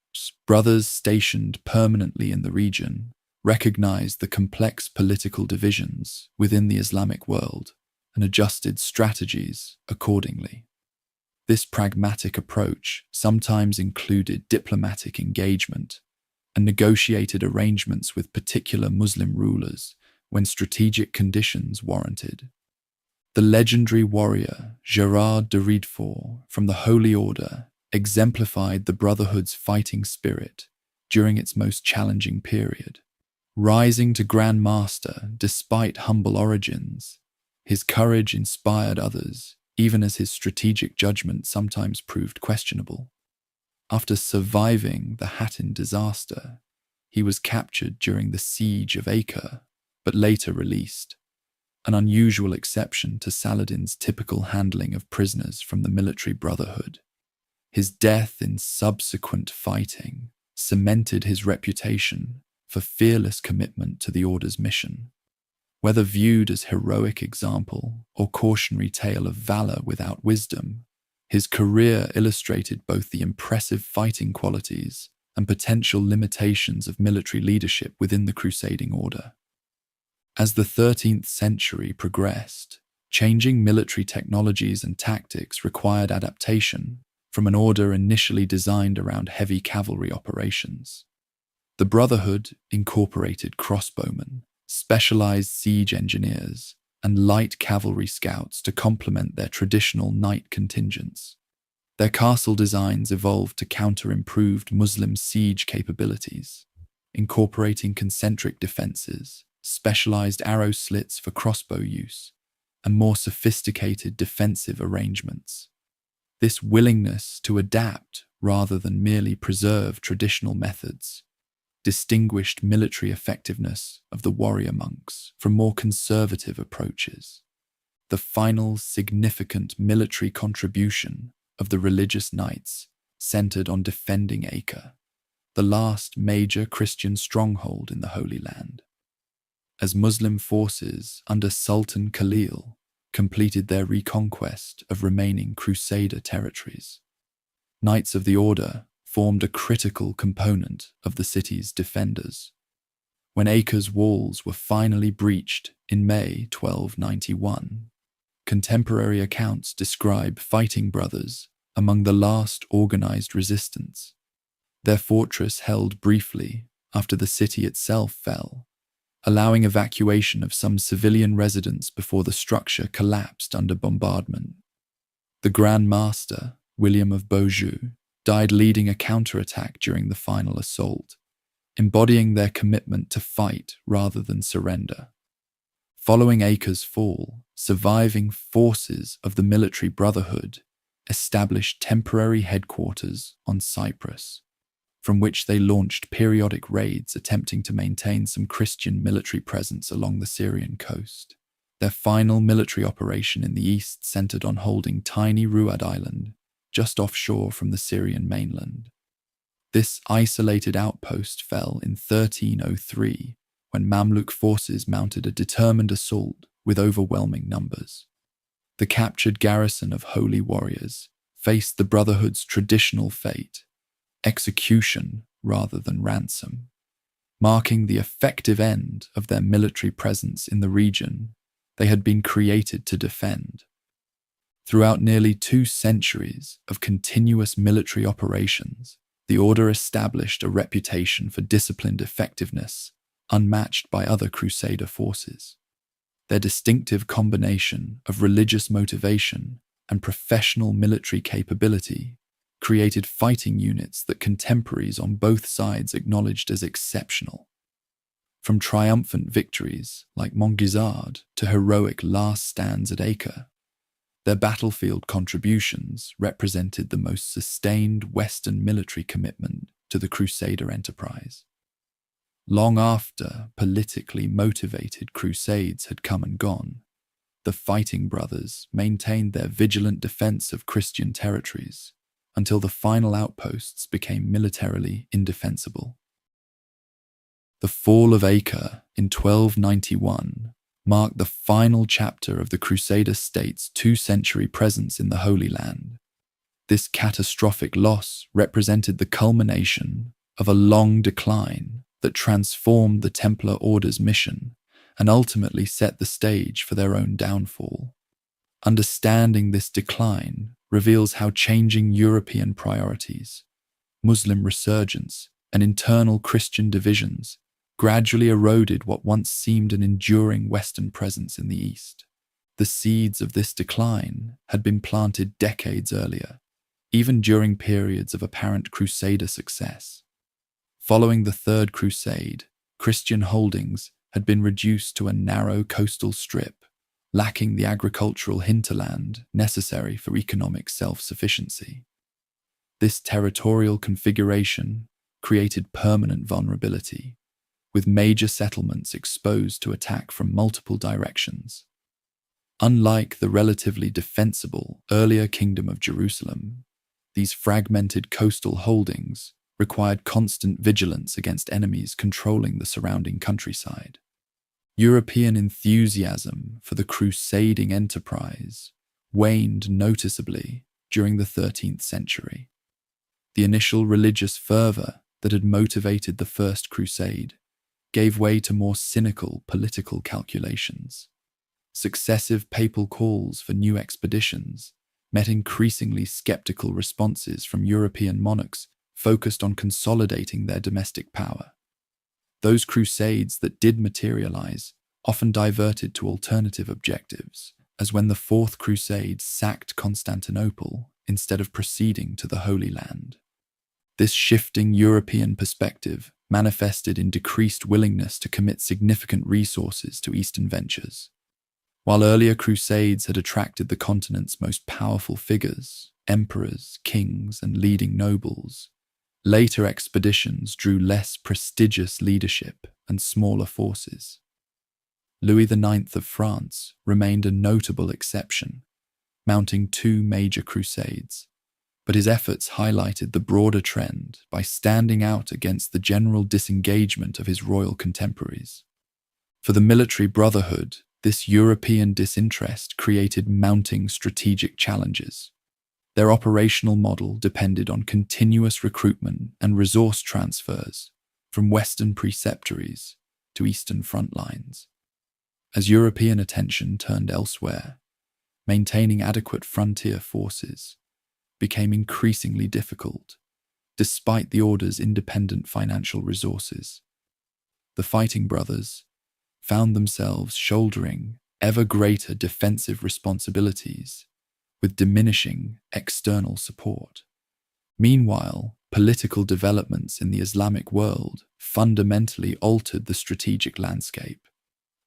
brothers stationed permanently in the region recognized the complex political divisions within the Islamic world and adjusted strategies accordingly. This pragmatic approach sometimes included diplomatic engagement and negotiated arrangements with particular Muslim rulers when strategic conditions warranted. The legendary warrior Gerard de Riedfort from the Holy Order exemplified the Brotherhood's fighting spirit during its most challenging period. Rising to Grand Master despite humble origins, his courage inspired others, even as his strategic judgment sometimes proved questionable. After surviving the Hattin disaster, he was captured during the siege of Acre, but later released, an unusual exception to Saladin's typical handling of prisoners from the military brotherhood. His death in subsequent fighting cemented his reputation for fearless commitment to the Order's mission. Whether viewed as heroic example or cautionary tale of valor without wisdom, his career illustrated both the impressive fighting qualities and potential limitations of military leadership within the crusading order. As the 13th century progressed, changing military technologies and tactics required adaptation from an order initially designed around heavy cavalry operations. The Brotherhood incorporated crossbowmen, specialized siege engineers, and light cavalry scouts to complement their traditional knight contingents. Their castle designs evolved to counter improved Muslim siege capabilities, incorporating concentric defenses, specialized arrow slits for crossbow use, and more sophisticated defensive arrangements. This willingness to adapt rather than merely preserve traditional methods distinguished military effectiveness of the warrior monks from more conservative approaches. The final significant military contribution of the religious knights centered on defending Acre, the last major Christian stronghold in the Holy Land. As Muslim forces under Sultan Khalil completed their reconquest of remaining Crusader territories, Knights of the Order formed a critical component of the city's defenders. When Acre's walls were finally breached in May 1291, contemporary accounts describe fighting brothers among the last organized resistance. Their fortress held briefly after the city itself fell, allowing evacuation of some civilian residents before the structure collapsed under bombardment. The Grand Master, William of Beaujeu, died leading a counterattack during the final assault, embodying their commitment to fight rather than surrender. Following Acre's fall, surviving forces of the military brotherhood established temporary headquarters on Cyprus, from which they launched periodic raids attempting to maintain some Christian military presence along the Syrian coast. Their final military operation in the east centered on holding tiny Ruad Island, just offshore from the Syrian mainland. This isolated outpost fell in 1303 when Mamluk forces mounted a determined assault with overwhelming numbers. The captured garrison of holy warriors faced the Brotherhood's traditional fate, execution rather than ransom, marking the effective end of their military presence in the region they had been created to defend. Throughout nearly 2 centuries of continuous military operations, the Order established a reputation for disciplined effectiveness unmatched by other Crusader forces. Their distinctive combination of religious motivation and professional military capability created fighting units that contemporaries on both sides acknowledged as exceptional. From triumphant victories like Montgisard to heroic last stands at Acre, their battlefield contributions represented the most sustained Western military commitment to the Crusader enterprise. Long after politically motivated crusades had come and gone, the fighting brothers maintained their vigilant defense of Christian territories until the final outposts became militarily indefensible. The fall of Acre in 1291 marked the final chapter of the Crusader state's 2-century presence in the Holy Land. This catastrophic loss represented the culmination of a long decline that transformed the Templar Order's mission and ultimately set the stage for their own downfall. Understanding this decline reveals how changing European priorities, Muslim resurgence, and internal Christian divisions gradually eroded what once seemed an enduring Western presence in the East. The seeds of this decline had been planted decades earlier, even during periods of apparent Crusader success. Following the Third Crusade, Christian holdings had been reduced to a narrow coastal strip, lacking the agricultural hinterland necessary for economic self-sufficiency. This territorial configuration created permanent vulnerability, with major settlements exposed to attack from multiple directions. Unlike the relatively defensible earlier Kingdom of Jerusalem, these fragmented coastal holdings required constant vigilance against enemies controlling the surrounding countryside. European enthusiasm for the crusading enterprise waned noticeably during the 13th century. The initial religious fervor that had motivated the First Crusade gave way to more cynical political calculations. Successive papal calls for new expeditions met increasingly skeptical responses from European monarchs focused on consolidating their domestic power. Those crusades that did materialize often diverted to alternative objectives, as when the Fourth Crusade sacked Constantinople instead of proceeding to the Holy Land. This shifting European perspective manifested in decreased willingness to commit significant resources to Eastern ventures. While earlier crusades had attracted the continent's most powerful figures, emperors, kings, and leading nobles, later expeditions drew less prestigious leadership and smaller forces. Louis IX of France remained a notable exception, mounting 2 major crusades, but his efforts highlighted the broader trend by standing out against the general disengagement of his royal contemporaries. For the military brotherhood, this European disinterest created mounting strategic challenges. Their operational model depended on continuous recruitment and resource transfers from Western preceptories to Eastern front lines. As European attention turned elsewhere, maintaining adequate frontier forces became increasingly difficult, despite the Order's independent financial resources. The Fighting Brothers found themselves shouldering ever greater defensive responsibilities with diminishing external support. Meanwhile, political developments in the Islamic world fundamentally altered the strategic landscape.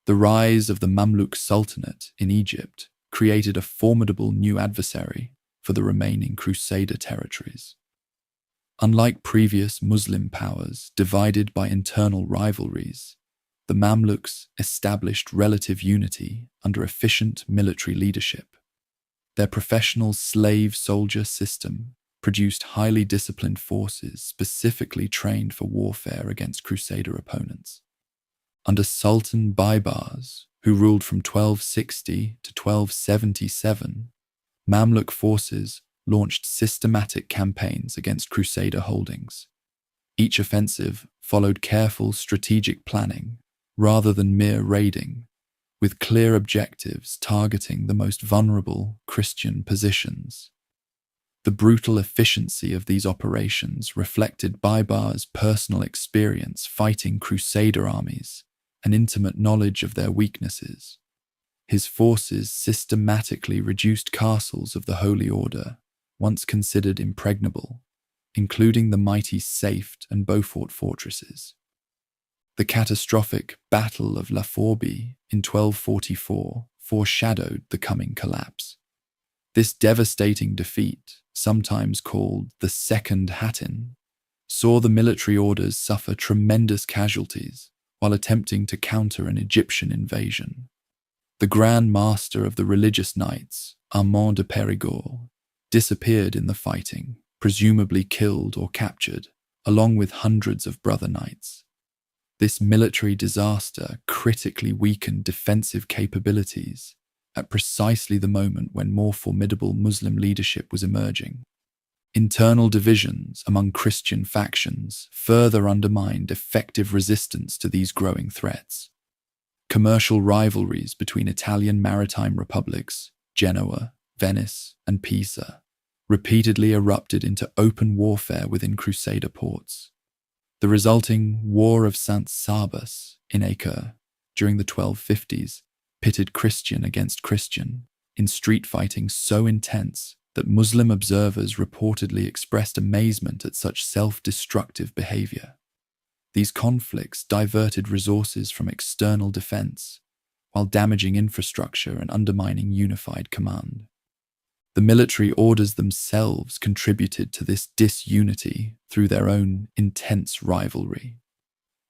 The rise of the Mamluk Sultanate in Egypt created a formidable new adversary for the remaining Crusader territories. Unlike previous Muslim powers divided by internal rivalries, the Mamluks established relative unity under efficient military leadership. Their professional slave-soldier system produced highly disciplined forces specifically trained for warfare against Crusader opponents. Under Sultan Baybars, who ruled from 1260 to 1277, Mamluk forces launched systematic campaigns against Crusader holdings. Each offensive followed careful strategic planning rather than mere raiding, with clear objectives targeting the most vulnerable Christian positions. The brutal efficiency of these operations reflected Baybar's personal experience fighting Crusader armies and intimate knowledge of their weaknesses. His forces systematically reduced castles of the Holy Order, once considered impregnable, including the mighty Safed and Beaufort fortresses. The catastrophic Battle of La Forbie in 1244 foreshadowed the coming collapse. This devastating defeat, sometimes called the Second Hattin, saw the military orders suffer tremendous casualties while attempting to counter an Egyptian invasion. The Grand Master of the religious knights, Armand de Périgord, disappeared in the fighting, presumably killed or captured, along with hundreds of brother knights. This military disaster critically weakened defensive capabilities at precisely the moment when more formidable Muslim leadership was emerging. Internal divisions among Christian factions further undermined effective resistance to these growing threats. Commercial rivalries between Italian maritime republics, Genoa, Venice, and Pisa, repeatedly erupted into open warfare within Crusader ports. The resulting War of St. Sabas in Acre during the 1250s pitted Christian against Christian in street fighting so intense that Muslim observers reportedly expressed amazement at such self-destructive behavior. These conflicts diverted resources from external defense, while damaging infrastructure and undermining unified command. The military orders themselves contributed to this disunity through their own intense rivalry.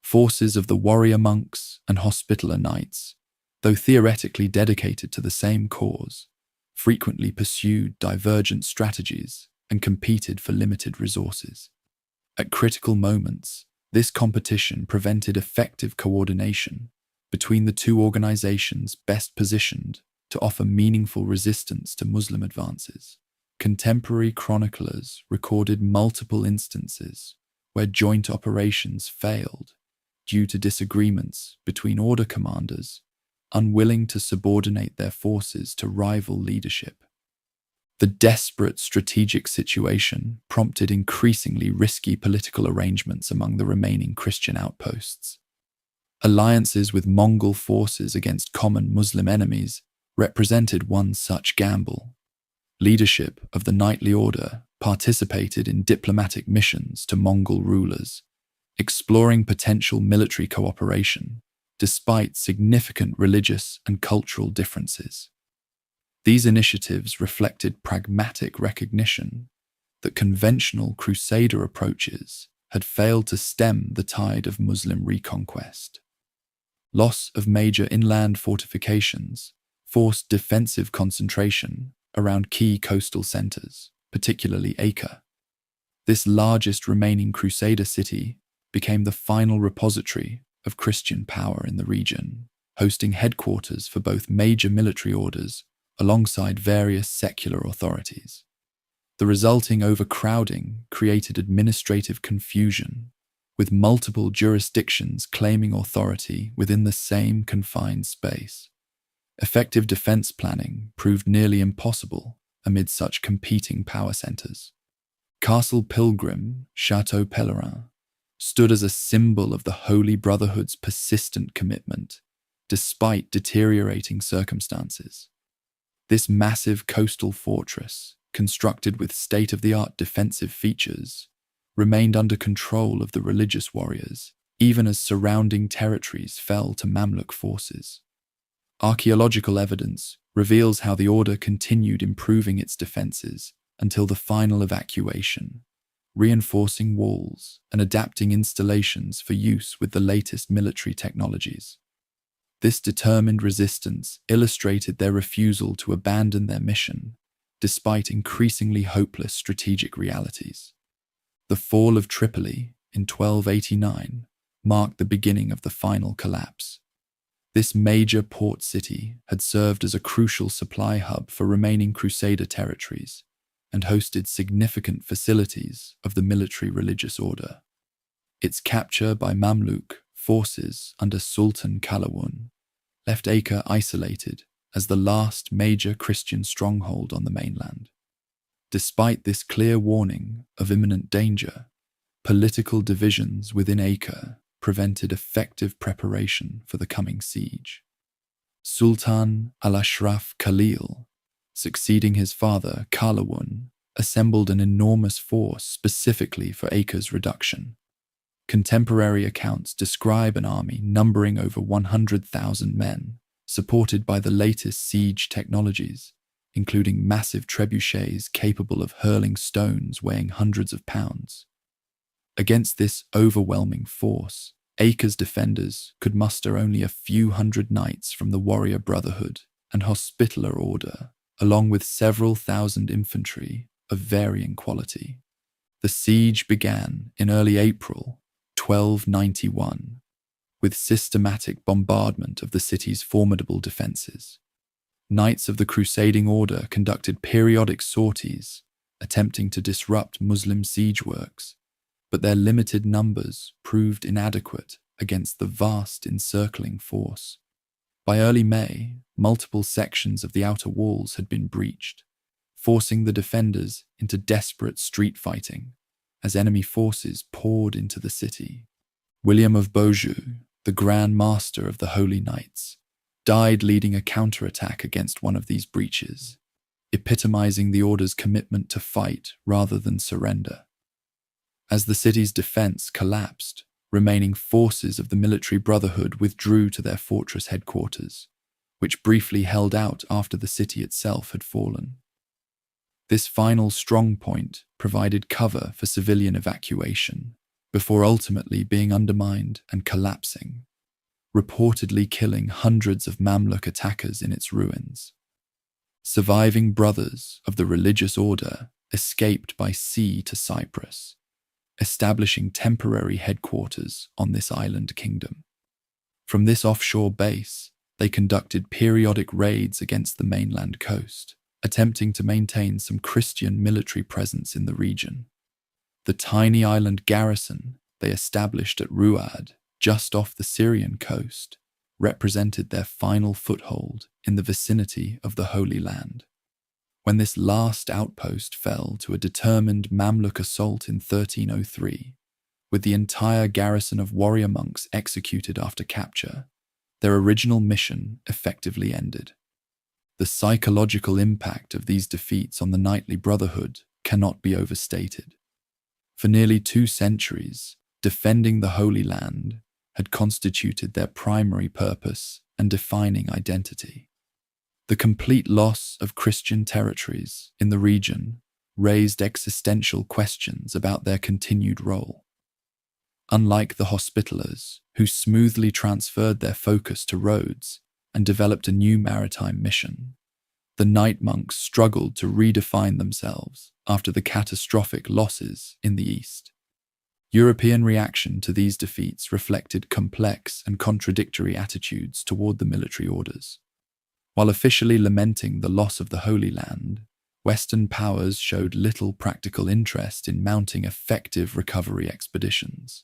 Forces of the warrior monks and hospitaller knights, though theoretically dedicated to the same cause, frequently pursued divergent strategies and competed for limited resources. At critical moments, this competition prevented effective coordination between the two organizations best positioned to offer meaningful resistance to Muslim advances. Contemporary chroniclers recorded multiple instances where joint operations failed due to disagreements between order commanders unwilling to subordinate their forces to rival leadership. The desperate strategic situation prompted increasingly risky political arrangements among the remaining Christian outposts. Alliances with Mongol forces against common Muslim enemies represented one such gamble. Leadership of the knightly order participated in diplomatic missions to Mongol rulers, exploring potential military cooperation despite significant religious and cultural differences. These initiatives reflected pragmatic recognition that conventional crusader approaches had failed to stem the tide of Muslim reconquest. Loss of major inland fortifications forced defensive concentration around key coastal centers, particularly Acre. This largest remaining crusader city became the final repository of Christian power in the region, hosting headquarters for both major military orders alongside various secular authorities. The resulting overcrowding created administrative confusion, with multiple jurisdictions claiming authority within the same confined space. Effective defense planning proved nearly impossible amid such competing power centers. Castle Pilgrim, Château Pèlerin, stood as a symbol of the Holy Brotherhood's persistent commitment, despite deteriorating circumstances. This massive coastal fortress, constructed with state-of-the-art defensive features, remained under control of the religious warriors, even as surrounding territories fell to Mamluk forces. Archaeological evidence reveals how the order continued improving its defenses until the final evacuation, reinforcing walls and adapting installations for use with the latest military technologies. This determined resistance illustrated their refusal to abandon their mission, despite increasingly hopeless strategic realities. The fall of Tripoli in 1289 marked the beginning of the final collapse. This major port city had served as a crucial supply hub for remaining Crusader territories and hosted significant facilities of the military religious order. Its capture by Mamluk forces under Sultan Qalawun left Acre isolated as the last major Christian stronghold on the mainland. Despite this clear warning of imminent danger, political divisions within Acre prevented effective preparation for the coming siege. Sultan al-Ashraf Khalil, succeeding his father Qalawun, assembled an enormous force specifically for Acre's reduction. Contemporary accounts describe an army numbering over 100,000 men, supported by the latest siege technologies, including massive trebuchets capable of hurling stones weighing hundreds of pounds. Against this overwhelming force, Acre's defenders could muster only a few hundred knights from the warrior brotherhood and hospitaller order, along with several thousand infantry of varying quality. The siege began in early April 1291, with systematic bombardment of the city's formidable defenses. Knights of the Crusading Order conducted periodic sorties, attempting to disrupt Muslim siege works, but their limited numbers proved inadequate against the vast encircling force. By early May, multiple sections of the outer walls had been breached, forcing the defenders into desperate street fighting as enemy forces poured into the city. William of Beaujeu, the Grand Master of the Holy Knights, died leading a counterattack against one of these breaches, epitomizing the order's commitment to fight rather than surrender. As the city's defense collapsed, remaining forces of the military brotherhood withdrew to their fortress headquarters, which briefly held out after the city itself had fallen. This final strongpoint provided cover for civilian evacuation, before ultimately being undermined and collapsing, reportedly killing hundreds of Mamluk attackers in its ruins. Surviving brothers of the religious order escaped by sea to Cyprus, establishing temporary headquarters on this island kingdom. From this offshore base, they conducted periodic raids against the mainland coast, attempting to maintain some Christian military presence in the region. The tiny island garrison they established at Ruad, just off the Syrian coast, represented their final foothold in the vicinity of the Holy Land. When this last outpost fell to a determined Mamluk assault in 1303, with the entire garrison of warrior monks executed after capture, their original mission effectively ended. The psychological impact of these defeats on the knightly brotherhood cannot be overstated. For nearly 2 centuries, defending the Holy Land had constituted their primary purpose and defining identity. The complete loss of Christian territories in the region raised existential questions about their continued role. Unlike the Hospitallers, who smoothly transferred their focus to Rhodes and developed a new maritime mission, the Knight monks struggled to redefine themselves after the catastrophic losses in the East. European reaction to these defeats reflected complex and contradictory attitudes toward the military orders. While officially lamenting the loss of the Holy Land, Western powers showed little practical interest in mounting effective recovery expeditions.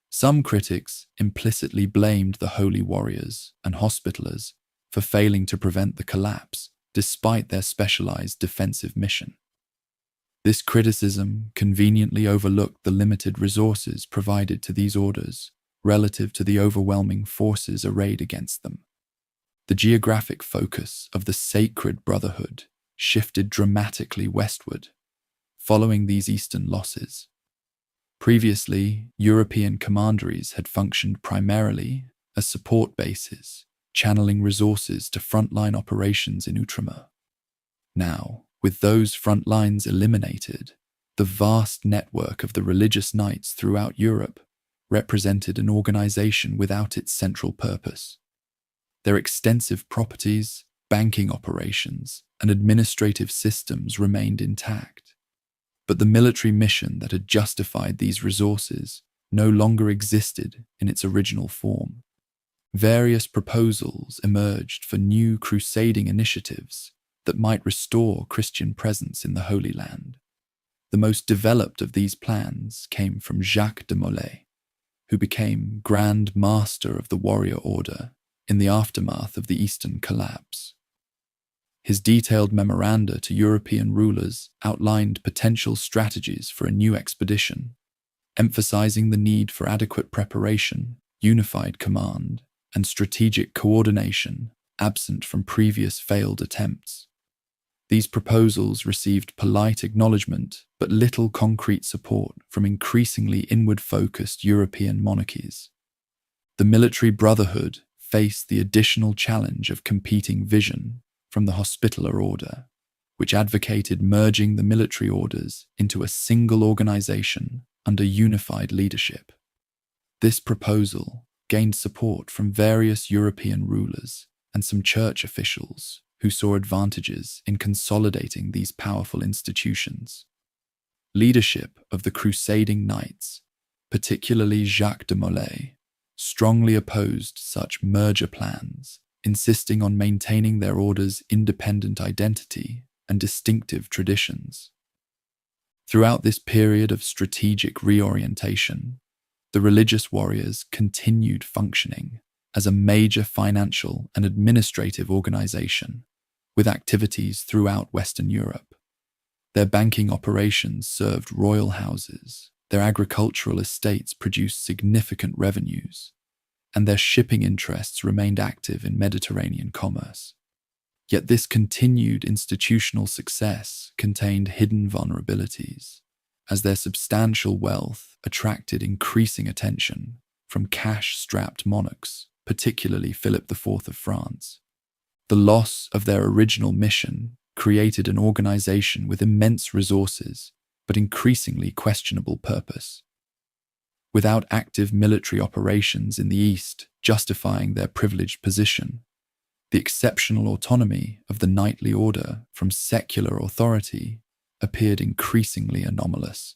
Some critics implicitly blamed the holy warriors and Hospitallers for failing to prevent the collapse, despite their specialized defensive mission. This criticism conveniently overlooked the limited resources provided to these orders relative to the overwhelming forces arrayed against them. The geographic focus of the sacred brotherhood shifted dramatically westward, following these eastern losses. Previously, European commanderies had functioned primarily as support bases, channeling resources to frontline operations in Outremer. Now, with those front lines eliminated, the vast network of the religious knights throughout Europe represented an organization without its central purpose. Their extensive properties, banking operations, and administrative systems remained intact. But the military mission that had justified these resources no longer existed in its original form. Various proposals emerged for new crusading initiatives that might restore Christian presence in the Holy Land. The most developed of these plans came from Jacques de Molay, who became Grand Master of the Warrior Order in the aftermath of the Eastern collapse. His detailed memoranda to European rulers outlined potential strategies for a new expedition, emphasizing the need for adequate preparation, unified command, and strategic coordination absent from previous failed attempts. These proposals received polite acknowledgement but little concrete support from increasingly inward-focused European monarchies. The military brotherhood faced the additional challenge of competing vision from the Hospitaller Order, which advocated merging the military orders into a single organization under unified leadership. This proposal gained support from various European rulers and some church officials who saw advantages in consolidating these powerful institutions. Leadership of the crusading knights, particularly Jacques de Molay, strongly opposed such merger plans, insisting on maintaining their order's independent identity and distinctive traditions. Throughout this period of strategic reorientation, the religious warriors continued functioning as a major financial and administrative organization, with activities throughout Western Europe. Their banking operations served royal houses, their agricultural estates produced significant revenues, and their shipping interests remained active in Mediterranean commerce. Yet this continued institutional success contained hidden vulnerabilities, as their substantial wealth attracted increasing attention from cash-strapped monarchs, particularly Philip IV of France. The loss of their original mission created an organization with immense resources, but increasingly questionable purpose. Without active military operations in the East justifying their privileged position, the exceptional autonomy of the knightly order from secular authority appeared increasingly anomalous.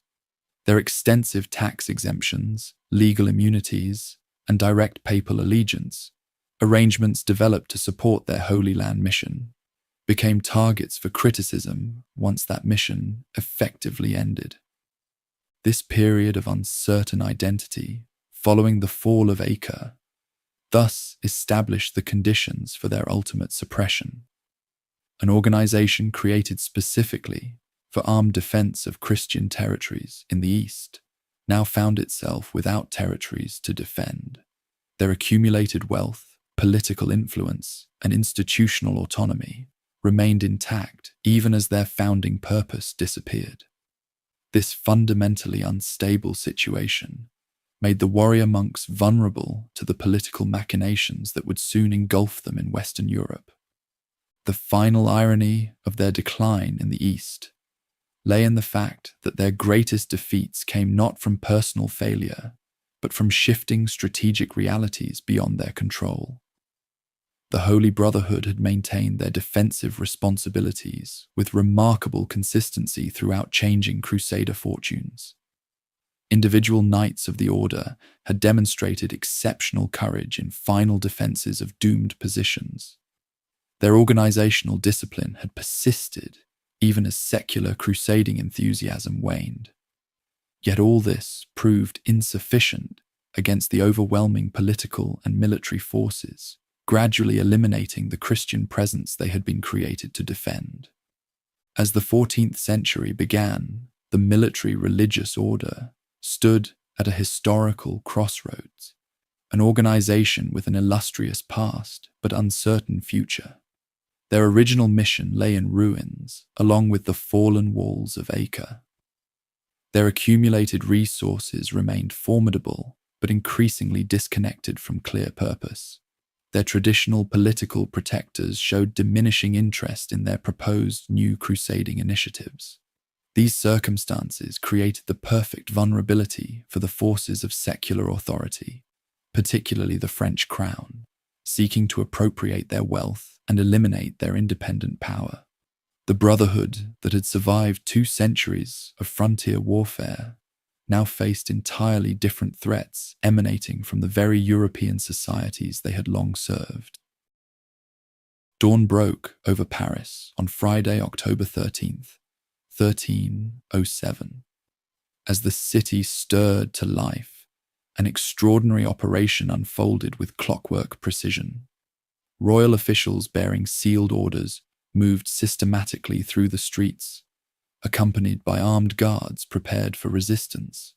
Their extensive tax exemptions, legal immunities, and direct papal allegiance, arrangements developed to support their Holy Land mission, became targets for criticism once that mission effectively ended. This period of uncertain identity, following the fall of Acre, thus established the conditions for their ultimate suppression. An organization created specifically for armed defense of Christian territories in the East now found itself without territories to defend. Their accumulated wealth, political influence, and institutional autonomy remained intact even as their founding purpose disappeared. This fundamentally unstable situation made the warrior monks vulnerable to the political machinations that would soon engulf them in Western Europe. The final irony of their decline in the East lay in the fact that their greatest defeats came not from personal failure, but from shifting strategic realities beyond their control. The Holy Brotherhood had maintained their defensive responsibilities with remarkable consistency throughout changing crusader fortunes. Individual knights of the order had demonstrated exceptional courage in final defenses of doomed positions. Their organizational discipline had persisted even as secular crusading enthusiasm waned. Yet all this proved insufficient against the overwhelming political and military forces, gradually eliminating the Christian presence they had been created to defend. As the 14th century began, the military-religious order stood at a historical crossroads, an organization with an illustrious past but uncertain future. Their original mission lay in ruins, along with the fallen walls of Acre. Their accumulated resources remained formidable, but increasingly disconnected from clear purpose. Their traditional political protectors showed diminishing interest in their proposed new crusading initiatives. These circumstances created the perfect vulnerability for the forces of secular authority, particularly the French crown, seeking to appropriate their wealth and eliminate their independent power. The Brotherhood that had survived 2 centuries of frontier warfare now faced entirely different threats emanating from the very European societies they had long served. Dawn broke over Paris on Friday, October 13th, 1307. As the city stirred to life, an extraordinary operation unfolded with clockwork precision. Royal officials bearing sealed orders moved systematically through the streets, accompanied by armed guards prepared for resistance.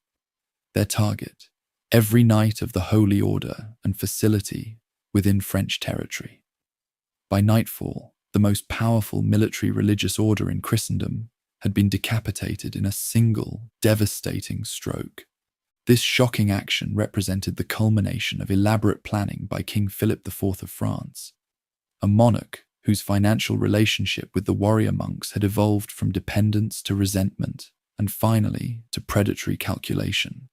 Their target, every knight of the Holy Order and facility within French territory. By nightfall, the most powerful military-religious order in Christendom had been decapitated in a single, devastating stroke. This shocking action represented the culmination of elaborate planning by King Philip IV of France, a monarch whose financial relationship with the warrior monks had evolved from dependence to resentment and finally to predatory calculation.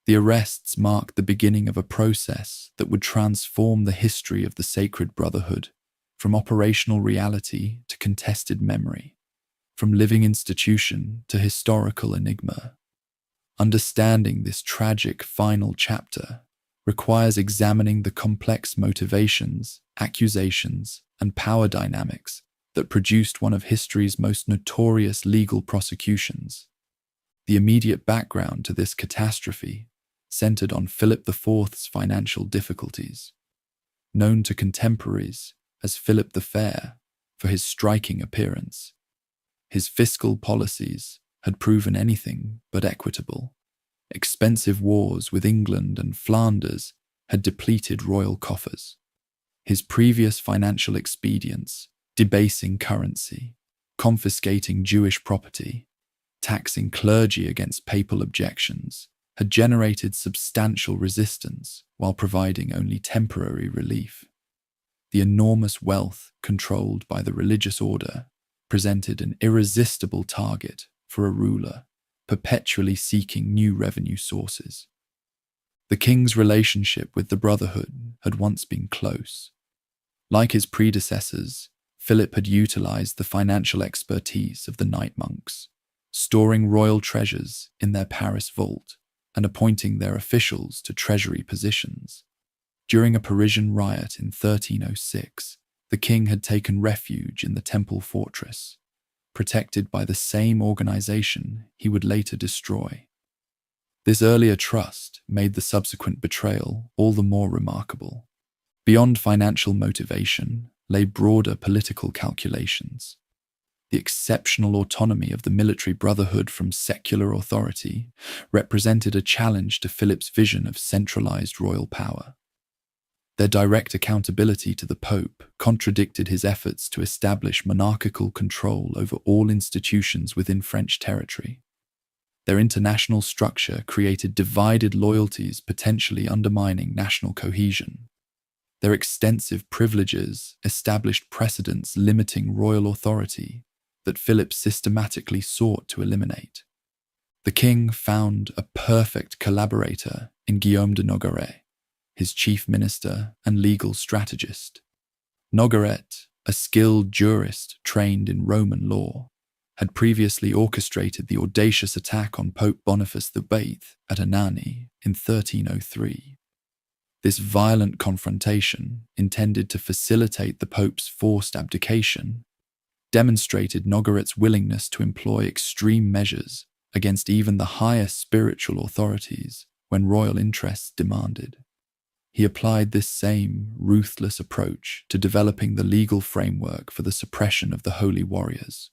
The arrests marked the beginning of a process that would transform the history of the Sacred Brotherhood from operational reality to contested memory, from living institution to historical enigma. Understanding this tragic final chapter requires examining the complex motivations, accusations, and power dynamics that produced one of history's most notorious legal prosecutions. The immediate background to this catastrophe centered on Philip IV's financial difficulties. Known to contemporaries as Philip the Fair for his striking appearance, his fiscal policies had proven anything but equitable. Expensive wars with England and Flanders had depleted royal coffers. His previous financial expedients, debasing currency, confiscating Jewish property, taxing clergy against papal objections, had generated substantial resistance while providing only temporary relief. The enormous wealth controlled by the religious order presented an irresistible target for a ruler, perpetually seeking new revenue sources. The king's relationship with the Brotherhood had once been close. Like his predecessors, Philip had utilized the financial expertise of the Knight monks, storing royal treasures in their Paris vault and appointing their officials to treasury positions. During a Parisian riot in 1306, the king had taken refuge in the temple fortress, protected by the same organization he would later destroy. This earlier trust made the subsequent betrayal all the more remarkable. Beyond financial motivation lay broader political calculations. The exceptional autonomy of the military brotherhood from secular authority represented a challenge to Philip's vision of centralized royal power. Their direct accountability to the Pope contradicted his efforts to establish monarchical control over all institutions within French territory. Their international structure created divided loyalties, potentially undermining national cohesion. Their extensive privileges established precedents limiting royal authority that Philip systematically sought to eliminate. The king found a perfect collaborator in Guillaume de Nogaret, his chief minister and legal strategist. Nogaret, a skilled jurist trained in Roman law, had previously orchestrated the audacious attack on Pope Boniface VIII at Anagni in 1303. This violent confrontation, intended to facilitate the Pope's forced abdication, demonstrated Nogaret's willingness to employ extreme measures against even the highest spiritual authorities when royal interests demanded. He applied this same ruthless approach to developing the legal framework for the suppression of the holy warriors.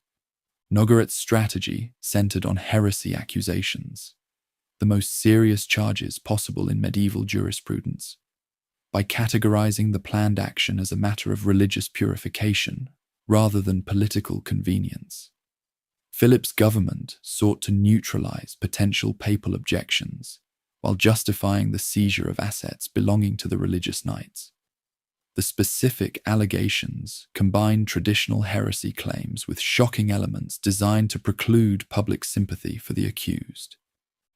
Nogaret's strategy centered on heresy accusations, the most serious charges possible in medieval jurisprudence. By categorizing the planned action as a matter of religious purification rather than political convenience, Philip's government sought to neutralize potential papal objections while justifying the seizure of assets belonging to the religious knights. The specific allegations combined traditional heresy claims with shocking elements designed to preclude public sympathy for the accused.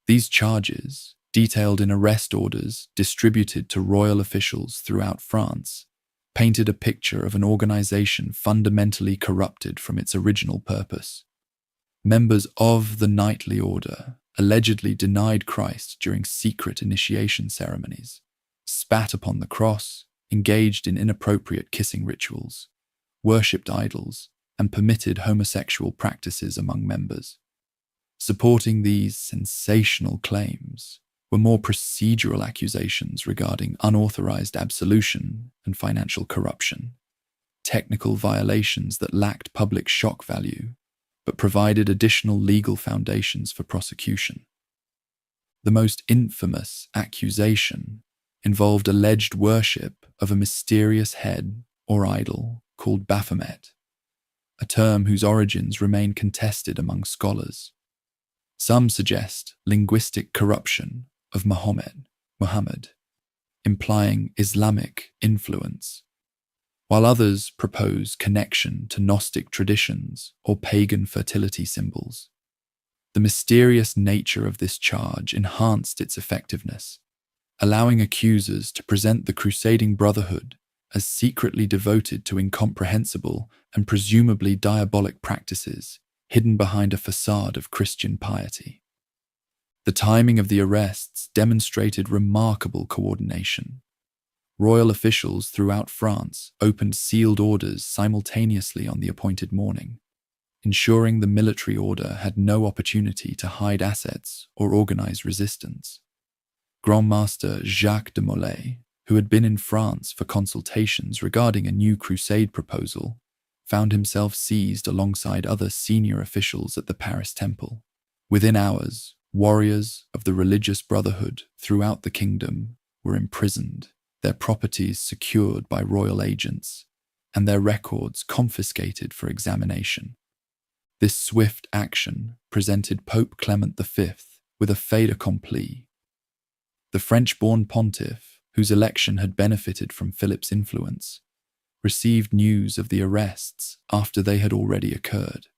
These charges, detailed in arrest orders distributed to royal officials throughout France, painted a picture of an organization fundamentally corrupted from its original purpose. Members of the knightly order allegedly denied Christ during secret initiation ceremonies, spat upon the cross, engaged in inappropriate kissing rituals, worshipped idols, and permitted homosexual practices among members. Supporting these sensational claims were more procedural accusations regarding unauthorized absolution and financial corruption, technical violations that lacked public shock value but provided additional legal foundations for prosecution. The most infamous accusation involved alleged worship of a mysterious head or idol called Baphomet, a term whose origins remain contested among scholars. Some suggest linguistic corruption of Muhammad, implying Islamic influence, while others propose connection to Gnostic traditions or pagan fertility symbols. The mysterious nature of this charge enhanced its effectiveness, allowing accusers to present the crusading brotherhood as secretly devoted to incomprehensible and presumably diabolic practices hidden behind a facade of Christian piety. The timing of the arrests demonstrated remarkable coordination. Royal officials throughout France opened sealed orders simultaneously on the appointed morning, ensuring the military order had no opportunity to hide assets or organize resistance. Grand Master Jacques de Molay, who had been in France for consultations regarding a new crusade proposal, found himself seized alongside other senior officials at the Paris Temple. Within hours, warriors of the religious brotherhood throughout the kingdom were imprisoned, their properties secured by royal agents, and their records confiscated for examination. This swift action presented Pope Clement V with a fait accompli. The French-born pontiff, whose election had benefited from Philip's influence, received news of the arrests after they had already occurred.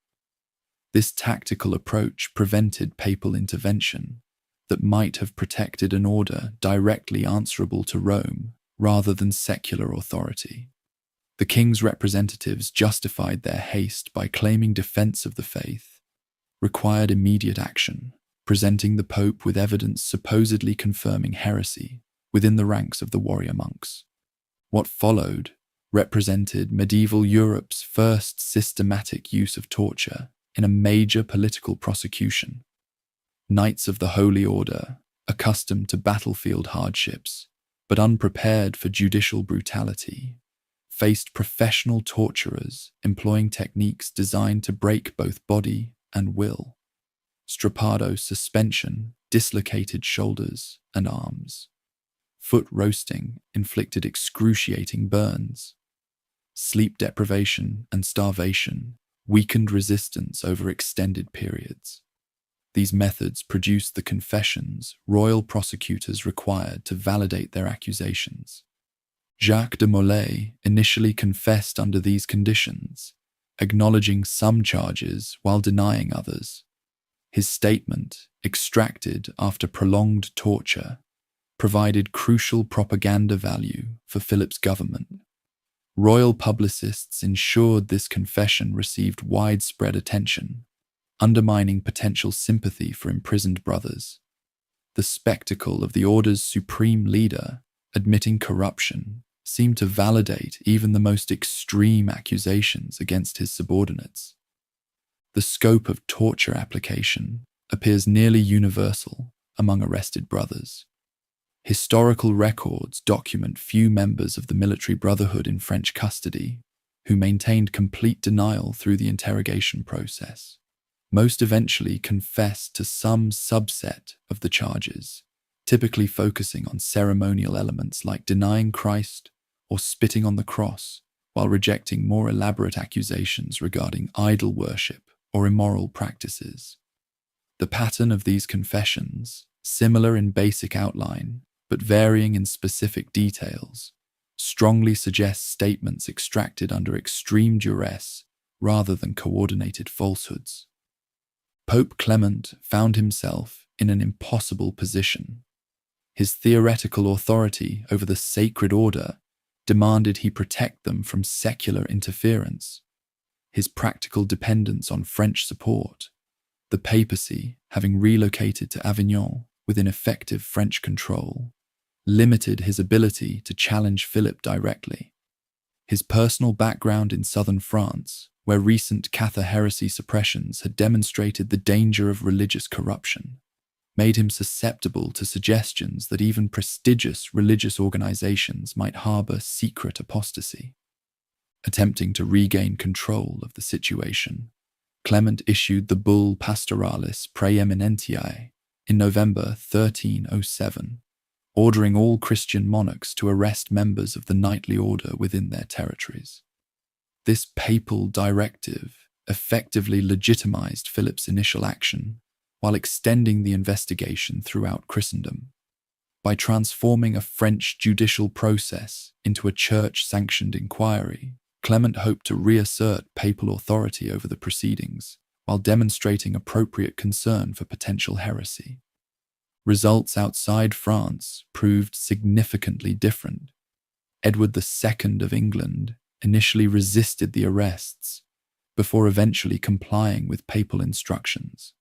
This tactical approach prevented papal intervention that might have protected an order directly answerable to Rome rather than secular authority. The king's representatives justified their haste by claiming defense of the faith, required immediate action, presenting the Pope with evidence supposedly confirming heresy within the ranks of the warrior monks. What followed represented medieval Europe's first systematic use of torture in a major political prosecution. Knights of the Holy Order, accustomed to battlefield hardships, but unprepared for judicial brutality, faced professional torturers employing techniques designed to break both body and will. Strappado suspension dislocated shoulders and arms. Foot roasting inflicted excruciating burns. Sleep deprivation and starvation weakened resistance over extended periods. These methods produced the confessions royal prosecutors required to validate their accusations. Jacques de Molay initially confessed under these conditions, acknowledging some charges while denying others. His statement, extracted after prolonged torture, provided crucial propaganda value for Philip's government. Royal publicists ensured this confession received widespread attention, undermining potential sympathy for imprisoned brothers. The spectacle of the order's supreme leader admitting corruption seemed to validate even the most extreme accusations against his subordinates. The scope of torture application appears nearly universal among arrested brothers. Historical records document few members of the military brotherhood in French custody who maintained complete denial through the interrogation process. Most eventually confessed to some subset of the charges, typically focusing on ceremonial elements like denying Christ or spitting on the cross, while rejecting more elaborate accusations regarding idol worship or immoral practices. The pattern of these confessions, similar in basic outline, but varying in specific details, strongly suggests statements extracted under extreme duress rather than coordinated falsehoods. Pope Clement found himself in an impossible position. His theoretical authority over the sacred order demanded he protect them from secular interference. His practical dependence on French support, the papacy having relocated to Avignon within effective French control, limited his ability to challenge Philip directly. His personal background in southern France, where recent Cathar heresy suppressions had demonstrated the danger of religious corruption, made him susceptible to suggestions that even prestigious religious organizations might harbor secret apostasy. Attempting to regain control of the situation, Clement issued the bull Pastoralis Praeeminentiae in November 1307, ordering all Christian monarchs to arrest members of the knightly order within their territories. This papal directive effectively legitimized Philip's initial action while extending the investigation throughout Christendom. By transforming a French judicial process into a church-sanctioned inquiry, Clement hoped to reassert papal authority over the proceedings while demonstrating appropriate concern for potential heresy. Results outside France proved significantly different. Edward II of England initially resisted the arrests before eventually complying with papal instructions.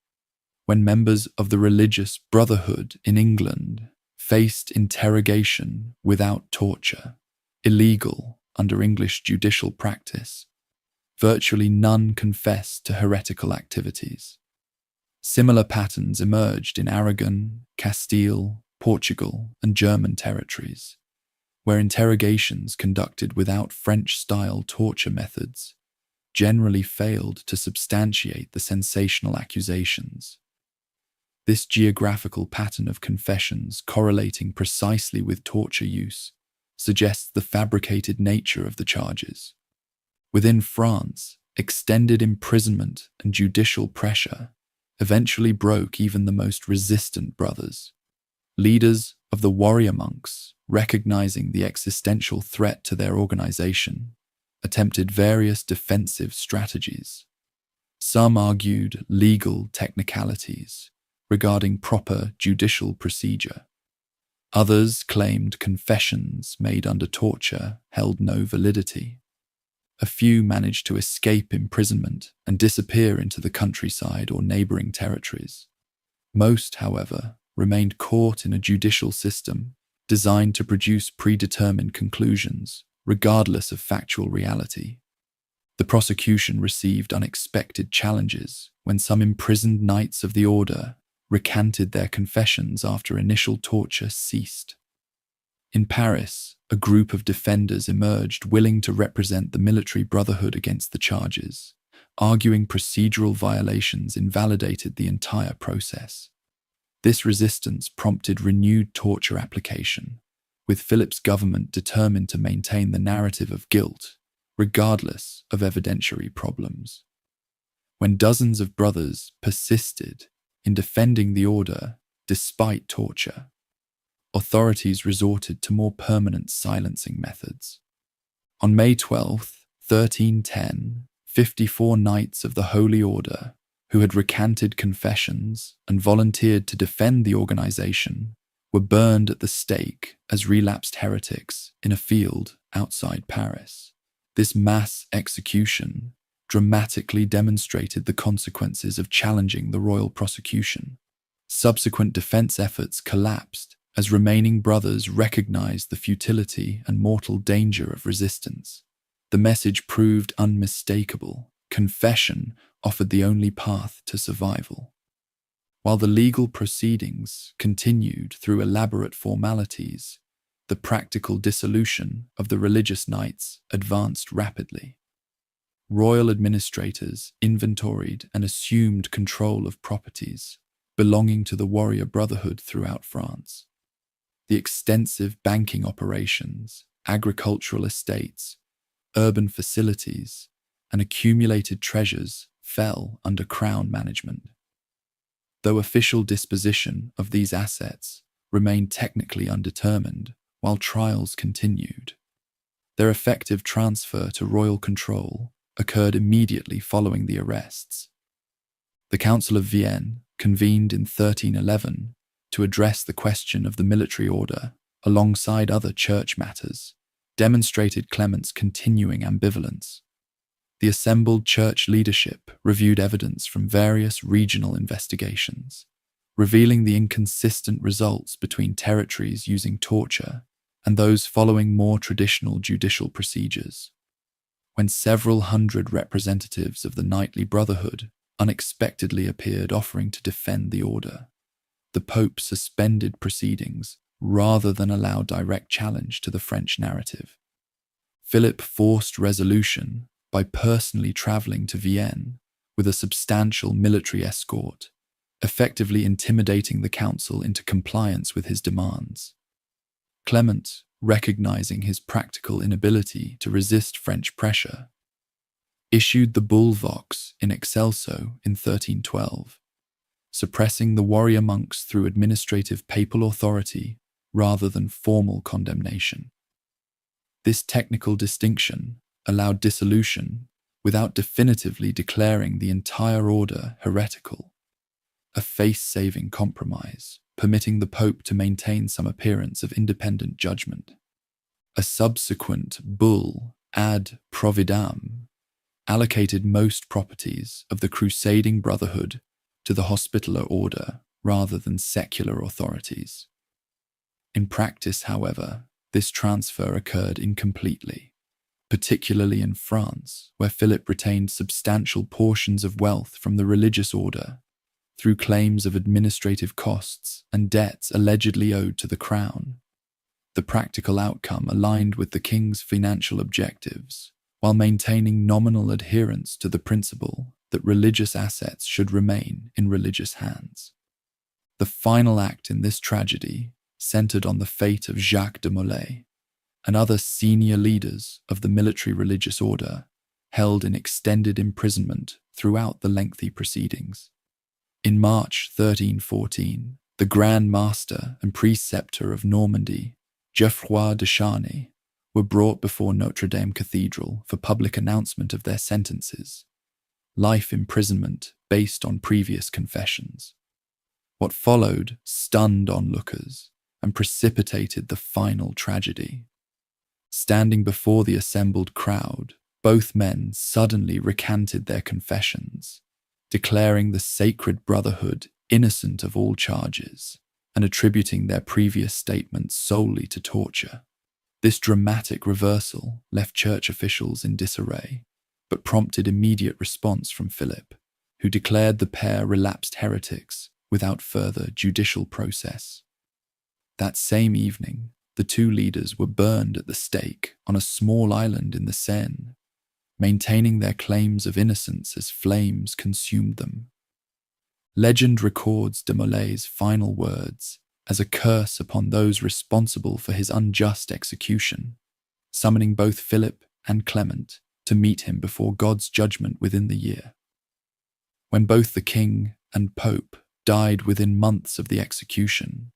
When members of the religious brotherhood in England faced interrogation without torture, illegal under English judicial practice, virtually none confessed to heretical activities. Similar patterns emerged in Aragon, Castile, Portugal, and German territories, where interrogations conducted without French-style torture methods generally failed to substantiate the sensational accusations. This geographical pattern of confessions correlating precisely with torture use suggests the fabricated nature of the charges. Within France, extended imprisonment and judicial pressure eventually broke even the most resistant brothers. Leaders of the warrior monks, recognizing the existential threat to their organization, attempted various defensive strategies. Some argued legal technicalities regarding proper judicial procedure. Others claimed confessions made under torture held no validity. A few managed to escape imprisonment and disappear into the countryside or neighboring territories. Most, however, remained caught in a judicial system designed to produce predetermined conclusions, regardless of factual reality. The prosecution received unexpected challenges when some imprisoned knights of the order recanted their confessions after initial torture ceased. In Paris, a group of defenders emerged willing to represent the military brotherhood against the charges, arguing procedural violations invalidated the entire process. This resistance prompted renewed torture application, with Philip's government determined to maintain the narrative of guilt, regardless of evidentiary problems. When dozens of brothers persisted in defending the order despite torture, authorities resorted to more permanent silencing methods. On May 12, 1310, 54 knights of the Holy Order, who had recanted confessions and volunteered to defend the organization, were burned at the stake as relapsed heretics in a field outside Paris. This mass execution dramatically demonstrated the consequences of challenging the royal prosecution. Subsequent defense efforts collapsed as remaining brothers recognized the futility and mortal danger of resistance. The message proved unmistakable. Confession offered the only path to survival. While the legal proceedings continued through elaborate formalities, the practical dissolution of the religious knights advanced rapidly. Royal administrators inventoried and assumed control of properties belonging to the warrior brotherhood throughout France. The extensive banking operations, agricultural estates, urban facilities, and accumulated treasures fell under crown management. Though official disposition of these assets remained technically undetermined while trials continued, their effective transfer to royal control occurred immediately following the arrests. The Council of Vienne, convened in 1311 to address the question of the military order alongside other church matters, demonstrated Clement's continuing ambivalence. The assembled church leadership reviewed evidence from various regional investigations, revealing the inconsistent results between territories using torture and those following more traditional judicial procedures. When several hundred representatives of the knightly brotherhood unexpectedly appeared offering to defend the order, the Pope suspended proceedings rather than allow direct challenge to the French narrative. Philip forced resolution by personally traveling to Vienne with a substantial military escort, effectively intimidating the council into compliance with his demands. Clement, recognizing his practical inability to resist French pressure, issued the bull Vox in excelso in 1312, suppressing the warrior monks through administrative papal authority rather than formal condemnation. This technical distinction allowed dissolution without definitively declaring the entire order heretical, a face-saving compromise permitting the Pope to maintain some appearance of independent judgment. A subsequent bull ad providam allocated most properties of the crusading brotherhood to the Hospitaller order rather than secular authorities. In practice, however, this transfer occurred incompletely, particularly in France, where Philip retained substantial portions of wealth from the religious order through claims of administrative costs and debts allegedly owed to the crown. The practical outcome aligned with the king's financial objectives, while maintaining nominal adherence to the principle that religious assets should remain in religious hands. The final act in this tragedy centered on the fate of Jacques de Molay and other senior leaders of the military religious order, held in extended imprisonment throughout the lengthy proceedings. In March 1314, the Grand Master and Preceptor of Normandy, Geoffroy de Charnay, were brought before Notre Dame Cathedral for public announcement of their sentences, life imprisonment based on previous confessions. What followed stunned onlookers and precipitated the final tragedy. Standing before the assembled crowd, both men suddenly recanted their confessions, declaring the sacred brotherhood innocent of all charges and attributing their previous statements solely to torture. This dramatic reversal left church officials in disarray, but prompted immediate response from Philip, who declared the pair relapsed heretics without further judicial process. That same evening, the two leaders were burned at the stake on a small island in the Seine, maintaining their claims of innocence as flames consumed them. Legend records de Molay's final words as a curse upon those responsible for his unjust execution, summoning both Philip and Clement to meet him before God's judgment within the year. When both the king and pope died within months of the execution,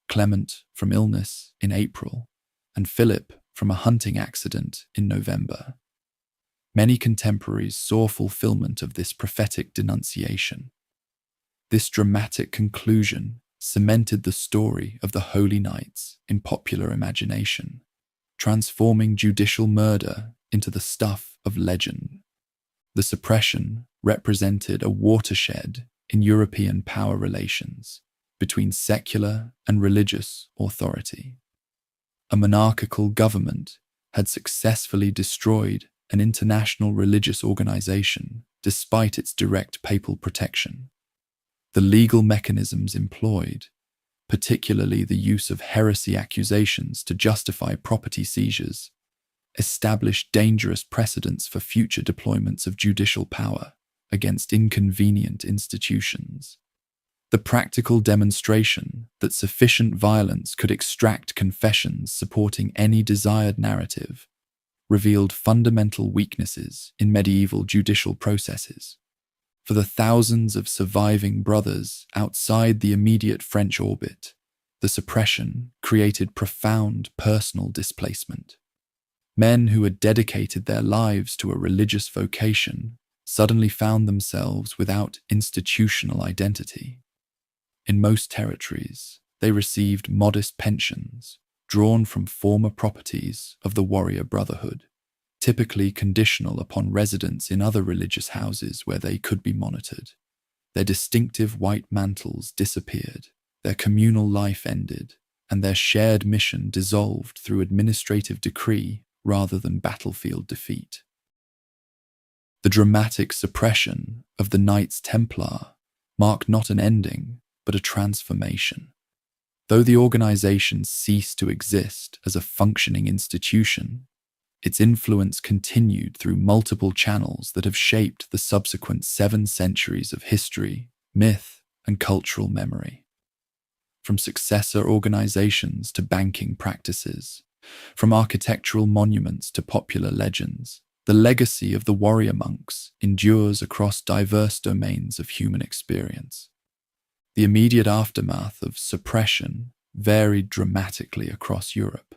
Clement from illness in April, and Philip from a hunting accident in November, many contemporaries saw fulfillment of this prophetic denunciation. This dramatic conclusion cemented the story of the Holy Knights in popular imagination, transforming judicial murder into the stuff of legend. The suppression represented a watershed in European power relations between secular and religious authority. A monarchical government had successfully destroyed an international religious organization despite its direct papal protection. The legal mechanisms employed, particularly the use of heresy accusations to justify property seizures, established dangerous precedents for future deployments of judicial power against inconvenient institutions. The practical demonstration that sufficient violence could extract confessions supporting any desired narrative revealed fundamental weaknesses in medieval judicial processes. For the thousands of surviving brothers outside the immediate French orbit, the suppression created profound personal displacement. Men who had dedicated their lives to a religious vocation suddenly found themselves without institutional identity. In most territories, they received modest pensions drawn from former properties of the warrior brotherhood, typically conditional upon residence in other religious houses where they could be monitored. Their distinctive white mantles disappeared, their communal life ended, and their shared mission dissolved through administrative decree rather than battlefield defeat. The dramatic suppression of the Knights Templar marked not an ending, but a transformation. Though the organization ceased to exist as a functioning institution, its influence continued through multiple channels that have shaped the subsequent 7 centuries of history, myth, and cultural memory. From successor organizations to banking practices, from architectural monuments to popular legends, the legacy of the warrior monks endures across diverse domains of human experience. The immediate aftermath of suppression varied dramatically across Europe.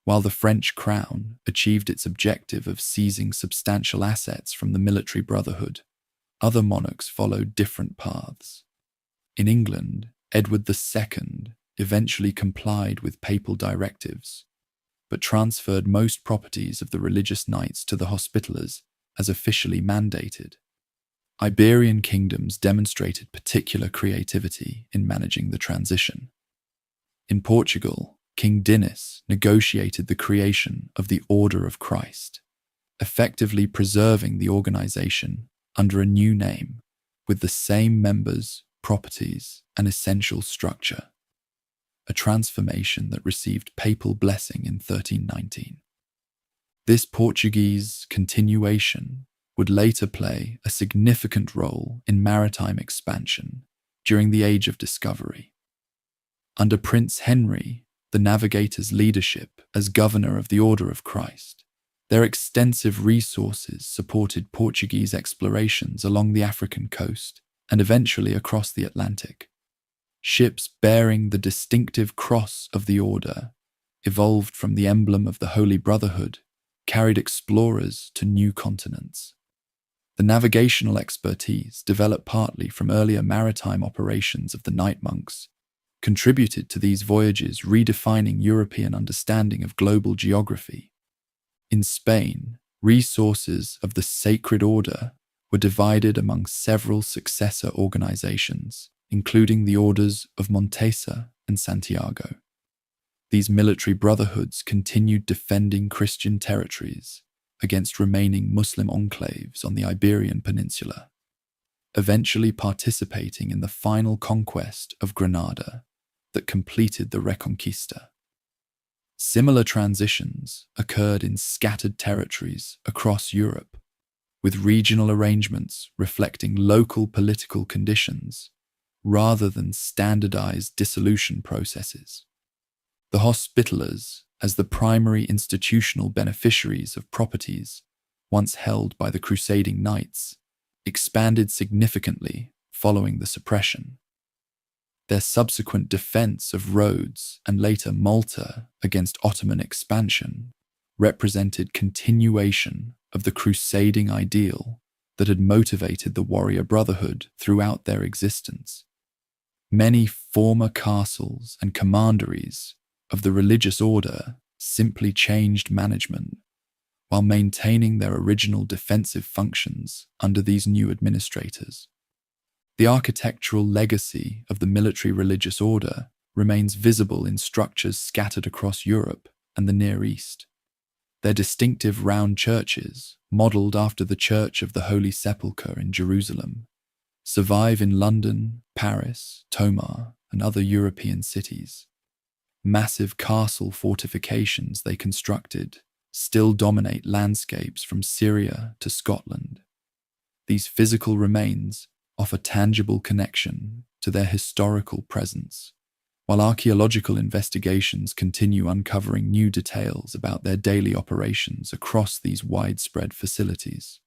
While the French crown achieved its objective of seizing substantial assets from the military brotherhood, other monarchs followed different paths. In England, Edward II eventually complied with papal directives, but transferred most properties of the religious knights to the Hospitallers as officially mandated. Iberian kingdoms demonstrated particular creativity in managing the transition. In Portugal, King Dinis negotiated the creation of the Order of Christ, effectively preserving the organization under a new name with the same members, properties, and essential structure, a transformation that received papal blessing in 1319. This Portuguese continuation would later play a significant role in maritime expansion during the Age of Discovery. Under Prince Henry, the navigators' leadership as governor of the Order of Christ, their extensive resources supported Portuguese explorations along the African coast and eventually across the Atlantic. Ships bearing the distinctive cross of the order, evolved from the emblem of the Holy Brotherhood, carried explorers to new continents. The navigational expertise, developed partly from earlier maritime operations of the Knight monks, contributed to these voyages redefining European understanding of global geography. In Spain, Resources of the Sacred Order were divided among several successor organizations, including the orders of Montesa and Santiago. These military brotherhoods continued defending Christian territories against remaining Muslim enclaves on the Iberian Peninsula, eventually participating in the final conquest of Granada that completed the Reconquista. Similar transitions occurred in scattered territories across Europe, with regional arrangements reflecting local political conditions rather than standardized dissolution processes. The Hospitallers, as the primary institutional beneficiaries of properties once held by the crusading knights, expanded significantly following the suppression. Their subsequent defense of Rhodes and later Malta against Ottoman expansion represented continuation of the crusading ideal that had motivated the warrior brotherhood throughout their existence. Many former castles and commanderies of the religious order simply changed management while maintaining their original defensive functions under these new administrators. The architectural legacy of the military religious order remains visible in structures scattered across Europe and the Near East. Their distinctive round churches, modelled after the Church of the Holy Sepulchre in Jerusalem, survive in London, Paris, Tomar, and other European cities. Massive castle fortifications they constructed still dominate landscapes from Syria to Scotland. These physical remains offer tangible connection to their historical presence, while archaeological investigations continue uncovering new details about their daily operations across these widespread facilities.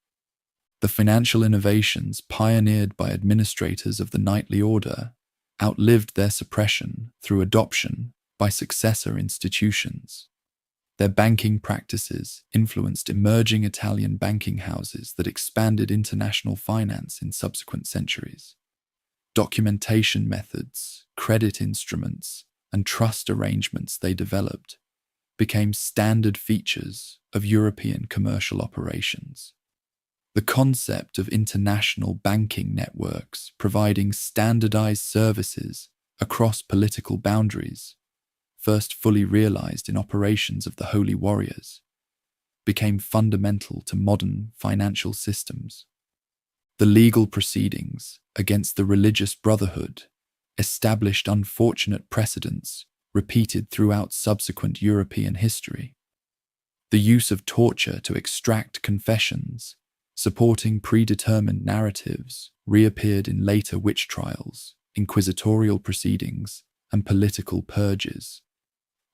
The financial innovations pioneered by administrators of the knightly order outlived their suppression through adoption by successor institutions. Their banking practices influenced emerging Italian banking houses that expanded international finance in subsequent centuries. Documentation methods, credit instruments, and trust arrangements they developed became standard features of European commercial operations. The concept of international banking networks providing standardized services across political boundaries, first fully realized in operations of the Holy Warriors, became fundamental to modern financial systems. The legal proceedings against the religious brotherhood established unfortunate precedents repeated throughout subsequent European history. The use of torture to extract confessions, supporting predetermined narratives, reappeared in later witch trials, inquisitorial proceedings, and political purges.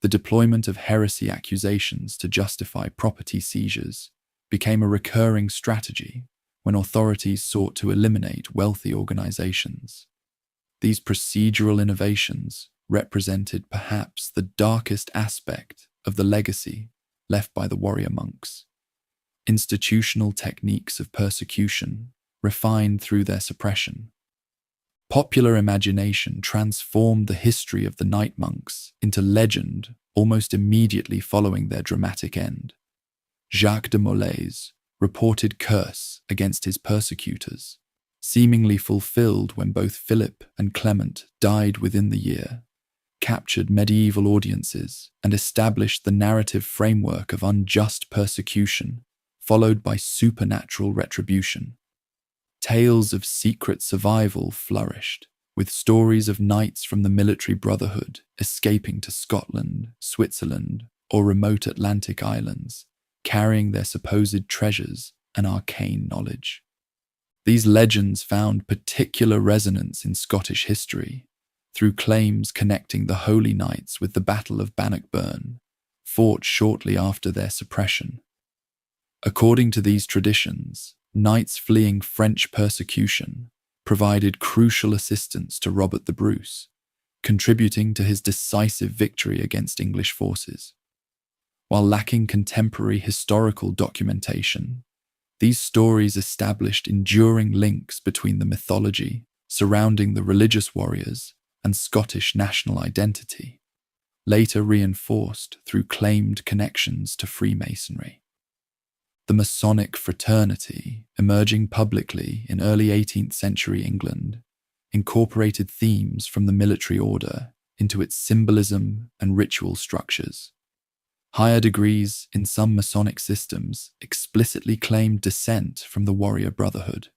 The deployment of heresy accusations to justify property seizures became a recurring strategy when authorities sought to eliminate wealthy organizations. These procedural innovations represented perhaps the darkest aspect of the legacy left by the warrior monks. Institutional techniques of persecution refined through their suppression. Popular imagination transformed the history of the night monks into legend almost immediately following their dramatic end. Jacques de Molay reported curse against his persecutors, seemingly fulfilled when both Philip and Clement died within the year, captured medieval audiences and established the narrative framework of unjust persecution, followed by supernatural retribution. Tales of secret survival flourished, with stories of knights from the military brotherhood escaping to Scotland, Switzerland, or remote Atlantic islands, carrying their supposed treasures and arcane knowledge. These legends found particular resonance in Scottish history through claims connecting the Holy Knights with the Battle of Bannockburn, fought shortly after their suppression. According to these traditions, knights fleeing French persecution provided crucial assistance to Robert the Bruce, contributing to his decisive victory against English forces. While lacking contemporary historical documentation, these stories established enduring links between the mythology surrounding the religious warriors and Scottish national identity, later reinforced through claimed connections to Freemasonry. The Masonic fraternity, emerging publicly in early 18th century England, incorporated themes from the military order into its symbolism and ritual structures. Higher degrees in some Masonic systems explicitly claimed descent from the warrior brotherhood,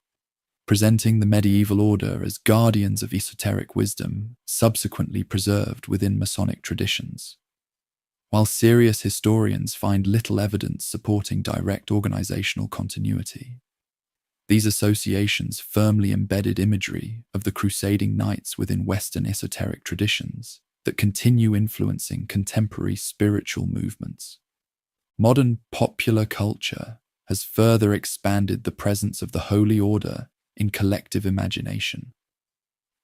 presenting the medieval order as guardians of esoteric wisdom subsequently preserved within Masonic traditions. While serious historians find little evidence supporting direct organizational continuity, these associations firmly embedded imagery of the crusading knights within Western esoteric traditions that continue influencing contemporary spiritual movements. Modern popular culture has further expanded the presence of the Holy Order in collective imagination.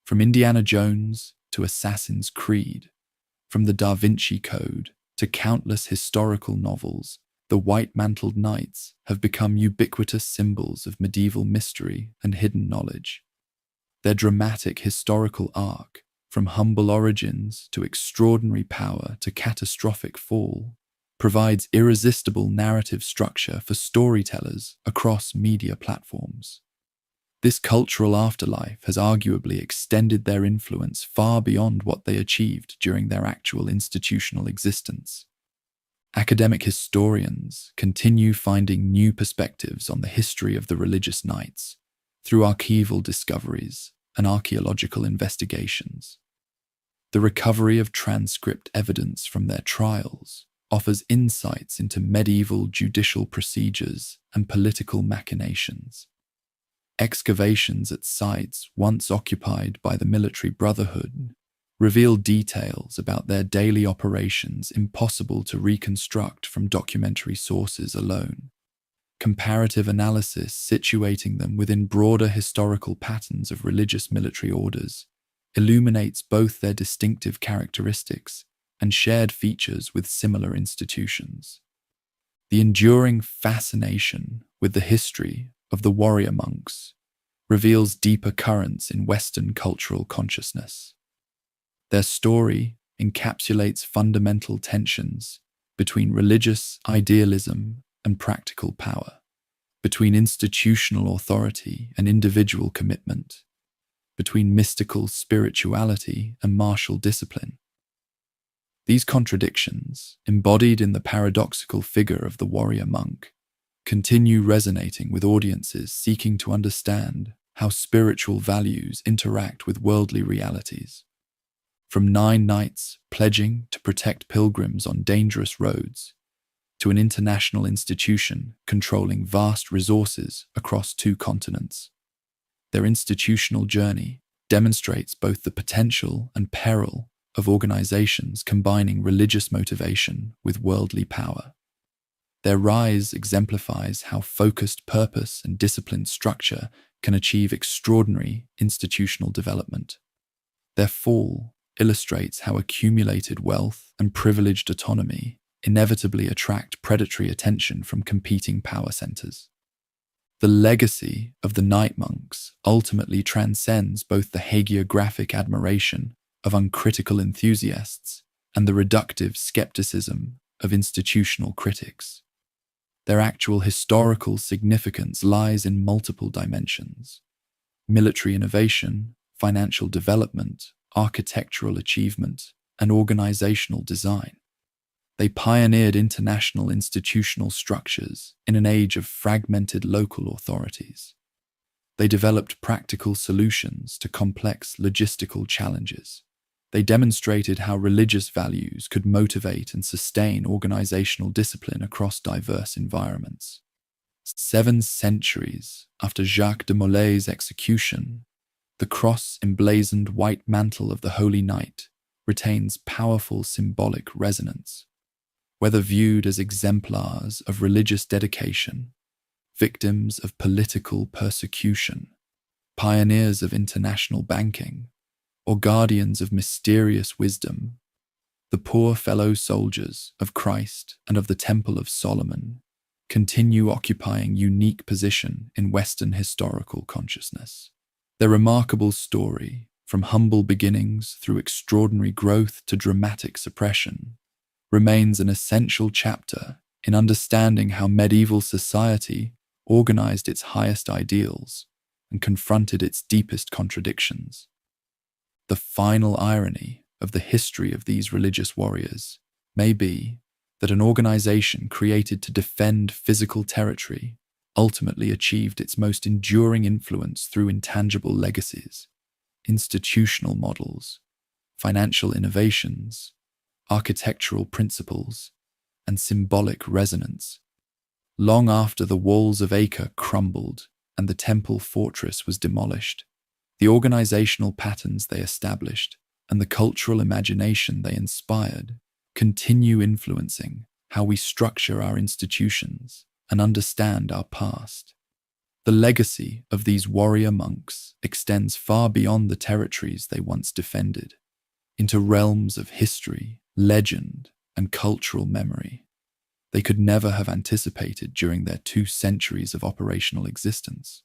From Indiana Jones to Assassin's Creed, from the Da Vinci Code to countless historical novels, the white-mantled knights have become ubiquitous symbols of medieval mystery and hidden knowledge. Their dramatic historical arc, from humble origins to extraordinary power to catastrophic fall, provides irresistible narrative structure for storytellers across media platforms. This cultural afterlife has arguably extended their influence far beyond what they achieved during their actual institutional existence. Academic historians continue finding new perspectives on the history of the religious knights through archival discoveries and archaeological investigations. The recovery of transcript evidence from their trials offers insights into medieval judicial procedures and political machinations. Excavations at sites once occupied by the military brotherhood reveal details about their daily operations impossible to reconstruct from documentary sources alone. Comparative analysis situating them within broader historical patterns of religious military orders illuminates both their distinctive characteristics and shared features with similar institutions. The enduring fascination with the history of the warrior monks reveals deeper currents in Western cultural consciousness. Their story encapsulates fundamental tensions between religious idealism and practical power, between institutional authority and individual commitment, between mystical spirituality and martial discipline. These contradictions, embodied in the paradoxical figure of the warrior monk, continue resonating with audiences seeking to understand how spiritual values interact with worldly realities. From 9 knights pledging to protect pilgrims on dangerous roads, to an international institution controlling vast resources across 2 continents, their institutional journey demonstrates both the potential and peril of organizations combining religious motivation with worldly power. Their rise exemplifies how focused purpose and disciplined structure can achieve extraordinary institutional development. Their fall illustrates how accumulated wealth and privileged autonomy inevitably attract predatory attention from competing power centers. The legacy of the knight monks ultimately transcends both the hagiographic admiration of uncritical enthusiasts and the reductive skepticism of institutional critics. Their actual historical significance lies in multiple dimensions: military innovation, financial development, architectural achievement, and organizational design. They pioneered international institutional structures in an age of fragmented local authorities. They developed practical solutions to complex logistical challenges. They demonstrated how religious values could motivate and sustain organizational discipline across diverse environments. 7 centuries after Jacques de Molay's execution, the cross-emblazoned white mantle of the Holy Knight retains powerful symbolic resonance. Whether viewed as exemplars of religious dedication, victims of political persecution, pioneers of international banking, or guardians of mysterious wisdom, the poor fellow soldiers of Christ and of the Temple of Solomon continue occupying unique position in Western historical consciousness. Their remarkable story, from humble beginnings through extraordinary growth to dramatic suppression, remains an essential chapter in understanding how medieval society organized its highest ideals and confronted its deepest contradictions. The final irony of the history of these religious warriors may be that an organization created to defend physical territory ultimately achieved its most enduring influence through intangible legacies, institutional models, financial innovations, architectural principles, and symbolic resonance. Long after the walls of Acre crumbled and the temple fortress was demolished, the organizational patterns they established and the cultural imagination they inspired continue influencing how we structure our institutions and understand our past. The legacy of these warrior monks extends far beyond the territories they once defended, into realms of history, legend, and cultural memory they could never have anticipated during their 2 centuries of operational existence.